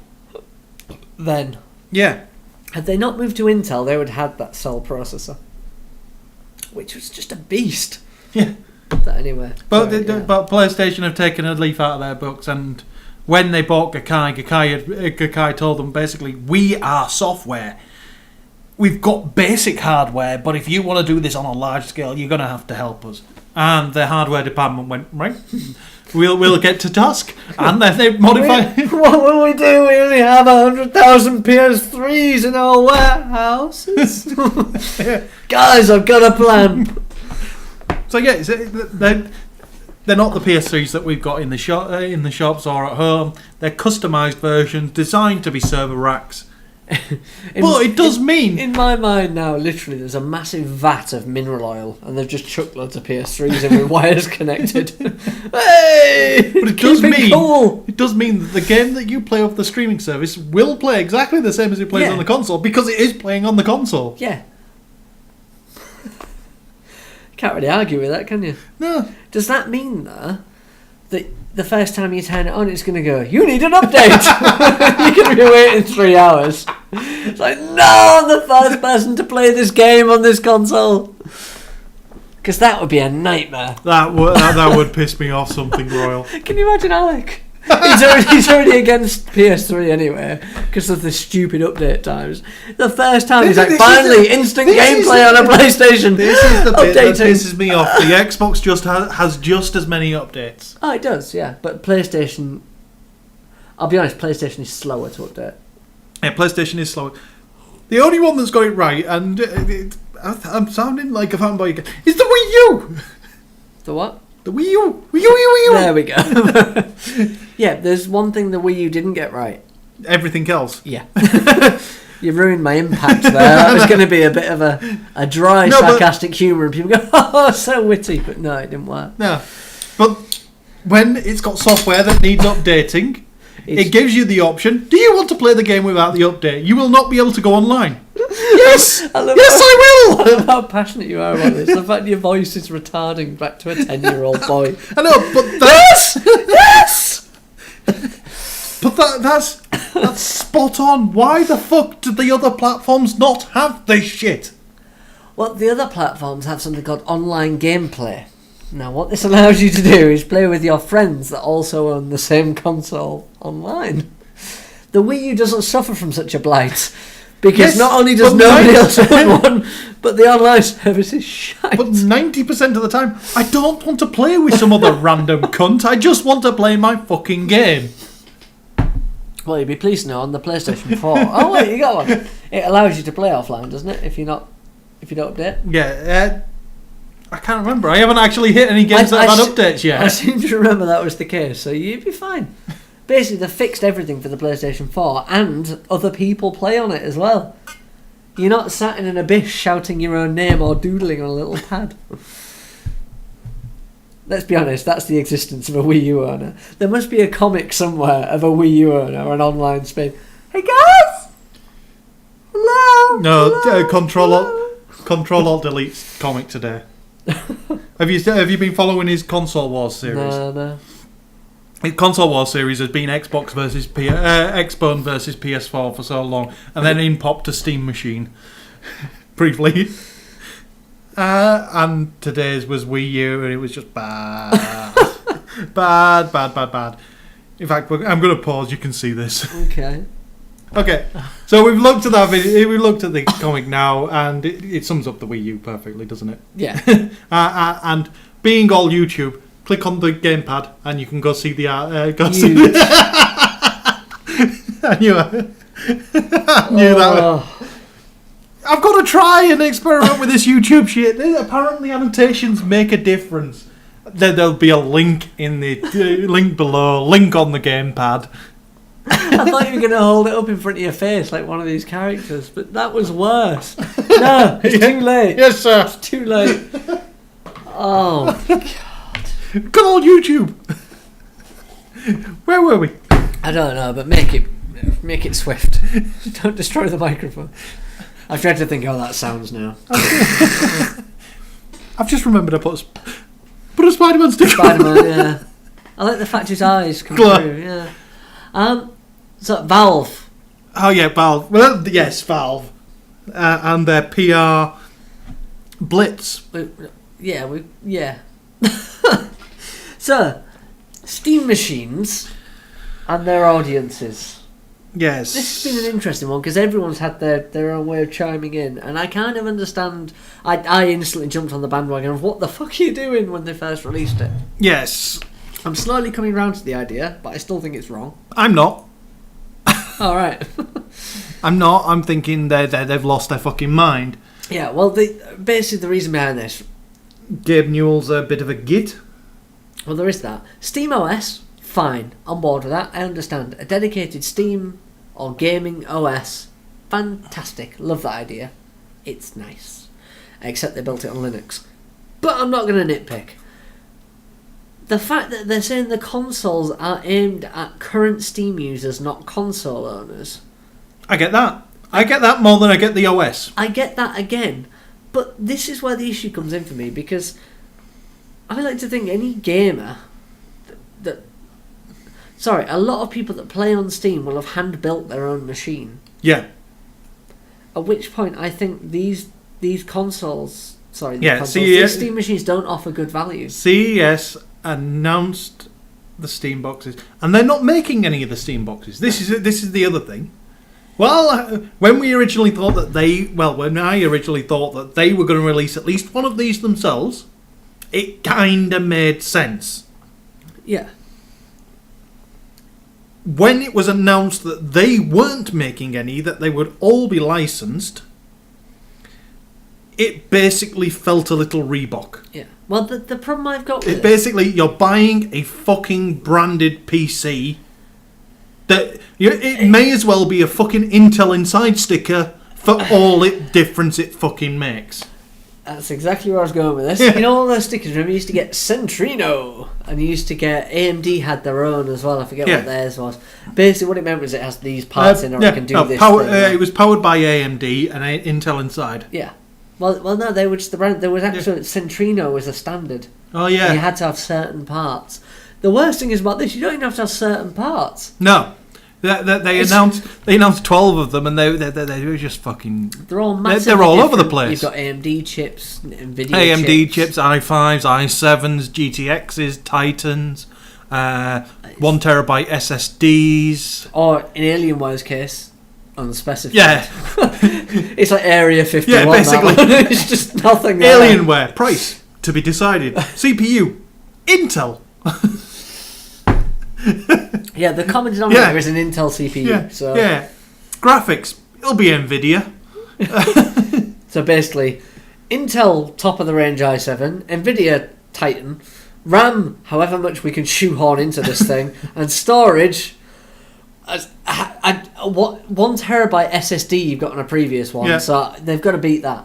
[SPEAKER 1] Then.
[SPEAKER 2] Yeah.
[SPEAKER 1] Had they not moved to Intel, they would have had that cell processor, which was just a beast.
[SPEAKER 2] Yeah.
[SPEAKER 1] But anyway.
[SPEAKER 2] But PlayStation have taken a leaf out of their books, and when they bought Gakkai told them basically, we are software. We've got basic hardware, but if you want to do this on a large scale, you're going to have to help us. And the hardware department went, right, we'll get to task. And then they modified...
[SPEAKER 1] What will we do? We only have 100,000 PS3s in our warehouses. Guys, I've got a plan.
[SPEAKER 2] So yeah, they're not the PS3s that we've got in the shops or at home. They're customised versions designed to be server racks. But it does mean...
[SPEAKER 1] In my mind now, literally, there's a massive vat of mineral oil and they've just chucked loads of PS3s in with wires connected. Hey!
[SPEAKER 2] But it does mean that the game that you play off the streaming service will play exactly the same as it plays on the console, because it is playing on the console.
[SPEAKER 1] Yeah. Can't really argue with that, can you?
[SPEAKER 2] No.
[SPEAKER 1] Does that mean, though, that the first time you turn it on, it's going to go, you need an update? You're going to be waiting 3 hours. It's like, no, I'm the first person to play this game on this console. Because that would be a nightmare.
[SPEAKER 2] That would piss me off something royal.
[SPEAKER 1] Can you imagine Alec? He's already against PS3 anyway because of the stupid update times. The first time he's like, finally, instant gameplay on a PlayStation.
[SPEAKER 2] This is the bit that pisses me off. The Xbox just has just as many updates.
[SPEAKER 1] Oh, it does, yeah. But PlayStation, I'll be honest, PlayStation is slower to update.
[SPEAKER 2] Yeah, PlayStation is slower. The only one that's got it right, and I'm sounding like a fanboy again, is the Wii U.
[SPEAKER 1] The what?
[SPEAKER 2] The Wii U. Wii U.
[SPEAKER 1] There we go. Yeah, there's one thing the Wii U didn't get right.
[SPEAKER 2] Everything else.
[SPEAKER 1] Yeah. You ruined my impact there. That was going to be a bit of a dry, sarcastic humour, and people go, oh, so witty. But no, it didn't work.
[SPEAKER 2] No. But when it's got software that needs updating, it gives you the option, do you want to play the game without the update? You will not be able to go online. Yes! I will!
[SPEAKER 1] I love how passionate you are about this. The fact your voice is retarding back to a 10-year-old boy.
[SPEAKER 2] I know, but that's... Yes! But that's spot on. Why the fuck do the other platforms not have this shit?
[SPEAKER 1] Well, the other platforms have something called online gameplay. Now, what this allows you to do is play with your friends that also own the same console online. The Wii U doesn't suffer from such a blight. Because not only does nobody else own one, but the online service is shite.
[SPEAKER 2] But 90% of the time, I don't want to play with some other random cunt. I just want to play my fucking game.
[SPEAKER 1] Well, you'd be pleased to know on the PlayStation 4. Oh wait, you got one. It allows you to play offline, doesn't it? If you don't update.
[SPEAKER 2] Yeah, I can't remember. I haven't actually hit any games that have had updates yet.
[SPEAKER 1] I seem to remember that was the case, so you'd be fine. Basically, they fixed everything for the PlayStation 4, and other people play on it as well. You're not sat in an abyss shouting your own name or doodling on a little pad. Let's be honest, that's the existence of a Wii U owner. There must be a comic somewhere of a Wii U owner or an online space. Hey guys! Hello!
[SPEAKER 2] No,
[SPEAKER 1] hello,
[SPEAKER 2] Control Alt Delete's comic today. Have you been following his Console Wars series?
[SPEAKER 1] No.
[SPEAKER 2] His Console Wars series has been Xbox versus Xbone versus PS4 for so long, and then in popped a Steam Machine briefly. And today's was Wii U, and it was just bad. bad. In fact, I'm going to pause. You can see this. Okay. So we've looked at that video. We've looked at the comic now, and it sums up the Wii U perfectly, doesn't it?
[SPEAKER 1] Yeah.
[SPEAKER 2] And being all YouTube, click on the gamepad, and you can go see the art. I knew that. I've got to try and experiment with this YouTube shit. Apparently, annotations make a difference. There'll be a link in the link below. Link on the gamepad.
[SPEAKER 1] I thought you were going to hold it up in front of your face like one of these characters, but that was worse. No, it's too late.
[SPEAKER 2] Yes, sir.
[SPEAKER 1] It's too late. Oh, God.
[SPEAKER 2] Good old YouTube. Where were we?
[SPEAKER 1] I don't know, but make it swift. Don't destroy the microphone. I've tried to think how that sounds now.
[SPEAKER 2] I've just remembered I put a Spider-Man sticker.
[SPEAKER 1] Spider-Man, yeah. I like the fact his eyes come through. Yeah. So Valve.
[SPEAKER 2] Oh yeah, Valve. Well, yes, Valve. And their PR blitz.
[SPEAKER 1] Yeah. So, Steam machines and their audiences.
[SPEAKER 2] Yes.
[SPEAKER 1] This has been an interesting one because everyone's had their own way of chiming in, and I kind of understand. I instantly jumped on the bandwagon of what the fuck are you doing when they first released it.
[SPEAKER 2] Yes.
[SPEAKER 1] I'm slowly coming round to the idea, but I still think it's wrong.
[SPEAKER 2] I'm not.
[SPEAKER 1] All right.
[SPEAKER 2] I'm not. I'm thinking they've lost their fucking mind.
[SPEAKER 1] Yeah. Well, basically the reason behind this.
[SPEAKER 2] Gabe Newell's a bit of a git.
[SPEAKER 1] Well, there is that. Steam OS, fine. On board with that. I understand. A dedicated Steam or gaming OS, fantastic. Love that idea. It's nice. Except they built it on Linux. But I'm not going to nitpick. The fact that they're saying the consoles are aimed at current Steam users, not console owners.
[SPEAKER 2] I get that. I get that more than I get the OS.
[SPEAKER 1] I get that again. But this is where the issue comes in for me, because I like to think any gamer a lot of people that play on Steam will have hand-built their own machine.
[SPEAKER 2] Yeah.
[SPEAKER 1] At which point I think these consoles...
[SPEAKER 2] these
[SPEAKER 1] Steam machines don't offer good value.
[SPEAKER 2] CES announced the Steam boxes, and they're not making any of the Steam boxes. This is the other thing. Well, when I originally thought that they were going to release at least one of these themselves, it kind of made sense.
[SPEAKER 1] Yeah.
[SPEAKER 2] When it was announced that they weren't making any, that they would all be licensed, it basically felt a little Reebok.
[SPEAKER 1] Yeah. Well, the problem I've got with
[SPEAKER 2] it basically, you're buying a fucking branded PC that it may as well be a fucking Intel Inside sticker for all it difference it fucking makes.
[SPEAKER 1] That's exactly where I was going with this.
[SPEAKER 2] Yeah.
[SPEAKER 1] You know all those stickers? Remember you used to get Centrino, and you used to get AMD had their own as well. I forget what theirs was. Basically, what it meant was it has these parts in, or it can do this.
[SPEAKER 2] It was powered by AMD and Intel Inside.
[SPEAKER 1] Yeah. Well, no, they were just the brand. There was actually Centrino was a standard.
[SPEAKER 2] Oh yeah.
[SPEAKER 1] And you had to have certain parts. The worst thing is about this: you don't even have to have certain parts.
[SPEAKER 2] No. They announced 12 of them, and they were just fucking.
[SPEAKER 1] They're all massive.
[SPEAKER 2] They're all over the place.
[SPEAKER 1] You've got AMD chips, NVIDIA
[SPEAKER 2] AMD chips, i5s, i7s, GTXs, Titans, 1 terabyte SSDs,
[SPEAKER 1] or in Alienware's case, unspecified.
[SPEAKER 2] Yeah,
[SPEAKER 1] it's like Area 51.
[SPEAKER 2] Yeah, basically,
[SPEAKER 1] it's just nothing.
[SPEAKER 2] Alienware price to be decided. CPU, Intel.
[SPEAKER 1] Yeah, the common denominator is an Intel CPU.
[SPEAKER 2] Yeah,
[SPEAKER 1] so
[SPEAKER 2] graphics, it'll be NVIDIA.
[SPEAKER 1] So basically, Intel top of the range i7, NVIDIA Titan, RAM however much we can shoehorn into this thing, and storage. What 1 terabyte SSD you've got on a previous one, so they've got to beat that.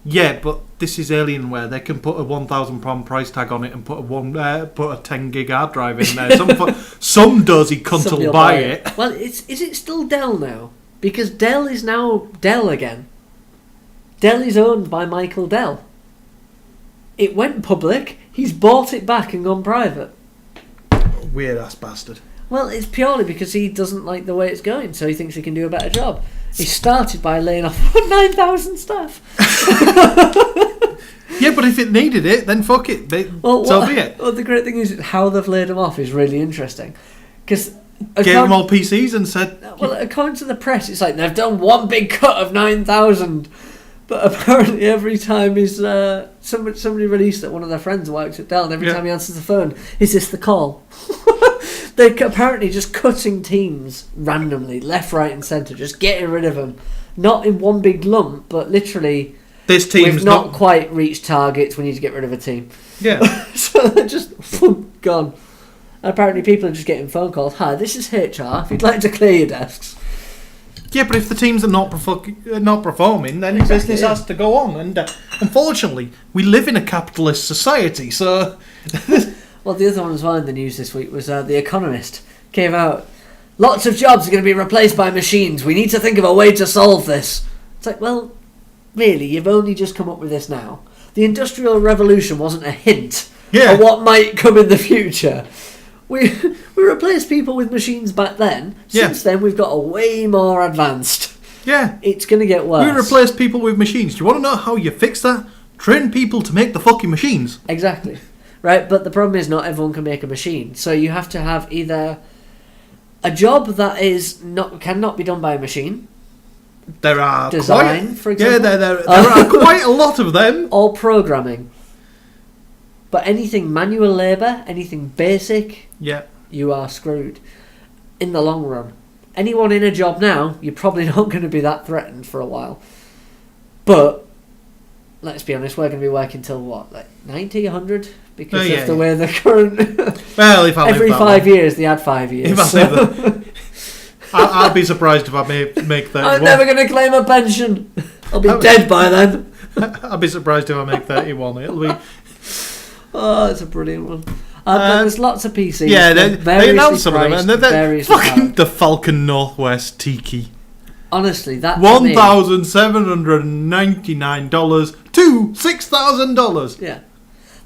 [SPEAKER 2] Yeah, but this is Alienware. They can put a £1,000 price tag on it and put a 10 gig hard drive in there. Some dozy cunt will buy it.
[SPEAKER 1] Well, is it still Dell now? Because Dell is now Dell again. Dell is owned by Michael Dell. It went public. He's bought it back and gone private.
[SPEAKER 2] Weird ass bastard.
[SPEAKER 1] Well, it's purely because he doesn't like the way it's going, so he thinks he can do a better job. He started by laying off 9,000 staff.
[SPEAKER 2] Yeah, but if it needed it, then fuck it. So be it.
[SPEAKER 1] Well, the great thing is how they've laid him off is really interesting. Because
[SPEAKER 2] gave them all PCs and said...
[SPEAKER 1] Well, according to the press, it's like they've done one big cut of 9,000. But apparently every time somebody released that one of their friends works at Dell, and every time he answers the phone, is this the call? They're apparently just cutting teams randomly, left, right and centre, just getting rid of them. Not in one big lump, but literally,
[SPEAKER 2] this team's
[SPEAKER 1] we've not quite reached targets, we need to get rid of a team.
[SPEAKER 2] Yeah.
[SPEAKER 1] So they're just gone. And apparently people are just getting phone calls. Hi, this is HR, if you'd like to clear your desks.
[SPEAKER 2] Yeah, but if the teams are not performing, then business has to go on. And unfortunately, we live in a capitalist society, so...
[SPEAKER 1] Well, the other one as well in the news this week was The Economist came out. Lots of jobs are going to be replaced by machines. We need to think of a way to solve this. It's like, well, really, you've only just come up with this now. The Industrial Revolution wasn't a hint of what might come in the future. We replaced people with machines back then. Since then, we've got a way more advanced.
[SPEAKER 2] Yeah.
[SPEAKER 1] It's going to get worse.
[SPEAKER 2] We replaced people with machines. Do you want to know how you fix that? Train people to make the fucking machines.
[SPEAKER 1] Exactly. Right, but the problem is not everyone can make a machine. So you have to have either a job that cannot be done by a machine.
[SPEAKER 2] There are
[SPEAKER 1] design, for example.
[SPEAKER 2] Yeah, there are quite a lot of them.
[SPEAKER 1] Or programming. But anything manual labour, anything basic, you are screwed in the long run. Anyone in a job now, you're probably not going to be that threatened for a while. But let's be honest, we're going to be working till what, like 90, 100? Because of the way the current...
[SPEAKER 2] Well, if I
[SPEAKER 1] every 5 years, they add 5 years.
[SPEAKER 2] If I live I'll be surprised if I make 31.
[SPEAKER 1] I'm never going to claim a pension. I'll be dead by then.
[SPEAKER 2] I'll be surprised if I make 31. It'll be...
[SPEAKER 1] Oh, it's a brilliant one. But there's lots of PCs.
[SPEAKER 2] Yeah, they announced some of them. And they're fucking
[SPEAKER 1] the
[SPEAKER 2] Falcon Northwest Tiki.
[SPEAKER 1] Honestly, that
[SPEAKER 2] $1,799 to $6,000.
[SPEAKER 1] Yeah.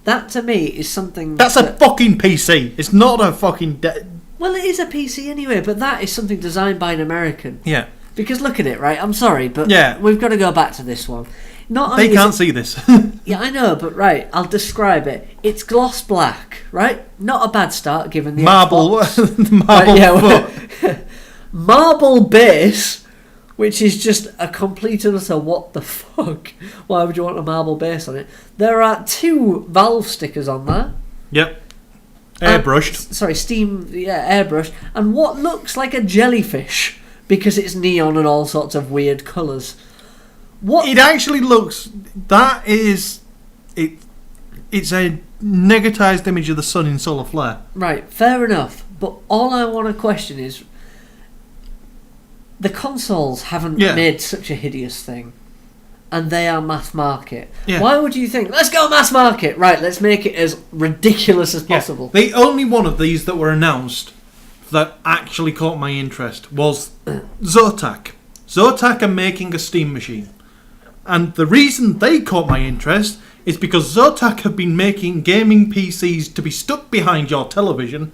[SPEAKER 1] That to me is something...
[SPEAKER 2] That's a fucking PC. It's not a fucking...
[SPEAKER 1] Well, it is a PC anyway, but that is something designed by an American.
[SPEAKER 2] Yeah.
[SPEAKER 1] Because look at it, right? I'm sorry, but we've got to go back to this one.
[SPEAKER 2] They can't see this.
[SPEAKER 1] Yeah, I know, but right, I'll describe it. It's gloss black, right? Not a bad start given the
[SPEAKER 2] marble
[SPEAKER 1] foot. Marble base, which is just a complete and utter what the fuck. Why would you want a marble base on it? There are 2 Valve stickers on there.
[SPEAKER 2] Yep. Airbrushed.
[SPEAKER 1] Airbrushed. And what looks like a jellyfish because it's neon and all sorts of weird colours. What?
[SPEAKER 2] It actually looks... That is... It's a negatised image of the sun in solar flare.
[SPEAKER 1] Right, fair enough. But all I want to question is... The consoles haven't made such a hideous thing. And they are mass market. Yeah. Why would you think, let's go mass market? Right, let's make it as ridiculous as possible.
[SPEAKER 2] The only one of these that were announced that actually caught my interest was Zotac. Zotac are making a Steam machine. And the reason they caught my interest is because Zotac have been making gaming PCs to be stuck behind your television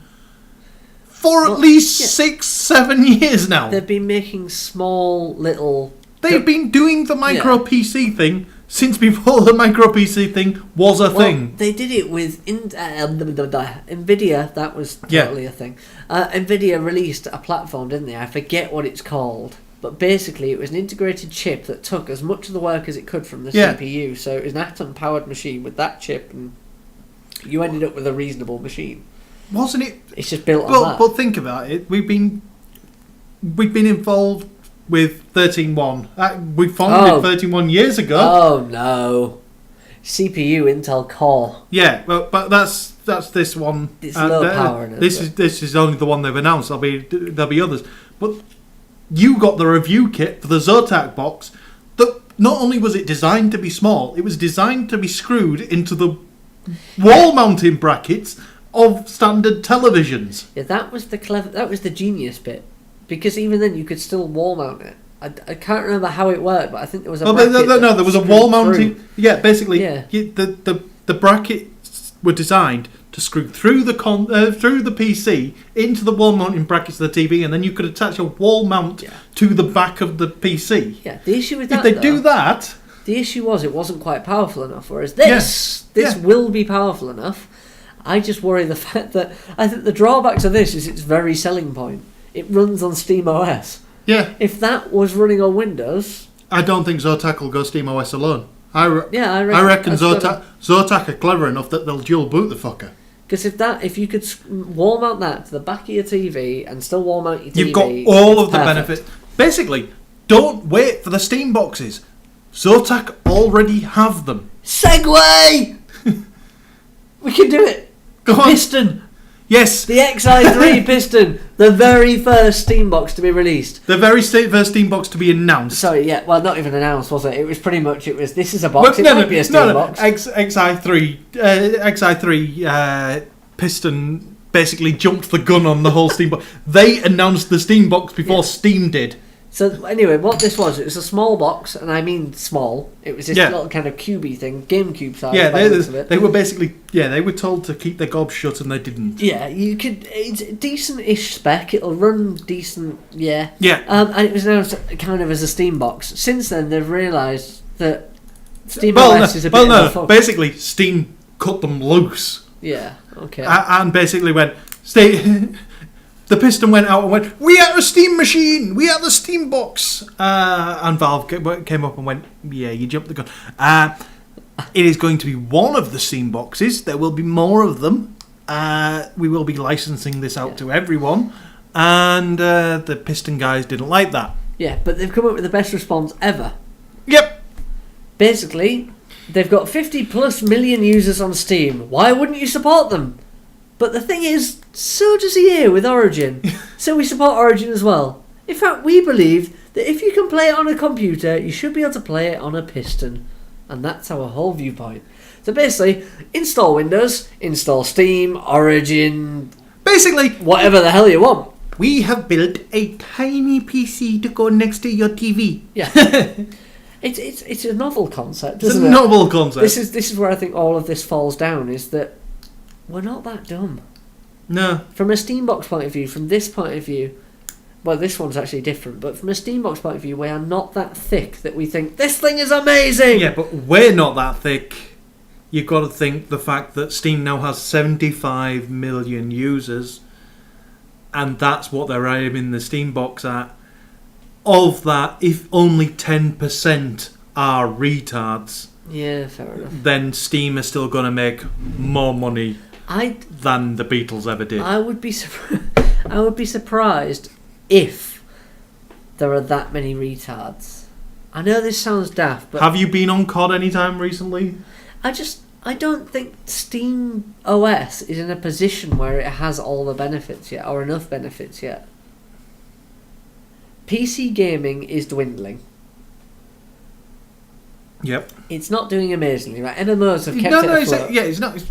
[SPEAKER 2] for at least 6-7 years now.
[SPEAKER 1] They've been making small little...
[SPEAKER 2] They've been doing the micro PC thing since before the micro PC thing was a thing.
[SPEAKER 1] They did it with Nvidia. That was totally a thing. Nvidia released a platform, didn't they? I forget what it's called. But basically, it was an integrated chip that took as much of the work as it could from the CPU. So it was an atom-powered machine with that chip, and you ended up with a reasonable machine.
[SPEAKER 2] Wasn't it?
[SPEAKER 1] It's just built on that.
[SPEAKER 2] But think about it. We've been involved with 13.1. We founded 13.1 years ago.
[SPEAKER 1] Oh no, CPU Intel Core.
[SPEAKER 2] Yeah, but that's this one.
[SPEAKER 1] It's low power.
[SPEAKER 2] This is only the one they've announced. There'll be others, but. You got the review kit for the Zotac box that not only was it designed to be small, it was designed to be screwed into the wall mounting brackets of standard televisions.
[SPEAKER 1] Yeah, that was the genius bit. Because even then you could still wall mount it. I can't remember how it worked, but I think there was a bracket.
[SPEAKER 2] No, there was a wall mounting. Yeah, basically, the brackets were designed to screw through the PC into the wall mounting brackets of the TV, and then you could attach a wall mount to the back of the PC.
[SPEAKER 1] Yeah, the issue with that,
[SPEAKER 2] if they do that,
[SPEAKER 1] the issue was it wasn't quite powerful enough. Whereas this will be powerful enough. I just worry the fact that I think the drawback to this is its very selling point. It runs on SteamOS.
[SPEAKER 2] Yeah.
[SPEAKER 1] If that was running on Windows,
[SPEAKER 2] I don't think Zotac will go SteamOS alone. I reckon Zotac are clever enough that they'll dual boot the fucker.
[SPEAKER 1] Because if you could wall mount that to the back of your TV and still wall mount your TV,
[SPEAKER 2] you've got all of the benefits. Basically, don't wait for the Steam boxes. Zotac already have them.
[SPEAKER 1] Segue! We can do it.
[SPEAKER 2] Go on.
[SPEAKER 1] Piston.
[SPEAKER 2] Yes.
[SPEAKER 1] The XI3 Piston. The very first Steam box to be released.
[SPEAKER 2] The very first Steam box to be announced.
[SPEAKER 1] Sorry, yeah. Well, not even announced, was it? It was pretty much, this is a box. It might be a Steam box.
[SPEAKER 2] XI3 Piston basically jumped the gun on the whole Steam box. They announced the Steam box before Steam did.
[SPEAKER 1] So anyway, what this was, it was a small box, and I mean small. It was this little kind of cubey thing, GameCube size.
[SPEAKER 2] Yeah, they were basically they were told to keep their gobs shut, and they didn't.
[SPEAKER 1] Yeah, you could. It's a decent-ish spec. It'll run decent. Yeah.
[SPEAKER 2] Yeah.
[SPEAKER 1] And it was announced kind of as a Steam box. Since then, they've realised that Steam OS is a bit of a fuck.
[SPEAKER 2] Basically, Steam cut them loose.
[SPEAKER 1] Yeah. Okay.
[SPEAKER 2] And basically went the Piston went out and went, "We are a Steam machine. We are the Steam box." And Valve came up and went, "Yeah, you jumped the gun." It is going to be one of the Steam boxes. There will be more of them. We will be licensing this out to everyone. And the Piston guys didn't like that.
[SPEAKER 1] Yeah, but they've come up with the best response ever.
[SPEAKER 2] Yep.
[SPEAKER 1] Basically, they've got 50 plus million users on Steam. Why wouldn't you support them? But the thing is, so does EA with Origin. So we support Origin as well. In fact, we believe that if you can play it on a computer, you should be able to play it on a Piston. And that's our whole viewpoint. So basically, install Windows, install Steam, Origin...
[SPEAKER 2] Basically...
[SPEAKER 1] whatever the hell you want.
[SPEAKER 2] We have built a tiny PC to go next to your TV.
[SPEAKER 1] Yeah. It's a novel concept, isn't
[SPEAKER 2] it?
[SPEAKER 1] It's a
[SPEAKER 2] novel concept.
[SPEAKER 1] This is where I think all of this falls down, is that we're not that dumb.
[SPEAKER 2] No.
[SPEAKER 1] From a Steambox point of view, from this point of view, well, this one's actually different, but from a Steambox point of view, we are not that thick that we think, this thing is amazing!
[SPEAKER 2] Yeah, but we're not that thick. You've got to think the fact that Steam now has 75 million users, and that's what they're aiming the Steambox at. Of that, if only 10% are retards,
[SPEAKER 1] yeah, fair enough,
[SPEAKER 2] then Steam is still going to make more money than the Beatles ever did.
[SPEAKER 1] I would be surprised if there are that many retards. I know this sounds daft, but
[SPEAKER 2] have you been on COD anytime recently?
[SPEAKER 1] I don't think Steam OS is in a position where it has all the benefits yet, or enough benefits yet. PC gaming is dwindling.
[SPEAKER 2] Yep.
[SPEAKER 1] It's not doing amazingly, right? MMOs have kept it afloat.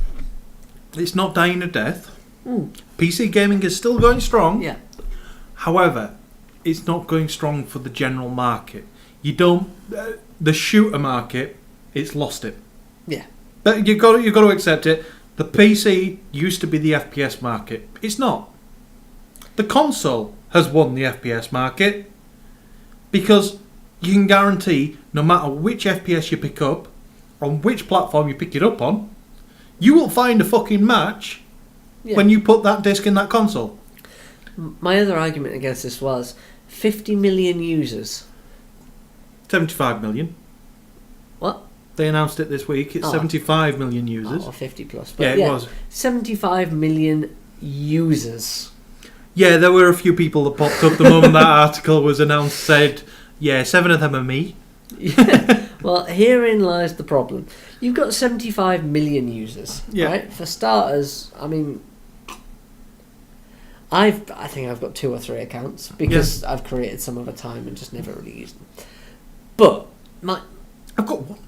[SPEAKER 2] It's not dying a death. PC gaming is still going strong.
[SPEAKER 1] Yeah.
[SPEAKER 2] However, it's not going strong for the general market. The shooter market, it's lost it.
[SPEAKER 1] Yeah.
[SPEAKER 2] But you've got to accept it. The PC used to be the FPS market. It's not. The console has won the FPS market because you can guarantee no matter which FPS you pick up, on which platform you pick it up on, you will find a fucking match when you put that disc in that console.
[SPEAKER 1] My other argument against this was 50 million users.
[SPEAKER 2] 75 million.
[SPEAKER 1] What?
[SPEAKER 2] They announced it this week. It's 75 million users.
[SPEAKER 1] Or 50 plus.
[SPEAKER 2] But it was.
[SPEAKER 1] 75 million users.
[SPEAKER 2] Yeah, there were a few people that popped up the moment that article was announced, said, 7 of them are me.
[SPEAKER 1] Yeah. Well, herein lies the problem. You've got 75 million users, right? For starters, I mean, I think I've got 2 or 3 accounts because I've created some over time and just never really used them. But
[SPEAKER 2] I've got one.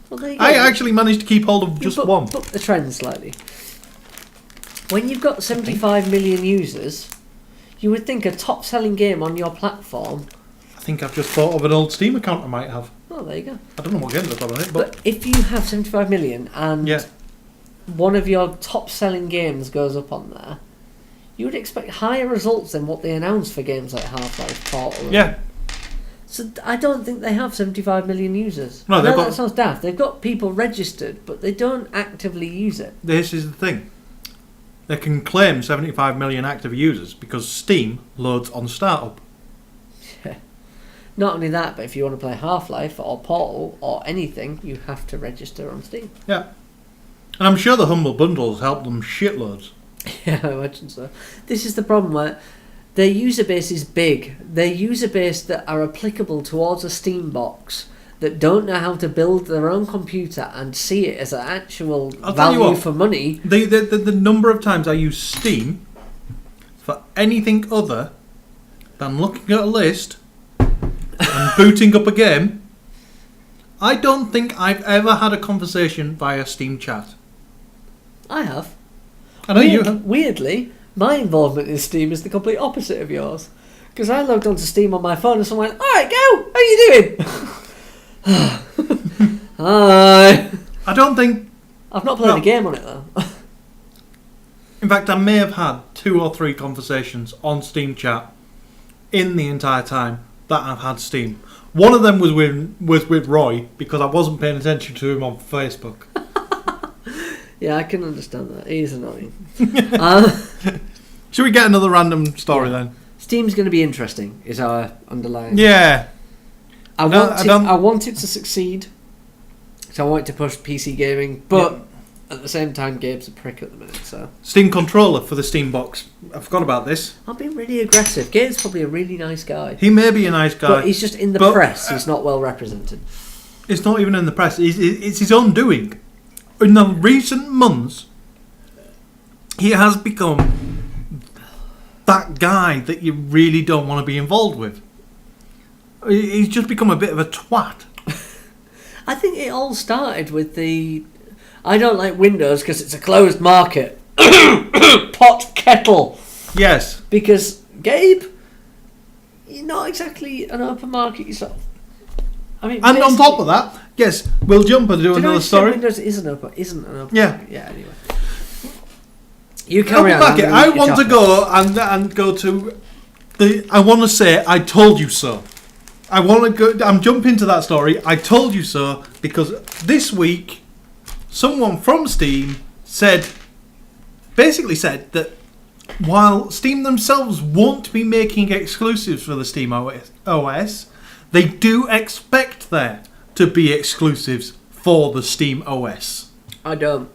[SPEAKER 1] Well, there you go.
[SPEAKER 2] I actually managed to keep hold of just one.
[SPEAKER 1] Book the trend slightly. When you've got 75 million users, you would think a top-selling game on your platform...
[SPEAKER 2] I think I've just thought of an old Steam account I might have.
[SPEAKER 1] Oh, there you go.
[SPEAKER 2] I don't know what games I've got on it,
[SPEAKER 1] but if you have 75 million and one of your top-selling games goes up on there, you would expect higher results than what they announce for games like Half-Life, Portal.
[SPEAKER 2] Yeah.
[SPEAKER 1] So I don't think they have 75 million users.
[SPEAKER 2] No,
[SPEAKER 1] that sounds daft. They've got people registered, but they don't actively use it.
[SPEAKER 2] This is the thing. They can claim 75 million active users because Steam loads on startup.
[SPEAKER 1] Yeah. Not only that, but if you want to play Half-Life or Portal or anything, you have to register on Steam.
[SPEAKER 2] Yeah. And I'm sure the Humble Bundles help them shitloads.
[SPEAKER 1] Yeah, I imagine so. This is the problem where their user base is big. Their user base that are applicable towards a Steam box that don't know how to build their own computer and see it as an actual value for money.
[SPEAKER 2] The number of times I use Steam for anything other than looking at a list and booting up a game, I don't think I've ever had a conversation via Steam chat.
[SPEAKER 1] I have.
[SPEAKER 2] I know you have.
[SPEAKER 1] Weirdly, my involvement in Steam is the complete opposite of yours. Because I logged onto Steam on my phone and someone went, alright, go! How you doing? Hi.
[SPEAKER 2] I don't think...
[SPEAKER 1] I've not played a game on it, though.
[SPEAKER 2] In fact, I may have had 2 or 3 conversations on Steam chat in the entire time that I've had Steam. One of them was with Roy, because I wasn't paying attention to him on Facebook.
[SPEAKER 1] Yeah, I can understand that. He is annoying.
[SPEAKER 2] Should we get another random story then?
[SPEAKER 1] Steam's going to be interesting, is our underlying...
[SPEAKER 2] Yeah.
[SPEAKER 1] I want it to succeed. So I want it to push PC gaming, but at the same time, Gabe's a prick at the minute, so...
[SPEAKER 2] Steam controller for the Steam box. I forgot about this.
[SPEAKER 1] I'm being really aggressive. Gabe's probably a really nice guy.
[SPEAKER 2] He may be a nice guy.
[SPEAKER 1] But he's just in the press. He's not well represented.
[SPEAKER 2] It's not even in the press. It's his own doing. In the recent months, he has become that guy that you really don't want to be involved with. He's just become a bit of a twat.
[SPEAKER 1] I think it all started with the... I don't like Windows because it's a closed market. Pot kettle.
[SPEAKER 2] Yes.
[SPEAKER 1] Because, Gabe, you're not exactly an open market yourself. I mean,
[SPEAKER 2] and on top of that, yes, we'll jump and do another story.
[SPEAKER 1] Windows isn't an open market.
[SPEAKER 2] Yeah.
[SPEAKER 1] Yeah, anyway. You carry on.
[SPEAKER 2] I want to go and go to the... I want to say, I told you so. I want to go... I'm jumping to that story. I told you so because this week... Someone from Steam basically said that while Steam themselves won't be making exclusives for the Steam OS, they do expect there to be exclusives for the Steam OS.
[SPEAKER 1] I don't.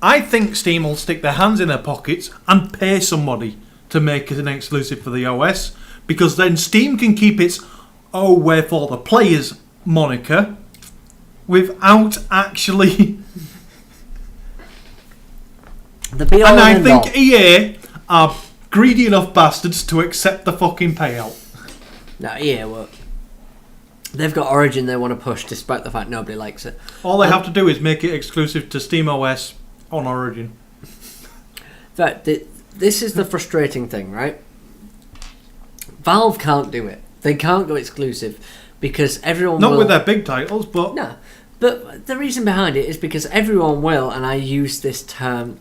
[SPEAKER 2] I think Steam will stick their hands in their pockets and pay somebody to make it an exclusive for the OS, because then Steam can keep its we're for the players moniker without actually...
[SPEAKER 1] And
[SPEAKER 2] I think EA are greedy enough bastards to accept the fucking payout.
[SPEAKER 1] No, EA won't. They've got Origin they want to push despite the fact nobody likes it.
[SPEAKER 2] All they have to do is make it exclusive to SteamOS on Origin.
[SPEAKER 1] In fact, this is the frustrating thing, right? Valve can't do it. They can't go exclusive because everyone
[SPEAKER 2] Not with their big titles, but...
[SPEAKER 1] No. But the reason behind it is because everyone will, and I use this term,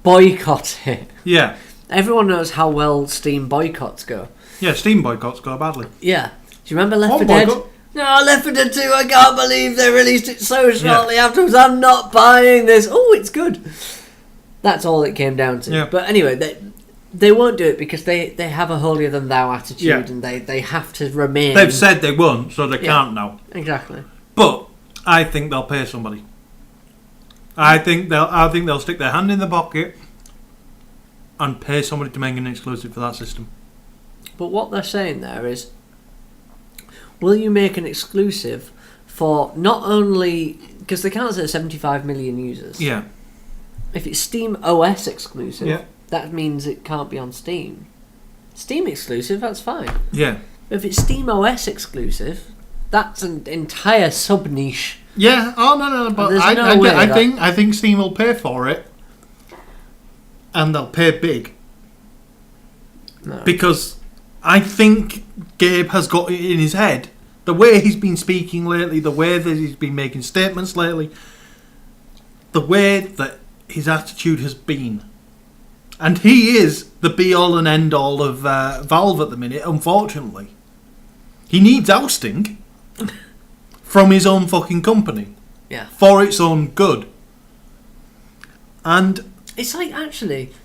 [SPEAKER 1] boycott it.
[SPEAKER 2] Yeah.
[SPEAKER 1] Everyone knows how well Steam boycotts go.
[SPEAKER 2] Yeah, Steam boycotts go badly.
[SPEAKER 1] Yeah. Do you remember Left 4 Dead? No, Left 4 Dead 2, I can't believe they released it so shortly afterwards. I'm not buying this. Oh, it's good. That's all it came down to.
[SPEAKER 2] Yeah.
[SPEAKER 1] But anyway, they won't do it because they have a holier-than-thou attitude and they have to remain...
[SPEAKER 2] They've said they won't, so they can't now.
[SPEAKER 1] Exactly.
[SPEAKER 2] But I think they'll pay somebody. I think they'll stick their hand in the pocket and pay somebody to make an exclusive for that system.
[SPEAKER 1] But what they're saying there is, will you make an exclusive for not only... Because they can't say 75 million users.
[SPEAKER 2] Yeah.
[SPEAKER 1] If it's Steam OS exclusive, that means it can't be on Steam. Steam exclusive, that's fine.
[SPEAKER 2] Yeah.
[SPEAKER 1] If it's Steam OS exclusive, that's an entire sub-niche.
[SPEAKER 2] Yeah, no, but I think Steam will pay for it. And they'll pay big.
[SPEAKER 1] No.
[SPEAKER 2] Because I think Gabe has got it in his head. The way he's been speaking lately, the way that he's been making statements lately, the way that his attitude has been. And he is the be-all and end-all of Valve at the minute, unfortunately. He needs ousting from his own fucking company.
[SPEAKER 1] Yeah.
[SPEAKER 2] For its own good. And...
[SPEAKER 1] It's like,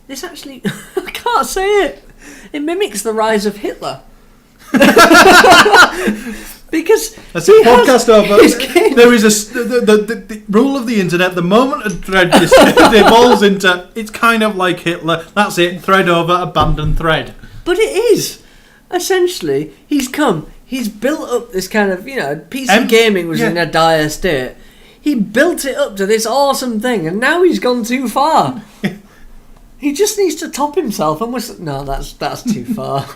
[SPEAKER 1] this actually... I can't say it. It mimics the rise of Hitler. Because...
[SPEAKER 2] That's a podcast over. There is the rule of the internet. The moment a thread evolves into... It's kind of like Hitler. That's it. Thread over, abandoned thread.
[SPEAKER 1] But it is. Essentially, he's built up this kind of, PC gaming was in a dire state. He built it up to this awesome thing, and now he's gone too far. He just needs to top himself, and that's too far.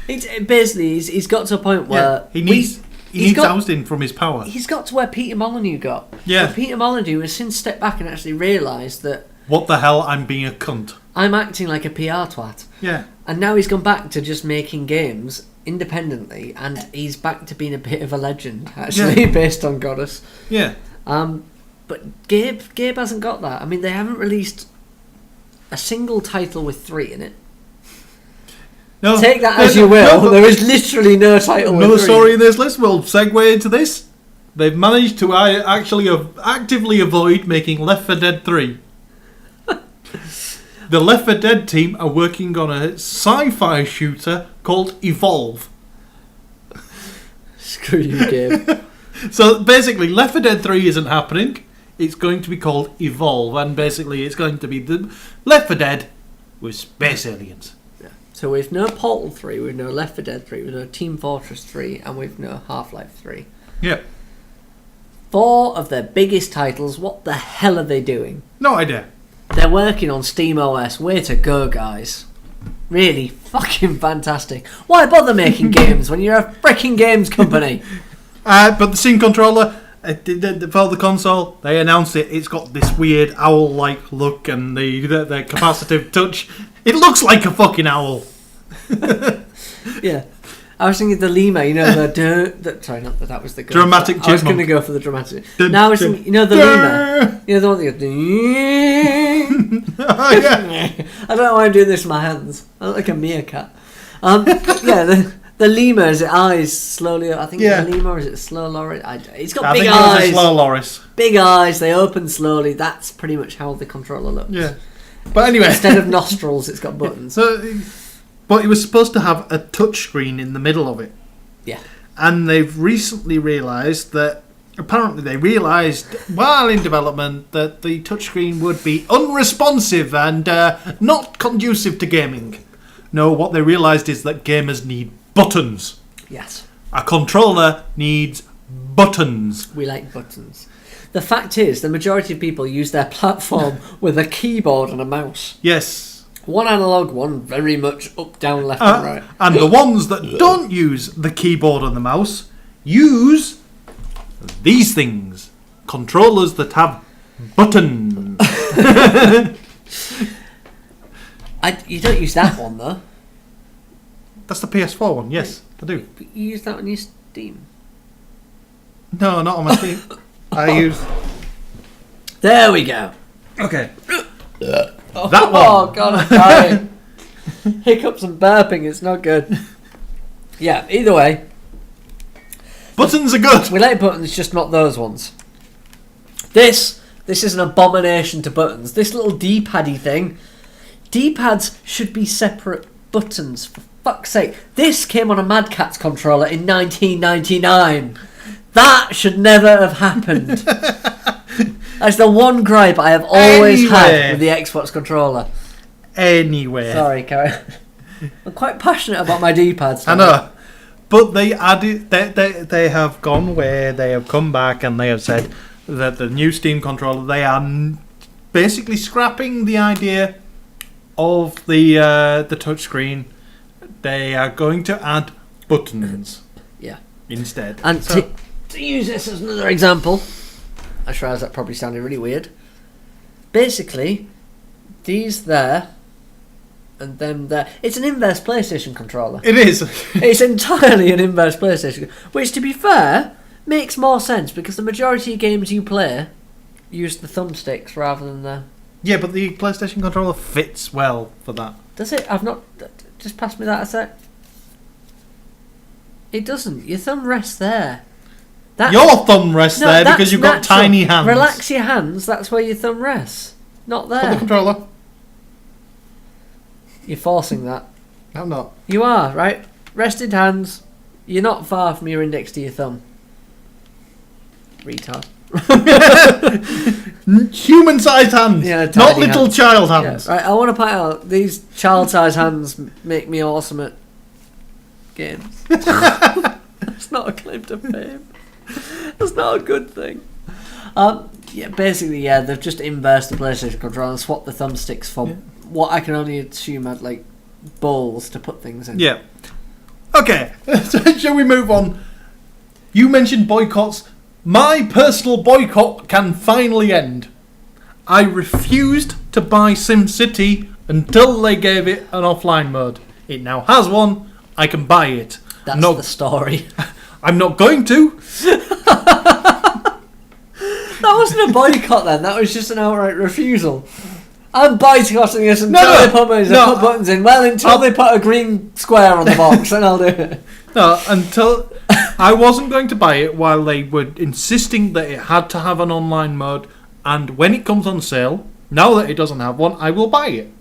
[SPEAKER 1] He's got to a point where
[SPEAKER 2] he needs He needs ousting from his power.
[SPEAKER 1] He's got to where Peter Molyneux got.
[SPEAKER 2] Yeah.
[SPEAKER 1] So Peter Molyneux has since stepped back and actually realised that...
[SPEAKER 2] What the hell, I'm being a cunt.
[SPEAKER 1] I'm acting like a PR twat.
[SPEAKER 2] Yeah.
[SPEAKER 1] And now he's gone back to just making games independently, and he's back to being a bit of a legend, actually, based on Goddess.
[SPEAKER 2] Yeah.
[SPEAKER 1] But Gabe hasn't got that. I mean, they haven't released a single title with 3 in it.
[SPEAKER 2] No,
[SPEAKER 1] take that as you will.
[SPEAKER 2] No,
[SPEAKER 1] there is literally no title with 3.
[SPEAKER 2] No story in this list. We'll segue into this. They've managed to actually actively avoid making Left 4 Dead 3. The Left 4 Dead team are working on a sci-fi shooter called Evolve.
[SPEAKER 1] Screw you, Gabe.
[SPEAKER 2] So basically, Left 4 Dead 3 isn't happening. It's going to be called Evolve, and basically it's going to be the Left 4 Dead with space aliens.
[SPEAKER 1] Yeah. So we've no Portal 3, we've no Left 4 Dead 3, we've no Team Fortress 3, and we've no Half-Life 3.
[SPEAKER 2] Yeah.
[SPEAKER 1] 4 of their biggest titles, what the hell are they doing?
[SPEAKER 2] No idea.
[SPEAKER 1] They're working on SteamOS. Way to go, guys. Really fucking fantastic. Why bother making games when you're a freaking games company?
[SPEAKER 2] But the Steam controller, for the console, they announced it. It's got this weird owl-like look and the capacitive touch. It looks like a fucking owl.
[SPEAKER 1] Yeah. I was thinking the lemur, sorry, not that was the good.
[SPEAKER 2] Dramatic chipmunk.
[SPEAKER 1] I was going to go for the dramatic. Now I was thinking, the lemur. The one that goes...
[SPEAKER 2] Oh, yeah.
[SPEAKER 1] I don't know why I'm doing this with my hands. I look like a meerkat. The lemur, is it eyes slowly? I think the lemur, is it slow loris? It's got big eyes. I think it was a slow loris. Big eyes, they open slowly. That's pretty much how the controller looks.
[SPEAKER 2] Yeah. But anyway.
[SPEAKER 1] Instead of nostrils, it's got buttons.
[SPEAKER 2] But it was supposed to have a touchscreen in the middle of it. Yeah. And they've recently realised that, apparently they realised while in development that the touchscreen would be unresponsive and not conducive to gaming. No, what they realised is that gamers need buttons.
[SPEAKER 1] Yes.
[SPEAKER 2] A controller needs buttons.
[SPEAKER 1] We like buttons. The fact is, the majority of people use their platform with a keyboard and a mouse.
[SPEAKER 2] Yes.
[SPEAKER 1] One analog, one very much up, down, left and right.
[SPEAKER 2] And the ones that don't use the keyboard and the mouse use these things. Controllers that have buttons.
[SPEAKER 1] You don't use that one, though.
[SPEAKER 2] That's the PS4 one, yes, I do.
[SPEAKER 1] But you use that on your Steam?
[SPEAKER 2] No, not on my Steam. I use...
[SPEAKER 1] There we go.
[SPEAKER 2] Okay.
[SPEAKER 1] That one. Oh, God, I'm dying. Hiccups and burping, it's not good. Yeah, either way.
[SPEAKER 2] Buttons are good.
[SPEAKER 1] We like buttons, just not those ones. This is an abomination to buttons. This little D-paddy thing. D-pads should be separate buttons, for fuck's sake. This came on a Mad Catz controller in 1999. That should never have happened. That's the one gripe I have always had with the Xbox controller.
[SPEAKER 2] Anyway.
[SPEAKER 1] Sorry, Karen. I'm quite passionate about my D-pads.
[SPEAKER 2] I know. But they added, they have gone where they have come back and they have said that the new Steam controller, they are basically scrapping the idea of the touchscreen. They are going to add buttons.
[SPEAKER 1] Yeah.
[SPEAKER 2] Instead.
[SPEAKER 1] And to use this as another example, I realize that probably sounded really weird. Basically, these there and them there. It's an inverse PlayStation controller.
[SPEAKER 2] It is.
[SPEAKER 1] It's entirely an inverse PlayStation, which, to be fair, makes more sense because the majority of games you play use the thumbsticks rather than the...
[SPEAKER 2] Yeah, but the PlayStation controller fits well for that.
[SPEAKER 1] Does it? I've not... Just pass me that a sec. It doesn't. Your thumb rests there.
[SPEAKER 2] Your thumb rests there because you've got tiny hands.
[SPEAKER 1] Relax your hands, that's where your thumb rests. Not there.
[SPEAKER 2] Put the controller.
[SPEAKER 1] You're forcing that.
[SPEAKER 2] I'm not.
[SPEAKER 1] You are, right? Rested hands. You're not far from your index to your thumb. Retard.
[SPEAKER 2] Human-sized hands. Yeah, not little hands. Child hands.
[SPEAKER 1] Yeah, right, I want to point out, these child-sized hands make me awesome at games. It's not a claim to fame. That's not a good thing. Basically, they've just inversed the PlayStation controller and swapped the thumbsticks for what I can only assume are like bowls to put things in.
[SPEAKER 2] Yeah. Okay, so shall we move on You mentioned boycotts. My personal boycott can finally end. I refused to buy SimCity until they gave it an offline mode. It now has one. I can buy it.
[SPEAKER 1] That's the story.
[SPEAKER 2] I'm not going to.
[SPEAKER 1] That wasn't a boycott then. That was just an outright refusal. I'm boycotting this until they put buttons in. Well, until they put a green square on the box, then I'll do it.
[SPEAKER 2] No, until I wasn't going to buy it while they were insisting that it had to have an online mode. And when it comes on sale, now that it doesn't have one, I will buy it.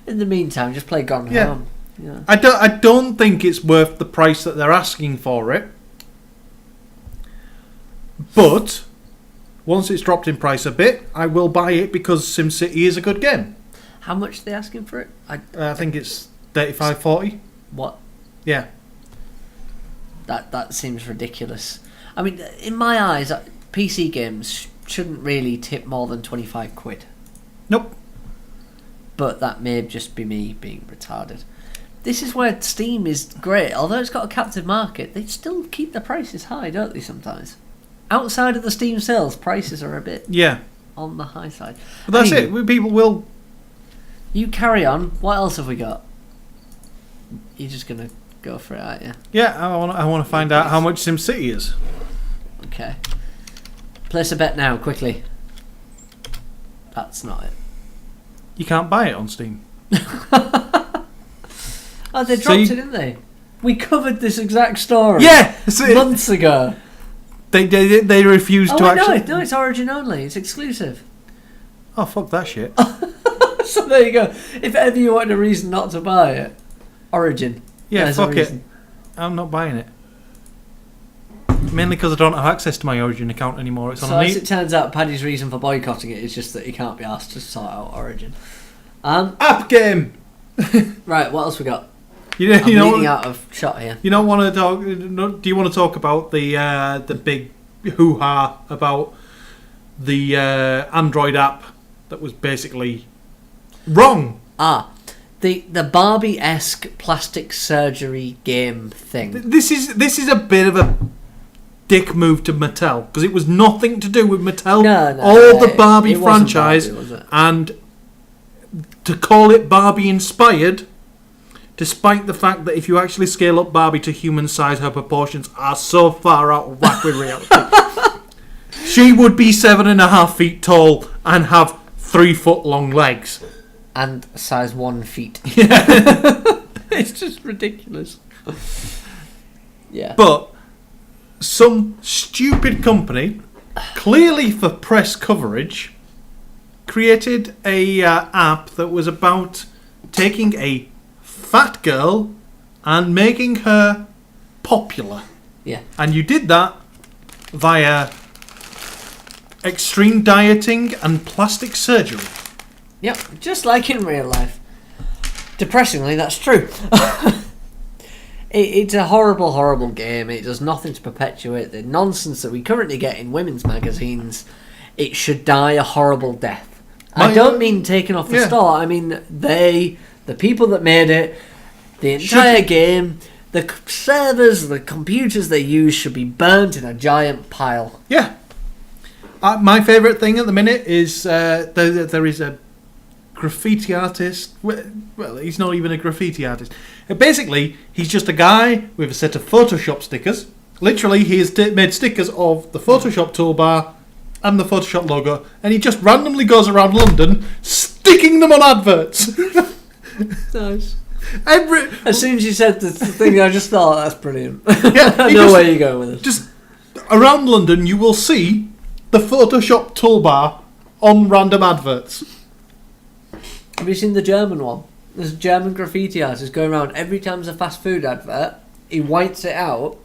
[SPEAKER 1] In the meantime, just play Gone Home. Yeah.
[SPEAKER 2] I don't think it's worth the price that they're asking for it. But once it's dropped in price a bit, I will buy it because SimCity is a good game.
[SPEAKER 1] How much are they asking for it?
[SPEAKER 2] I think it's $35-40.
[SPEAKER 1] What?
[SPEAKER 2] Yeah.
[SPEAKER 1] That seems ridiculous. I mean, in my eyes, PC games shouldn't really tip more than 25 quid.
[SPEAKER 2] Nope.
[SPEAKER 1] But that may just be me being retarded. This is where Steam is great. Although it's got a captive market, they still keep the prices high, don't they, sometimes? Outside of the Steam sales, prices are a bit on the high side.
[SPEAKER 2] But that's it. People will...
[SPEAKER 1] You carry on. What else have we got? You're just going to go for it, aren't you?
[SPEAKER 2] Yeah, I want to find out how much SimCity is.
[SPEAKER 1] Okay. Place a bet now, quickly. That's not it.
[SPEAKER 2] You can't buy it on Steam.
[SPEAKER 1] Oh, they dropped it, didn't they? We covered this exact story months ago.
[SPEAKER 2] They refused to actually...
[SPEAKER 1] No, it's Origin only. It's exclusive.
[SPEAKER 2] Oh, fuck that shit.
[SPEAKER 1] So there you go. If ever you wanted a reason not to buy it, Origin.
[SPEAKER 2] Yeah, fuck it. I'm not buying it. Mainly because I don't have access to my Origin account anymore.
[SPEAKER 1] So as it turns out, Paddy's reason for boycotting it is just that he can't be asked to sort out Origin.
[SPEAKER 2] App game!
[SPEAKER 1] Right, what else we got?
[SPEAKER 2] I'm leading
[SPEAKER 1] out of shot here.
[SPEAKER 2] You don't want to talk... Do you want to talk about the big hoo-ha about the Android app that was basically wrong?
[SPEAKER 1] The Barbie-esque plastic surgery game thing.
[SPEAKER 2] This is a bit of a dick move to Mattel because it was nothing to do with Mattel or the Barbie franchise, Barbie, and to call it Barbie inspired, despite the fact that if you actually scale up Barbie to human size, her proportions are so far out of whack with reality. She would be 7.5 feet tall and have 3 foot long legs.
[SPEAKER 1] And size 1 feet.
[SPEAKER 2] Yeah.
[SPEAKER 1] It's just ridiculous. Yeah.
[SPEAKER 2] But some stupid company, clearly for press coverage, created a app that was about taking a fat girl and making her popular.
[SPEAKER 1] Yeah.
[SPEAKER 2] And you did that via extreme dieting and plastic surgery.
[SPEAKER 1] Yep, just like in real life. Depressingly, that's true. It's a horrible, horrible game. It does nothing to perpetuate the nonsense that we currently get in women's magazines. It should die a horrible death. I don't mean taken off the store. I mean the people that made it, the entire game, the servers, the computers they use should be burnt in a giant pile.
[SPEAKER 2] Yeah. My favourite thing at the minute is there is a graffiti artist. Well, he's not even a graffiti artist. Basically, he's just a guy with a set of Photoshop stickers. Literally, he has made stickers of the Photoshop toolbar and the Photoshop logo, and he just randomly goes around London sticking them on adverts.
[SPEAKER 1] Nice. As soon as you said the thing, I just thought, that's brilliant.
[SPEAKER 2] Yeah,
[SPEAKER 1] I know where you're going with it.
[SPEAKER 2] Just around London, you will see the Photoshop toolbar on random adverts.
[SPEAKER 1] Have you seen the German one? There's a German graffiti artist going around every time there's a fast food advert. He whites it out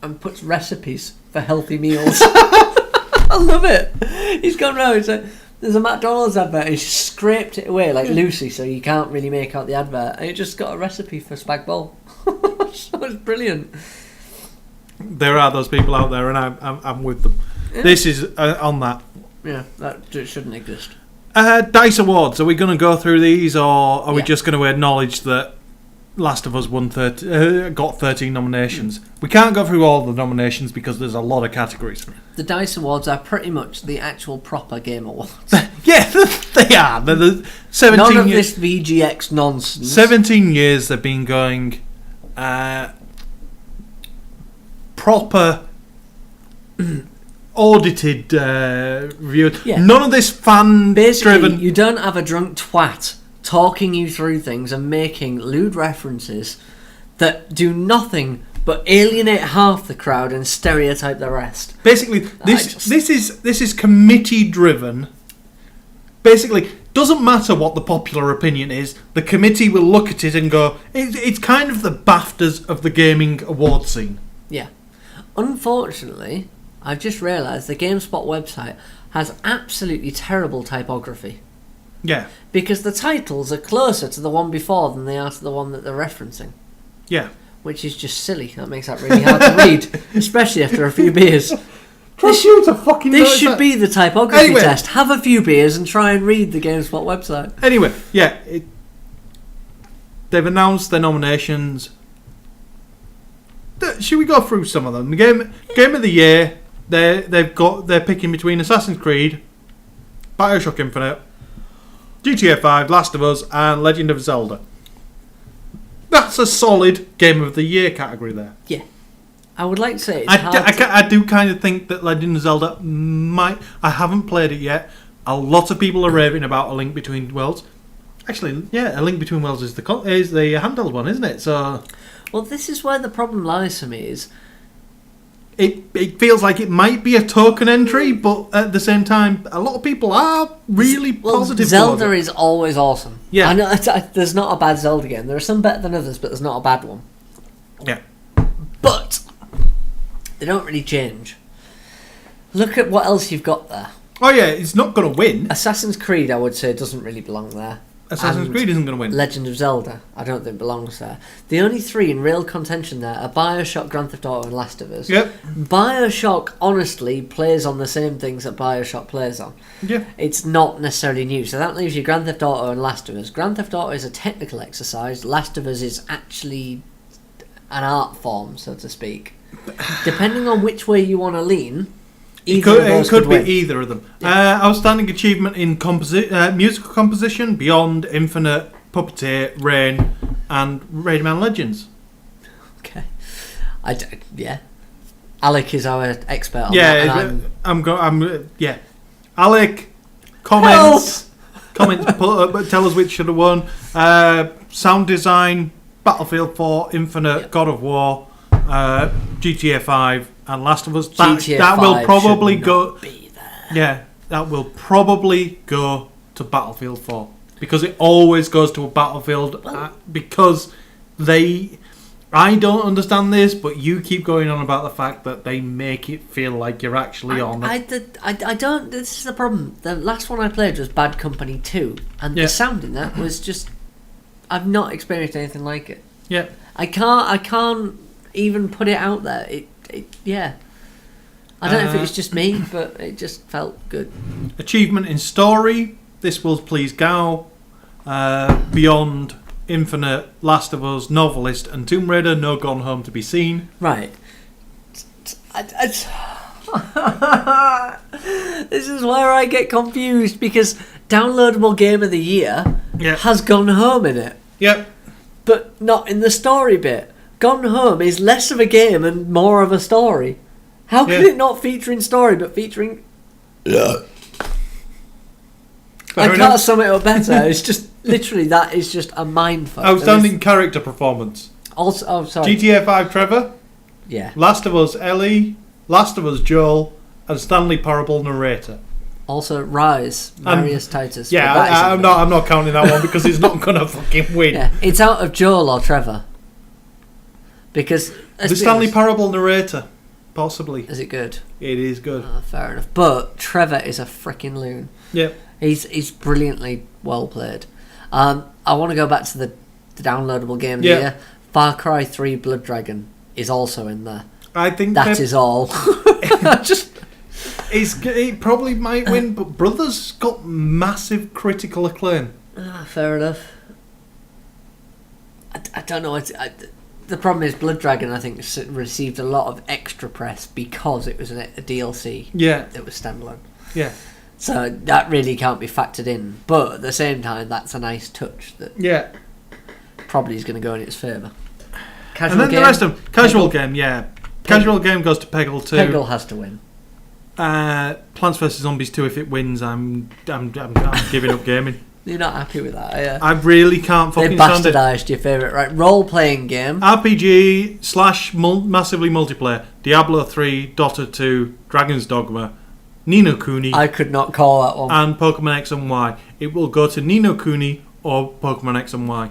[SPEAKER 1] and puts recipes for healthy meals. I love it. He's gone around. He's like, there's a McDonald's advert. He's scraped it away like Lucy, so you can't really make out the advert. And it just got a recipe for spag bol. So it's brilliant.
[SPEAKER 2] There are those people out there, and I'm with them. Yeah. This is on that.
[SPEAKER 1] Yeah, that shouldn't exist.
[SPEAKER 2] DICE Awards. Are we going to go through these, or are we just going to acknowledge that Last of Us got 13 nominations. We can't go through all the nominations because there's a lot of categories.
[SPEAKER 1] The DICE Awards are pretty much the actual proper Game Awards.
[SPEAKER 2] Yeah, they are. They're 17
[SPEAKER 1] None of this VGX nonsense.
[SPEAKER 2] 17 years they've been going proper audited review.
[SPEAKER 1] Yeah.
[SPEAKER 2] None of this fan-driven...
[SPEAKER 1] Basically, you don't have a drunk twat talking you through things and making lewd references that do nothing but alienate half the crowd and stereotype the rest.
[SPEAKER 2] Basically, this is committee driven. Basically, doesn't matter what the popular opinion is. The committee will look at it and go, it's kind of the BAFTAs of the gaming award scene.
[SPEAKER 1] Yeah. Unfortunately, I've just realised the GameSpot website has absolutely terrible typography.
[SPEAKER 2] Yeah.
[SPEAKER 1] Because the titles are closer to the one before than they are to the one that they're referencing.
[SPEAKER 2] Yeah.
[SPEAKER 1] Which is just silly. That makes that really hard to read, especially after a few beers.
[SPEAKER 2] This
[SPEAKER 1] should be the typography test. Have a few beers and try and read the GameSpot website.
[SPEAKER 2] Anyway, yeah. They've announced their nominations. Should we go through some of them? The Game of the Year, they're picking between Assassin's Creed, BioShock Infinite, GTA 5, Last of Us, and Legend of Zelda. That's a solid Game of the Year category there.
[SPEAKER 1] Yeah. I would like to say
[SPEAKER 2] I do kind of think that Legend of Zelda might... I haven't played it yet. A lot of people are raving about A Link Between Worlds. Actually, yeah, A Link Between Worlds is the handheld one, isn't it? So...
[SPEAKER 1] Well, this is where the problem lies for me is...
[SPEAKER 2] It feels like it might be a token entry, but at the same time, a lot of people are really positive.
[SPEAKER 1] Zelda is always awesome.
[SPEAKER 2] Yeah.
[SPEAKER 1] I know there's not a bad Zelda game. There are some better than others, but there's not a bad one.
[SPEAKER 2] Yeah.
[SPEAKER 1] But they don't really change. Look at what else you've got there.
[SPEAKER 2] Oh yeah, it's not going to win.
[SPEAKER 1] Assassin's Creed, I would say, doesn't really belong there.
[SPEAKER 2] Assassin's Creed isn't going to win.
[SPEAKER 1] Legend of Zelda, I don't think belongs there. The only three in real contention there are BioShock, Grand Theft Auto, and Last of Us.
[SPEAKER 2] Yep.
[SPEAKER 1] BioShock, honestly, plays on the same things that BioShock plays on.
[SPEAKER 2] Yeah.
[SPEAKER 1] It's not necessarily new, so that leaves you Grand Theft Auto and Last of Us. Grand Theft Auto is a technical exercise. Last of Us is actually an art form, so to speak. Depending on which way you want to lean...
[SPEAKER 2] It could be either of them. Yeah. Outstanding achievement in musical composition, Beyond, Infinite, Puppeteer, Rain, and Rayman Legends.
[SPEAKER 1] Okay. Yeah. Alec is our expert on that.
[SPEAKER 2] Yeah, Alec, comments. Tell us which should have won. Sound design, Battlefield 4, Infinite, God of War, GTA 5. And Last of Us, that will probably go. Yeah, that will probably go to Battlefield 4 because it always goes to a Battlefield because they. I don't understand this, but you keep going on about the fact that they make it feel like you're actually on.
[SPEAKER 1] I don't. This is the problem. The last one I played was Bad Company 2, and the sound in that was just. I've not experienced anything like it.
[SPEAKER 2] Yeah,
[SPEAKER 1] I can't even put it out there. Yeah. I don't know if it was just me, but it just felt good.
[SPEAKER 2] Achievement in story. This will please Gao. Beyond, Infinite, Last of Us, Novelist, and Tomb Raider. No Gone Home to be seen.
[SPEAKER 1] Right. This is where I get confused because Downloadable Game of the Year has Gone Home in it.
[SPEAKER 2] Yep.
[SPEAKER 1] But not in the story bit. Gone Home is less of a game and more of a story. How can it not feature in story but featuring... I can't sum it up better. It's just literally that is just a mindfuck.
[SPEAKER 2] Outstanding character performance.
[SPEAKER 1] Also, sorry.
[SPEAKER 2] GTA 5 Trevor.
[SPEAKER 1] Yeah.
[SPEAKER 2] Last of Us Ellie. Last of Us Joel. And Stanley Parable narrator.
[SPEAKER 1] Also Rise, Marius Titus.
[SPEAKER 2] Yeah, I'm not counting that one because it's not gonna fucking win.
[SPEAKER 1] Yeah, it's out of Joel or Trevor. Because
[SPEAKER 2] the Stanley Parable narrator, possibly.
[SPEAKER 1] Is it good?
[SPEAKER 2] It is good.
[SPEAKER 1] Fair enough. But Trevor is a freaking loon.
[SPEAKER 2] Yeah.
[SPEAKER 1] He's brilliantly well played. I want to go back to the downloadable game of the year. Far Cry 3 Blood Dragon is also in there.
[SPEAKER 2] I think
[SPEAKER 1] that is all.
[SPEAKER 2] It probably might win, but Brothers got massive critical acclaim.
[SPEAKER 1] Fair enough. I don't know. The problem is Blood Dragon, I think, received a lot of extra press because it was a DLC.
[SPEAKER 2] Yeah.
[SPEAKER 1] That was standalone.
[SPEAKER 2] Yeah.
[SPEAKER 1] So that really can't be factored in. But at the same time, that's a nice touch that probably is going to go in its favour.
[SPEAKER 2] And then the rest of casual game, Casual game goes to Peggle 2.
[SPEAKER 1] Peggle has to win.
[SPEAKER 2] Plants vs Zombies 2, if it wins, I'm giving up gaming.
[SPEAKER 1] You're not happy with that, are you?
[SPEAKER 2] I really can't fucking stand it.
[SPEAKER 1] They bastardised your favourite, right? Role-playing game.
[SPEAKER 2] RPG / massively multiplayer. Diablo 3, Dota 2, Dragon's Dogma, Ni no Kuni.
[SPEAKER 1] I could not call that one.
[SPEAKER 2] And Pokemon X and Y. It will go to Ni no Kuni or Pokemon X and Y.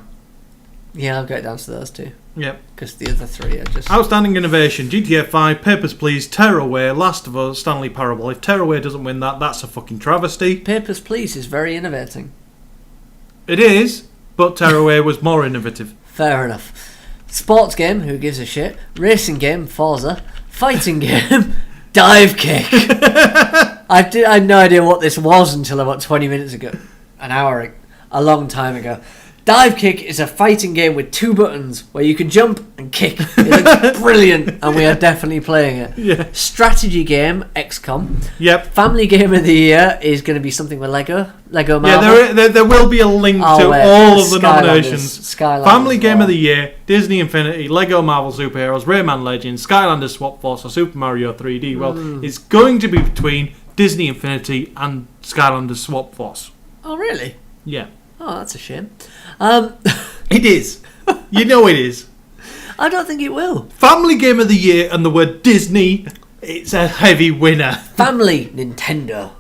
[SPEAKER 1] Yeah, I'll go down to those two.
[SPEAKER 2] Yep.
[SPEAKER 1] Because the other three are just...
[SPEAKER 2] Outstanding innovation. GTA 5, Papers, Please, Tearaway, Last of Us, Stanley Parable. If Tearaway doesn't win that, that's a fucking travesty.
[SPEAKER 1] Papers, Please is very innovating.
[SPEAKER 2] It is, but Tearaway was more innovative.
[SPEAKER 1] Fair enough. Sports game, who gives a shit? Racing game, Forza. Fighting game, Dive Kick. I had no idea what this was until about 20 minutes ago. An hour, a long time ago. Dive Kick is a fighting game with 2 buttons where you can jump and kick. It looks brilliant, and we are definitely playing it.
[SPEAKER 2] Yeah. Strategy
[SPEAKER 1] game, XCOM.
[SPEAKER 2] Yep.
[SPEAKER 1] Family game of the year is going to be something with Lego Marvel.
[SPEAKER 2] Yeah, there will be a link to all of the nominations. Family game of the year, Disney Infinity, Lego Marvel Superheroes, Rayman Legends, Skylanders Swap Force, or Super Mario 3D. Well, it's going to be between Disney Infinity and Skylanders Swap Force.
[SPEAKER 1] Oh, really?
[SPEAKER 2] Yeah.
[SPEAKER 1] Oh, that's a shame.
[SPEAKER 2] It is. You know it is.
[SPEAKER 1] I don't think it will.
[SPEAKER 2] Family game of the year and the word Disney, it's a heavy winner.
[SPEAKER 1] Family, Nintendo.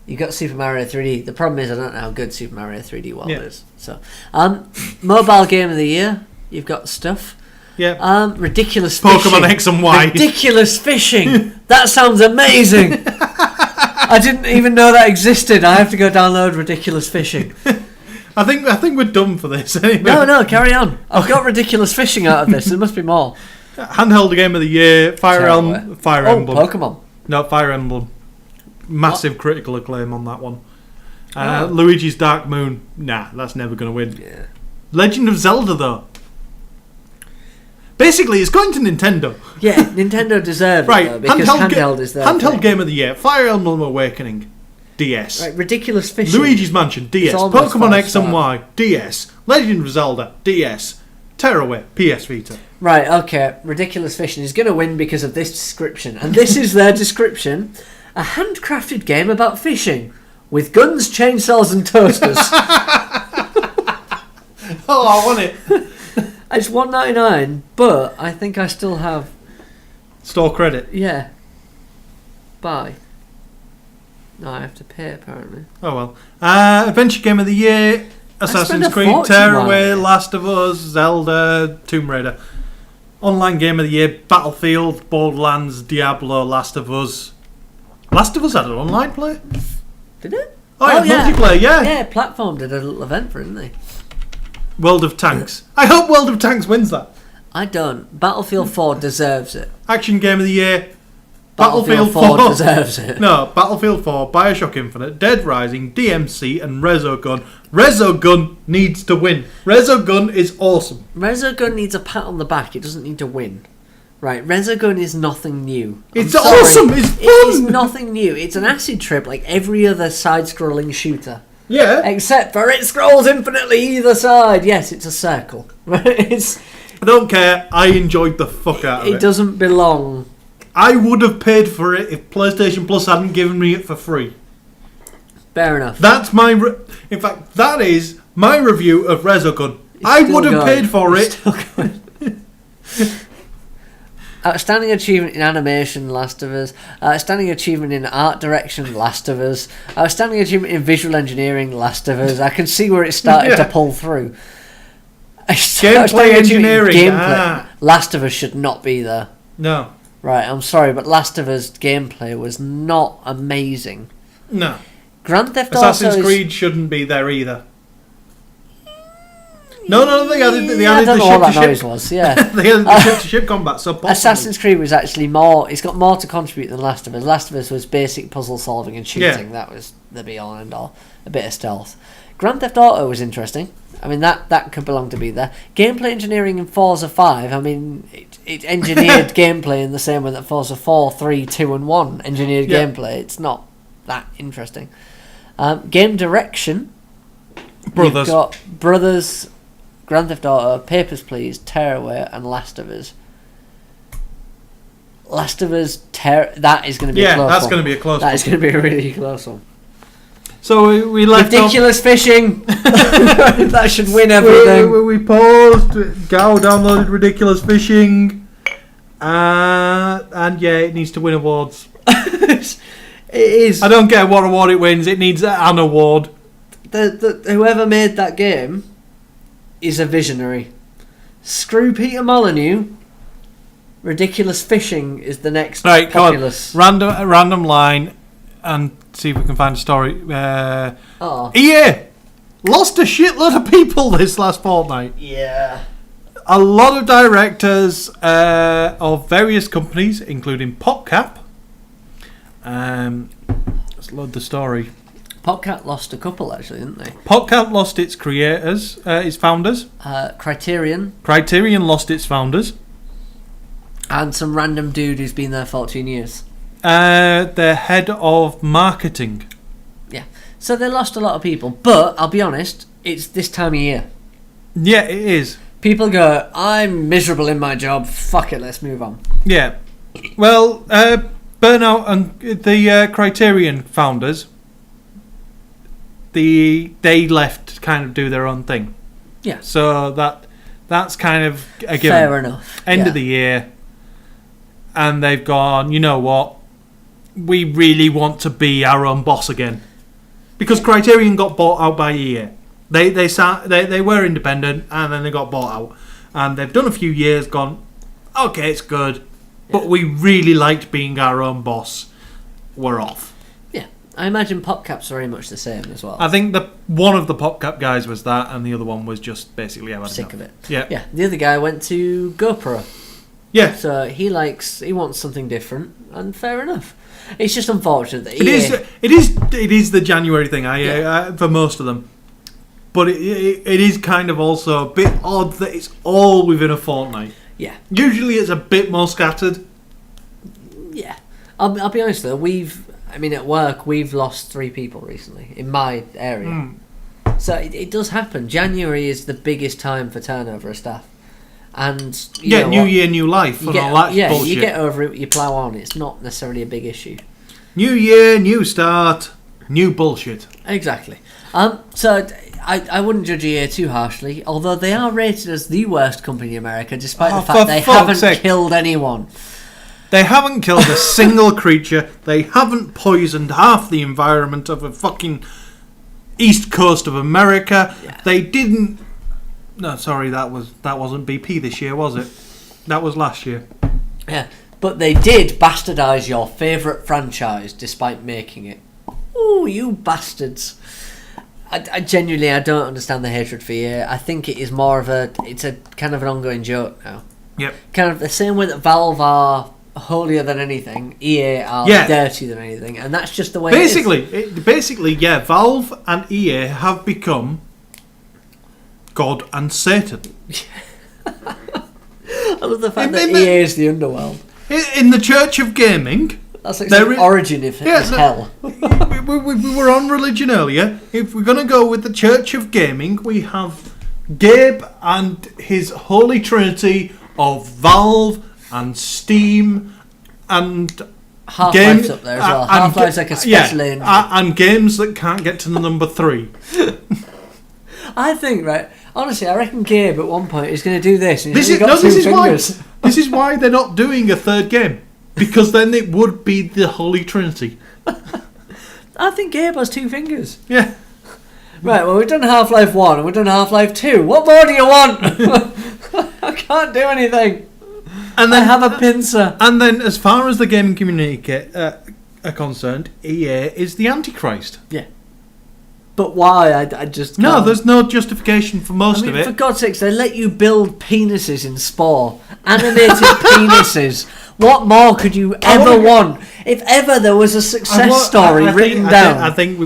[SPEAKER 1] You got Super Mario 3D. The problem is I don't know how good Super Mario 3D World is. So, mobile game of the year. You've got stuff.
[SPEAKER 2] Yeah.
[SPEAKER 1] Ridiculous
[SPEAKER 2] Pokemon
[SPEAKER 1] fishing.
[SPEAKER 2] X and Y.
[SPEAKER 1] Ridiculous fishing. That sounds amazing. I didn't even know that existed. I have to go download Ridiculous Fishing.
[SPEAKER 2] I think we're done for this anyway.
[SPEAKER 1] No, carry on. I've got Ridiculous Fishing out of this. There must be more.
[SPEAKER 2] Handheld game of the year, Fire Emblem.
[SPEAKER 1] Pokemon.
[SPEAKER 2] No, Fire Emblem. Massive critical acclaim on that one. Luigi's Dark Moon. Nah, that's never going to win.
[SPEAKER 1] Yeah.
[SPEAKER 2] Legend of Zelda, though. Basically, it's going to Nintendo.
[SPEAKER 1] Yeah, Nintendo deserves it, though, because handheld is there.
[SPEAKER 2] Handheld game of the year, Fire Emblem Awakening. DS.
[SPEAKER 1] Right, Ridiculous Fishing.
[SPEAKER 2] Luigi's Mansion, DS. Pokemon X and Y, DS. Legend of Zelda, DS. Tearaway, PS Vita.
[SPEAKER 1] Right, okay. Ridiculous Fishing is going to win because of this description. And this is their description. A handcrafted game about fishing with guns, chainsaws and toasters.
[SPEAKER 2] Oh, I want it.
[SPEAKER 1] It's $1.99, but I think I still have...
[SPEAKER 2] Store credit.
[SPEAKER 1] Yeah. Buy. No, I have to pay, apparently.
[SPEAKER 2] Oh, well. Adventure Game of the Year, Assassin's Creed, Tearaway, Last of Us, Zelda, Tomb Raider. Online Game of the Year, Battlefield, Borderlands, Diablo, Last of Us. Last of Us had an online play?
[SPEAKER 1] Did it?
[SPEAKER 2] Oh, yeah, multiplayer, yeah.
[SPEAKER 1] Yeah, Platform did a little event for it, didn't they?
[SPEAKER 2] World of Tanks. I hope World of Tanks wins that.
[SPEAKER 1] I don't. Battlefield 4 deserves it.
[SPEAKER 2] Action Game of the Year,
[SPEAKER 1] Battlefield 4 deserves it.
[SPEAKER 2] No, Battlefield 4, Bioshock Infinite, Dead Rising, DMC, and Resogun. Resogun needs to win. Resogun is awesome.
[SPEAKER 1] Resogun needs a pat on the back. It doesn't need to win. Right, Resogun is nothing new.
[SPEAKER 2] It's awesome. It's fun.
[SPEAKER 1] It is nothing new. It's an acid trip like every other side-scrolling shooter.
[SPEAKER 2] Yeah.
[SPEAKER 1] Except for it scrolls infinitely either side. Yes, it's a circle.
[SPEAKER 2] I don't care. I enjoyed the fuck out of it.
[SPEAKER 1] It doesn't belong.
[SPEAKER 2] I would have paid for it if PlayStation Plus hadn't given me it for free.
[SPEAKER 1] Fair enough.
[SPEAKER 2] That's my... In fact, that is my review of Resogun. I would have paid for it.
[SPEAKER 1] Outstanding achievement in animation, Last of Us. Outstanding achievement in art direction, Last of Us. Outstanding achievement in visual engineering, Last of Us. I can see where it started to pull through.
[SPEAKER 2] Gameplay engineering.
[SPEAKER 1] Gameplay. Last of Us should not be there.
[SPEAKER 2] No.
[SPEAKER 1] Right, I'm sorry, but Last of Us gameplay was not amazing.
[SPEAKER 2] No.
[SPEAKER 1] Grand Theft Auto
[SPEAKER 2] Assassin's Creed shouldn't be there either. No, they added
[SPEAKER 1] the ship-to-ship. I don't know what that noise was, yeah.
[SPEAKER 2] They added the ship-to-ship combat, so possibly.
[SPEAKER 1] Assassin's Creed was actually more... It's got more to contribute than Last of Us. Last of Us was basic puzzle solving and shooting.
[SPEAKER 2] Yeah.
[SPEAKER 1] That was the be-all and end-all. A bit of stealth. Grand Theft Auto was interesting. I mean, that could belong to be there. Gameplay engineering in Forza 5, I mean, it engineered gameplay in the same way that Forza 4, 3, 2 and 1 engineered gameplay. It's not that interesting. Game direction.
[SPEAKER 2] Brothers.
[SPEAKER 1] You've got Brothers, Grand Theft Auto, Papers, Please, Tearaway and Last of Us. Last of Us, that is going to be a close one.
[SPEAKER 2] Yeah, that's going to be a close one.
[SPEAKER 1] That is going to be a really close one.
[SPEAKER 2] So we left
[SPEAKER 1] Ridiculous Fishing. That should win everything.
[SPEAKER 2] We paused. Gal downloaded Ridiculous Fishing, and yeah, it needs to win awards.
[SPEAKER 1] It is.
[SPEAKER 2] I don't care what award it wins. It needs an award.
[SPEAKER 1] Whoever made that game is a visionary. Screw Peter Molyneux. Ridiculous Fishing is the next populous.
[SPEAKER 2] Random line, and see if we can find a story. EA lost a shitload of people this last fortnight.
[SPEAKER 1] Yeah.
[SPEAKER 2] A lot of directors of various companies, including PopCap. Let's load the story.
[SPEAKER 1] PopCap lost a couple, actually, didn't they?
[SPEAKER 2] PopCap lost its creators, its founders.
[SPEAKER 1] Criterion
[SPEAKER 2] lost its founders.
[SPEAKER 1] And some random dude who's been there 14 years.
[SPEAKER 2] Their head of marketing.
[SPEAKER 1] Yeah. So they lost a lot of people. But, I'll be honest, it's this time of year.
[SPEAKER 2] Yeah, it is.
[SPEAKER 1] People go, I'm miserable in my job, fuck it, let's move on.
[SPEAKER 2] Yeah. Well, Burnout and the Criterion founders, they left to kind of do their own thing.
[SPEAKER 1] Yeah.
[SPEAKER 2] So that's kind of a given.
[SPEAKER 1] Fair enough.
[SPEAKER 2] End of the year. And they've gone, you know what? We really want to be our own boss again. Because Criterion got bought out by EA. They were independent and then they got bought out. And they've done a few years, gone, okay, it's good. But we really liked being our own boss. We're off.
[SPEAKER 1] Yeah. I imagine PopCap's very much the same as well.
[SPEAKER 2] I think one of the PopCap guys was that and the other one was just basically
[SPEAKER 1] sick of it.
[SPEAKER 2] Yeah.
[SPEAKER 1] Yeah. The other guy went to GoPro.
[SPEAKER 2] Yeah.
[SPEAKER 1] So he wants something different, and fair enough. It's just unfortunate that
[SPEAKER 2] it is the January thing. For most of them, but it is kind of also a bit odd that it's all within a fortnight.
[SPEAKER 1] Yeah.
[SPEAKER 2] Usually it's a bit more scattered.
[SPEAKER 1] Yeah. I'll be honest though. At work we've lost 3 people recently in my area. So it does happen. January is the biggest time for turnover of staff. And
[SPEAKER 2] new year, new life, and all that bullshit.
[SPEAKER 1] You get over it, you plough on. It's not necessarily a big issue.
[SPEAKER 2] New year, new start, new bullshit.
[SPEAKER 1] Exactly. So I wouldn't judge EA too harshly, although they are rated as the worst company in America, despite the fact they haven't killed anyone.
[SPEAKER 2] They haven't killed a single creature. They haven't poisoned half the environment of a fucking east coast of America. Yeah. They didn't. No, sorry, that wasn't BP this year, was it? That was last year.
[SPEAKER 1] Yeah, but they did bastardise your favourite franchise despite making it. Ooh, you bastards. I genuinely, I don't understand the hatred for EA. I think it is more of it's a kind of an ongoing joke now.
[SPEAKER 2] Yep.
[SPEAKER 1] Kind of the same way that Valve are holier than anything, EA are dirtier than anything, and that's just the way it is.
[SPEAKER 2] Basically, Valve and EA have become God and Satan.
[SPEAKER 1] I love the fact that EA is the underworld.
[SPEAKER 2] In the Church of Gaming.
[SPEAKER 1] That's like the origin of hell.
[SPEAKER 2] we were on religion earlier. If we're going to go with the Church of Gaming, we have Gabe and his holy trinity of Valve and Steam and
[SPEAKER 1] Half-Life's up there as well. Half-Life's like a special angel.
[SPEAKER 2] And games that can't get to the number 3.
[SPEAKER 1] I think, honestly, I reckon Gabe at one point is going to do this. And
[SPEAKER 2] this is why they're not doing a third game. Because then it would be the Holy Trinity.
[SPEAKER 1] I think Gabe has 2 fingers.
[SPEAKER 2] Yeah.
[SPEAKER 1] Right, well, we've done Half-Life 1 and we've done Half-Life 2. What more do you want? I can't do anything. And then I have a pincer.
[SPEAKER 2] And then, as far as the gaming community are concerned, EA is the Antichrist.
[SPEAKER 1] Yeah. But why? I just can't.
[SPEAKER 2] No, there's no justification for most of it.
[SPEAKER 1] For God's sakes, they let you build penises in Spore. Animated penises. What more could you ever want? If ever there was a success story written down.
[SPEAKER 2] I think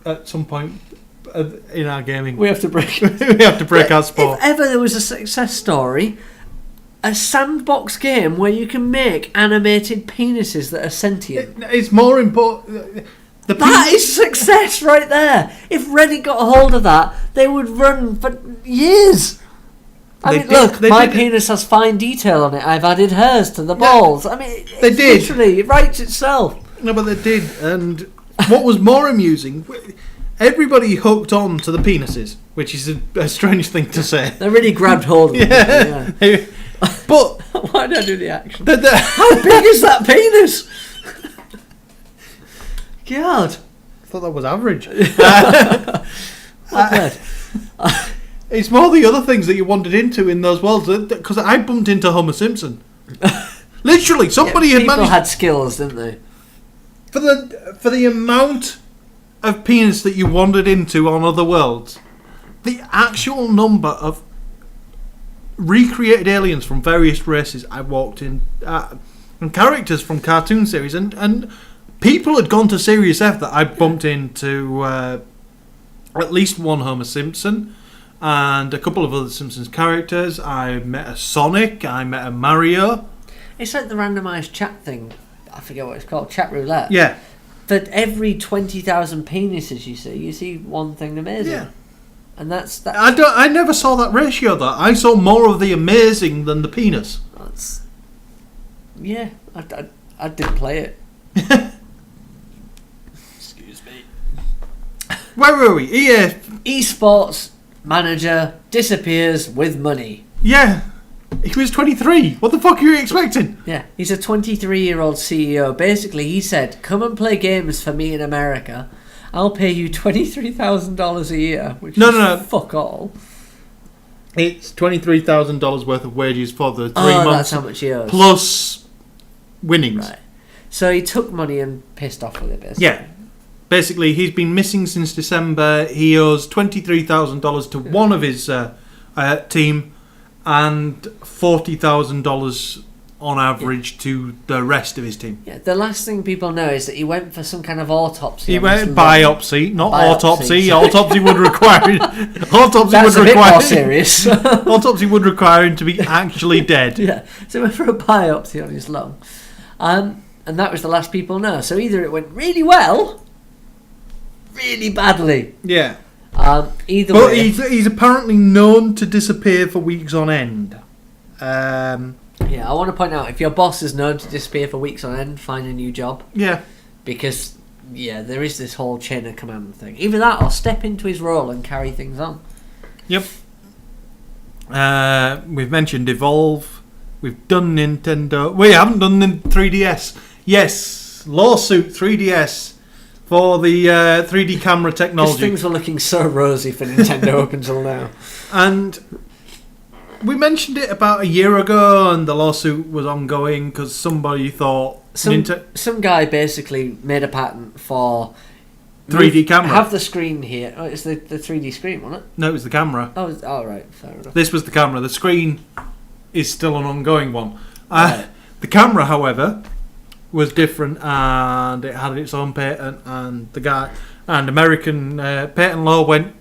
[SPEAKER 2] at some point in our gaming.
[SPEAKER 1] We have to break.
[SPEAKER 2] We have to break our sport.
[SPEAKER 1] If ever there was a success story, a sandbox game where you can make animated penises that are sentient.
[SPEAKER 2] It's more important.
[SPEAKER 1] That is success right there. If Reddit got a hold of that, they would run for years. Look, my penis has fine detail on it. I've added hairs to the balls. I mean, literally, it writes itself.
[SPEAKER 2] No, but they did. And what was more amusing, everybody hooked on to the penises, which is a strange thing to say.
[SPEAKER 1] They really grabbed hold of them.
[SPEAKER 2] Yeah. But
[SPEAKER 1] why did I do the action? How big is that penis? God.
[SPEAKER 2] I thought that was average. It's more the other things that you wandered into in those worlds. Because I bumped into Homer Simpson. Literally, somebody had managed...
[SPEAKER 1] People had skills, didn't they?
[SPEAKER 2] For the amount of penis that you wandered into on other worlds, the actual number of recreated aliens from various races I walked in, and characters from cartoon series, and people had gone to Serious F that I bumped into at least one Homer Simpson and a couple of other Simpsons characters. I met a Sonic, I met a Mario.
[SPEAKER 1] It's like the randomised chat thing. I forget what it's called, chat roulette.
[SPEAKER 2] Yeah.
[SPEAKER 1] For every 20,000 penises you see one thing amazing. Yeah. And that's
[SPEAKER 2] I never saw that ratio though. I saw more of the amazing than the penis.
[SPEAKER 1] Yeah, I didn't play it. Excuse me.
[SPEAKER 2] Where were we? EA
[SPEAKER 1] Esports manager disappears with money.
[SPEAKER 2] Yeah. He was 23. What the fuck are you expecting?
[SPEAKER 1] Yeah, he's a 23-year-old CEO. Basically, he said, "Come and play games for me in America. I'll pay you $23,000 a year." Which is fuck all.
[SPEAKER 2] It's $23,000 worth of wages for the 3 months.
[SPEAKER 1] That's how much he owes.
[SPEAKER 2] Plus winnings.
[SPEAKER 1] Right. So he took money and pissed off with it, basically.
[SPEAKER 2] Yeah. Basically, he's been missing since December. He owes $23,000 to one of his team and $40,000 on average to the rest of his team.
[SPEAKER 1] Yeah, the last thing people know is that he went for some kind of autopsy.
[SPEAKER 2] He went biopsy, not autopsy. Autopsy would require.
[SPEAKER 1] That's a bit more serious.
[SPEAKER 2] Autopsy would require him to be actually dead.
[SPEAKER 1] Yeah, so he went for a biopsy on his lung, and that was the last people know. So either it went really well, really badly.
[SPEAKER 2] Yeah.
[SPEAKER 1] Either way,
[SPEAKER 2] he's apparently known to disappear for weeks on end.
[SPEAKER 1] Yeah, I want to point out, if your boss is known to disappear for weeks on end, find a new job.
[SPEAKER 2] Yeah.
[SPEAKER 1] Because, there is this whole chain of command thing. Either that or step into his role and carry things on.
[SPEAKER 2] Yep. We've mentioned Evolve. We've done Nintendo. We haven't done the 3DS. Yes, lawsuit 3DS for the 3D camera technology.
[SPEAKER 1] Things were looking so rosy for Nintendo up until now.
[SPEAKER 2] And we mentioned it about a year ago, and the lawsuit was ongoing because somebody thought
[SPEAKER 1] some guy basically made a patent for
[SPEAKER 2] 3D camera.
[SPEAKER 1] Have the screen here. Oh, it's the 3D screen, wasn't it?
[SPEAKER 2] No, it was the camera.
[SPEAKER 1] Oh, right, fair enough.
[SPEAKER 2] This was the camera. The screen is still an ongoing one.
[SPEAKER 1] Right.
[SPEAKER 2] The camera, however, was different, and it had its own patent. And the guy and American patent law went,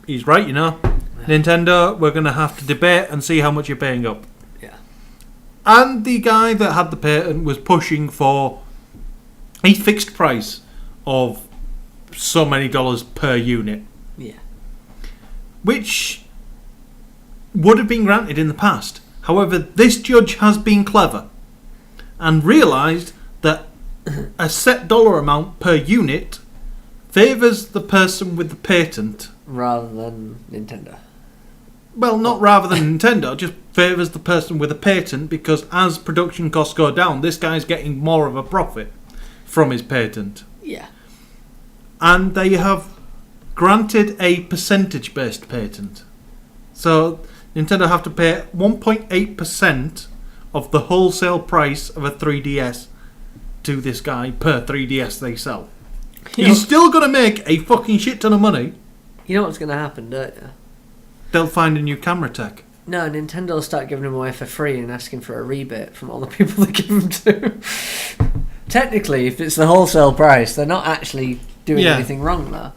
[SPEAKER 2] he's right, Nintendo, we're going to have to debate and see how much you're paying up.
[SPEAKER 1] Yeah.
[SPEAKER 2] And the guy that had the patent was pushing for a fixed price of so many dollars per unit.
[SPEAKER 1] Yeah. Which
[SPEAKER 2] would have been granted in the past. However, this judge has been clever and realised that a set dollar amount per unit favours the person with the patent.
[SPEAKER 1] Rather than Nintendo.
[SPEAKER 2] Well, not rather than Nintendo, just favours the person with a patent, because as production costs go down, this guy's getting more of a profit from his patent.
[SPEAKER 1] Yeah.
[SPEAKER 2] And they have granted a percentage-based patent. So Nintendo have to pay 1.8% of the wholesale price of a 3DS to this guy per 3DS they sell. He's still going to make a fucking shit ton of money.
[SPEAKER 1] You know what's going to happen, don't you?
[SPEAKER 2] They'll find a new camera tech.
[SPEAKER 1] No, Nintendo will start giving them away for free and asking for a rebate from all the people they give them to. Technically, if it's the wholesale price, they're not actually doing anything wrong there.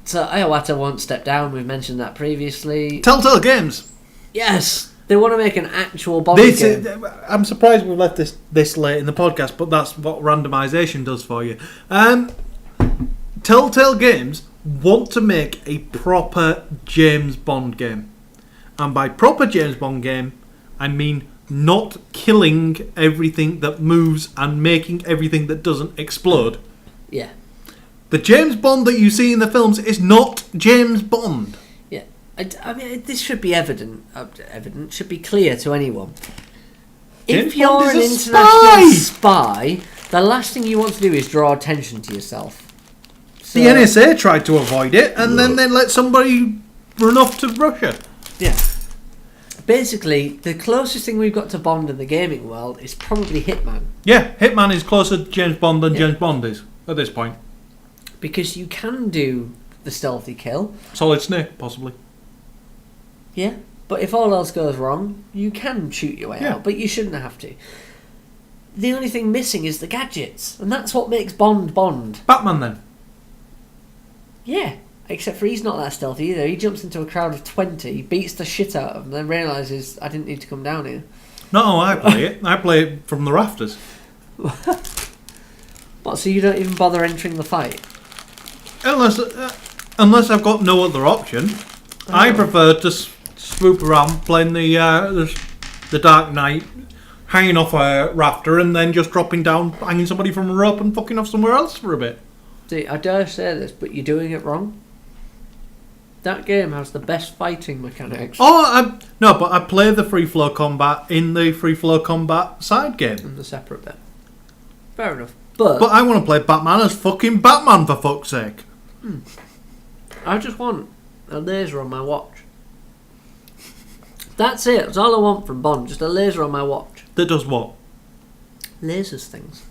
[SPEAKER 1] So Iwata won't step down. We've mentioned that previously.
[SPEAKER 2] Telltale Games.
[SPEAKER 1] Yes, they want to make an actual Bond game.
[SPEAKER 2] I'm surprised we've left this late in the podcast, but that's what randomisation does for you. Telltale Games want to make a proper James Bond game. And by proper James Bond game, I mean not killing everything that moves and making everything that doesn't explode.
[SPEAKER 1] Yeah.
[SPEAKER 2] The James Bond that you see in the films is not James Bond.
[SPEAKER 1] Yeah. I mean, this should be evident, should be clear to anyone. If you're an international spy, the last thing you want to do is draw attention to yourself. So,
[SPEAKER 2] the NSA tried to avoid it, and then they let somebody run off to Russia.
[SPEAKER 1] Yeah. Basically, the closest thing we've got to Bond in the gaming world is probably Hitman.
[SPEAKER 2] Yeah, Hitman is closer to James Bond than James Bond is at this point.
[SPEAKER 1] Because you can do the stealthy kill.
[SPEAKER 2] Solid Snake, possibly.
[SPEAKER 1] Yeah, but if all else goes wrong, you can shoot your way out, but you shouldn't have to. The only thing missing is the gadgets, and that's what makes Bond Bond.
[SPEAKER 2] Batman, then?
[SPEAKER 1] Yeah. Except for he's not that stealthy either. He jumps into a crowd of 20, beats the shit out of them, then realises, I didn't need to come down here.
[SPEAKER 2] No, I play it. I play it from the rafters.
[SPEAKER 1] What, so you don't even bother entering the fight?
[SPEAKER 2] Unless I've got no other option. I prefer to swoop around playing the Dark Knight, hanging off a rafter and then just dropping down, hanging somebody from a rope and fucking off somewhere else for a bit.
[SPEAKER 1] See, I dare say this, but you're doing it wrong. That game has the best fighting mechanics.
[SPEAKER 2] Oh, no, but I play the free flow combat in the free flow combat side game.
[SPEAKER 1] And the separate bit. Fair enough. But
[SPEAKER 2] I want to play Batman as fucking Batman, for fuck's sake.
[SPEAKER 1] I just want a laser on my watch. That's it. That's all I want from Bond. Just a laser on my watch.
[SPEAKER 2] That does what?
[SPEAKER 1] Lasers things.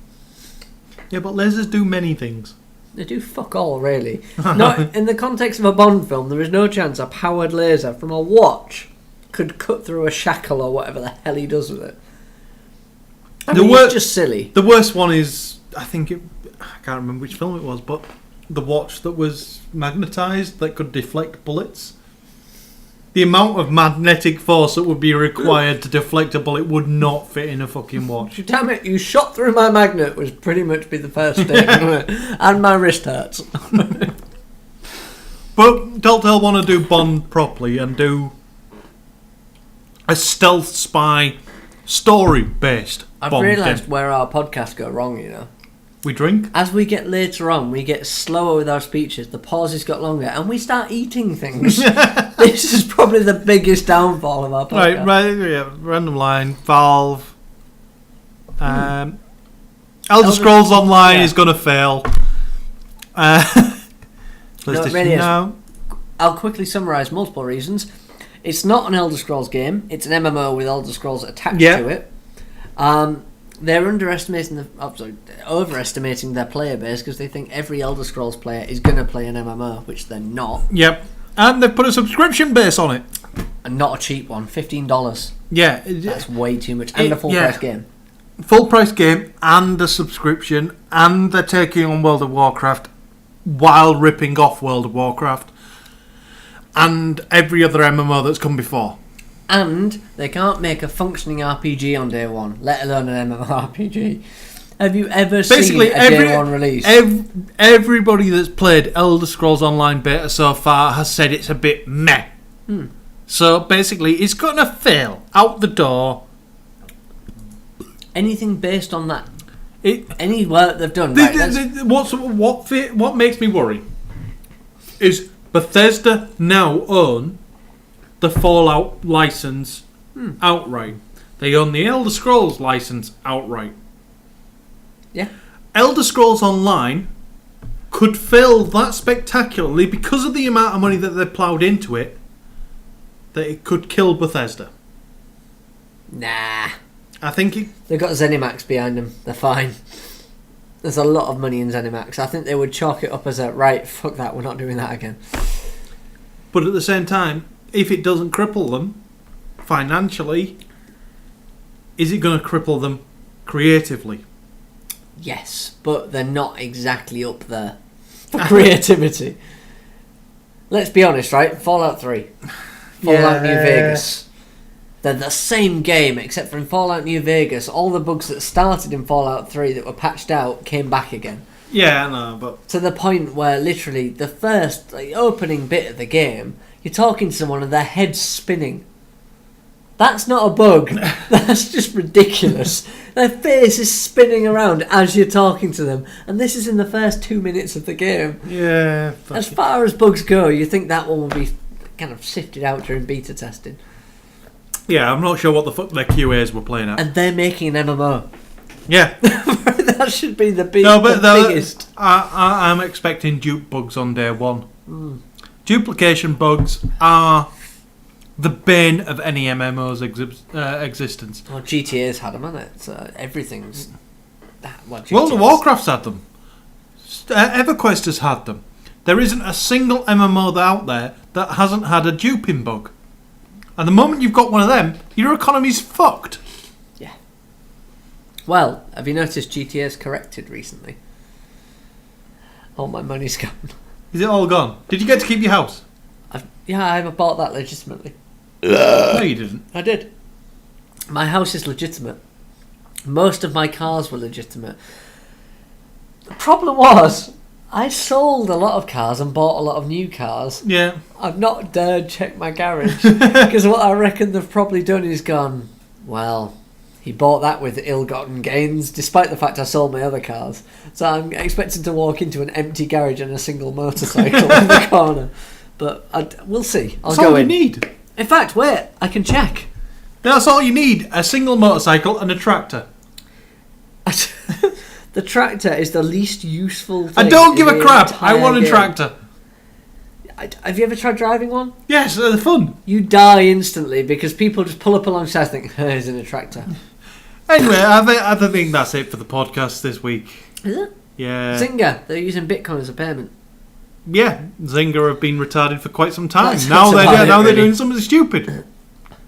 [SPEAKER 2] Yeah, but lasers do many things.
[SPEAKER 1] They do fuck all, really. Not in the context of a Bond film, there is no chance a powered laser from a watch could cut through a shackle or whatever the hell he does with it. I mean, it's just silly.
[SPEAKER 2] The worst one is, I can't remember which film it was, but the watch that was magnetised that could deflect bullets. The amount of magnetic force that would be required to deflect a bullet would not fit in a fucking watch.
[SPEAKER 1] Damn it, you shot through my magnet would pretty much be the first statement. And my wrist hurts.
[SPEAKER 2] But Telltale want to do Bond properly and do a stealth spy story-based
[SPEAKER 1] I've
[SPEAKER 2] Bond
[SPEAKER 1] realised
[SPEAKER 2] game.
[SPEAKER 1] where our podcasts go wrong, you know.
[SPEAKER 2] We drink.
[SPEAKER 1] As we get later on, we get slower with our speeches, the pauses got longer, and we start eating things. This is probably the biggest downfall of our podcast.
[SPEAKER 2] Right, yeah, random line, Valve. Elder Scrolls Online is going to fail.
[SPEAKER 1] No, it really is. I'll quickly summarise multiple reasons. It's not an Elder Scrolls game, it's an MMO with Elder Scrolls attached to it. They're overestimating their player base because they think every Elder Scrolls player is going to play an MMO, which they're not.
[SPEAKER 2] Yep. And they've put a subscription base on it.
[SPEAKER 1] And not a cheap one, $15.
[SPEAKER 2] Yeah.
[SPEAKER 1] That's way too much. And a full price game.
[SPEAKER 2] Full price game and a subscription, and they're taking on World of Warcraft while ripping off World of Warcraft and every other MMO that's come before.
[SPEAKER 1] And they can't make a functioning RPG on day one, let alone an MMORPG. Have you ever seen a day one release?
[SPEAKER 2] Everybody that's played Elder Scrolls Online beta so far has said it's a bit meh. So basically, it's going to fail out the door.
[SPEAKER 1] Anything based on that? Any work they've done?
[SPEAKER 2] What makes me worry is Bethesda now own the Fallout license outright. They own the Elder Scrolls license outright.
[SPEAKER 1] Yeah.
[SPEAKER 2] Elder Scrolls Online could fail that spectacularly because of the amount of money that they ploughed into it, that it could kill Bethesda.
[SPEAKER 1] Nah.
[SPEAKER 2] I think
[SPEAKER 1] they've got ZeniMax behind them. They're fine. There's a lot of money in ZeniMax. I think they would chalk it up as right, fuck that, we're not doing that again.
[SPEAKER 2] But at the same time, if it doesn't cripple them financially, is it going to cripple them creatively?
[SPEAKER 1] Yes, but they're not exactly up there for creativity. let's be honest, right? Fallout 3. Fallout New Vegas. They're the same game, except for in Fallout New Vegas, all the bugs that started in Fallout 3 that were patched out came back again.
[SPEAKER 2] Yeah, I know, but...
[SPEAKER 1] To the point where literally the first opening bit of the game, you're talking to someone and their head's spinning. That's not a bug. That's just ridiculous. Their face is spinning around as you're talking to them. And this is in the first 2 minutes of the game.
[SPEAKER 2] Yeah.
[SPEAKER 1] As far as bugs go, you think that one will be kind of sifted out during beta testing.
[SPEAKER 2] Yeah, I'm not sure what the fuck their QAs were playing at.
[SPEAKER 1] And they're making an MMO.
[SPEAKER 2] Yeah.
[SPEAKER 1] That should be the biggest.
[SPEAKER 2] I'm expecting dupe bugs on day one. Duplication bugs are the bane of any MMO's existence.
[SPEAKER 1] Well, GTA's had them, hasn't it? So everything's...
[SPEAKER 2] World of Warcraft's had them. EverQuest has had them. There isn't a single MMO out there that hasn't had a duping bug. And the moment you've got one of them, your economy's fucked.
[SPEAKER 1] Yeah. Well, have you noticed GTA's corrected recently? All my money's gone.
[SPEAKER 2] Is it all gone? Did you get to keep your house?
[SPEAKER 1] I bought that legitimately.
[SPEAKER 2] No, you didn't.
[SPEAKER 1] I did. My house is legitimate. Most of my cars were legitimate. The problem was, I sold a lot of cars and bought a lot of new cars.
[SPEAKER 2] Yeah.
[SPEAKER 1] I've not dared check my garage. Because what I reckon they've probably done is gone, well, he bought that with ill-gotten gains, despite the fact I sold my other cars. So I'm expecting to walk into an empty garage and a single motorcycle in the corner. But we'll see.
[SPEAKER 2] That's all you need.
[SPEAKER 1] In fact, wait, I can check.
[SPEAKER 2] That's all you need. A single motorcycle and a tractor.
[SPEAKER 1] The tractor is the least useful thing.
[SPEAKER 2] I don't give a crap. I want a tractor.
[SPEAKER 1] Have you ever tried driving one?
[SPEAKER 2] Yes, they're fun.
[SPEAKER 1] You die instantly because people just pull up alongside and think, he's in a tractor.
[SPEAKER 2] Anyway, I think that's it for the podcast this week.
[SPEAKER 1] Is it?
[SPEAKER 2] Yeah.
[SPEAKER 1] Zynga, they're using Bitcoin as a payment.
[SPEAKER 2] Yeah, Zynga have been retarded for quite some time.
[SPEAKER 1] That's
[SPEAKER 2] Now
[SPEAKER 1] really.
[SPEAKER 2] they're doing something stupid.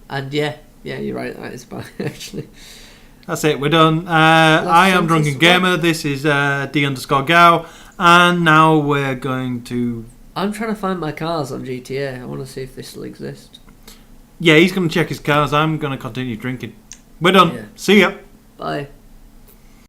[SPEAKER 1] And yeah, you're right. That is bad, actually.
[SPEAKER 2] That's it. We're done. I am DrunkenGamer. This is D_Gow, and now we're going to.
[SPEAKER 1] I'm trying to find my cars on GTA. I want to see if they still exist.
[SPEAKER 2] Yeah, he's going to check his cars. I'm going to continue drinking. We're done.
[SPEAKER 1] Yeah.
[SPEAKER 2] See ya.
[SPEAKER 1] Bye.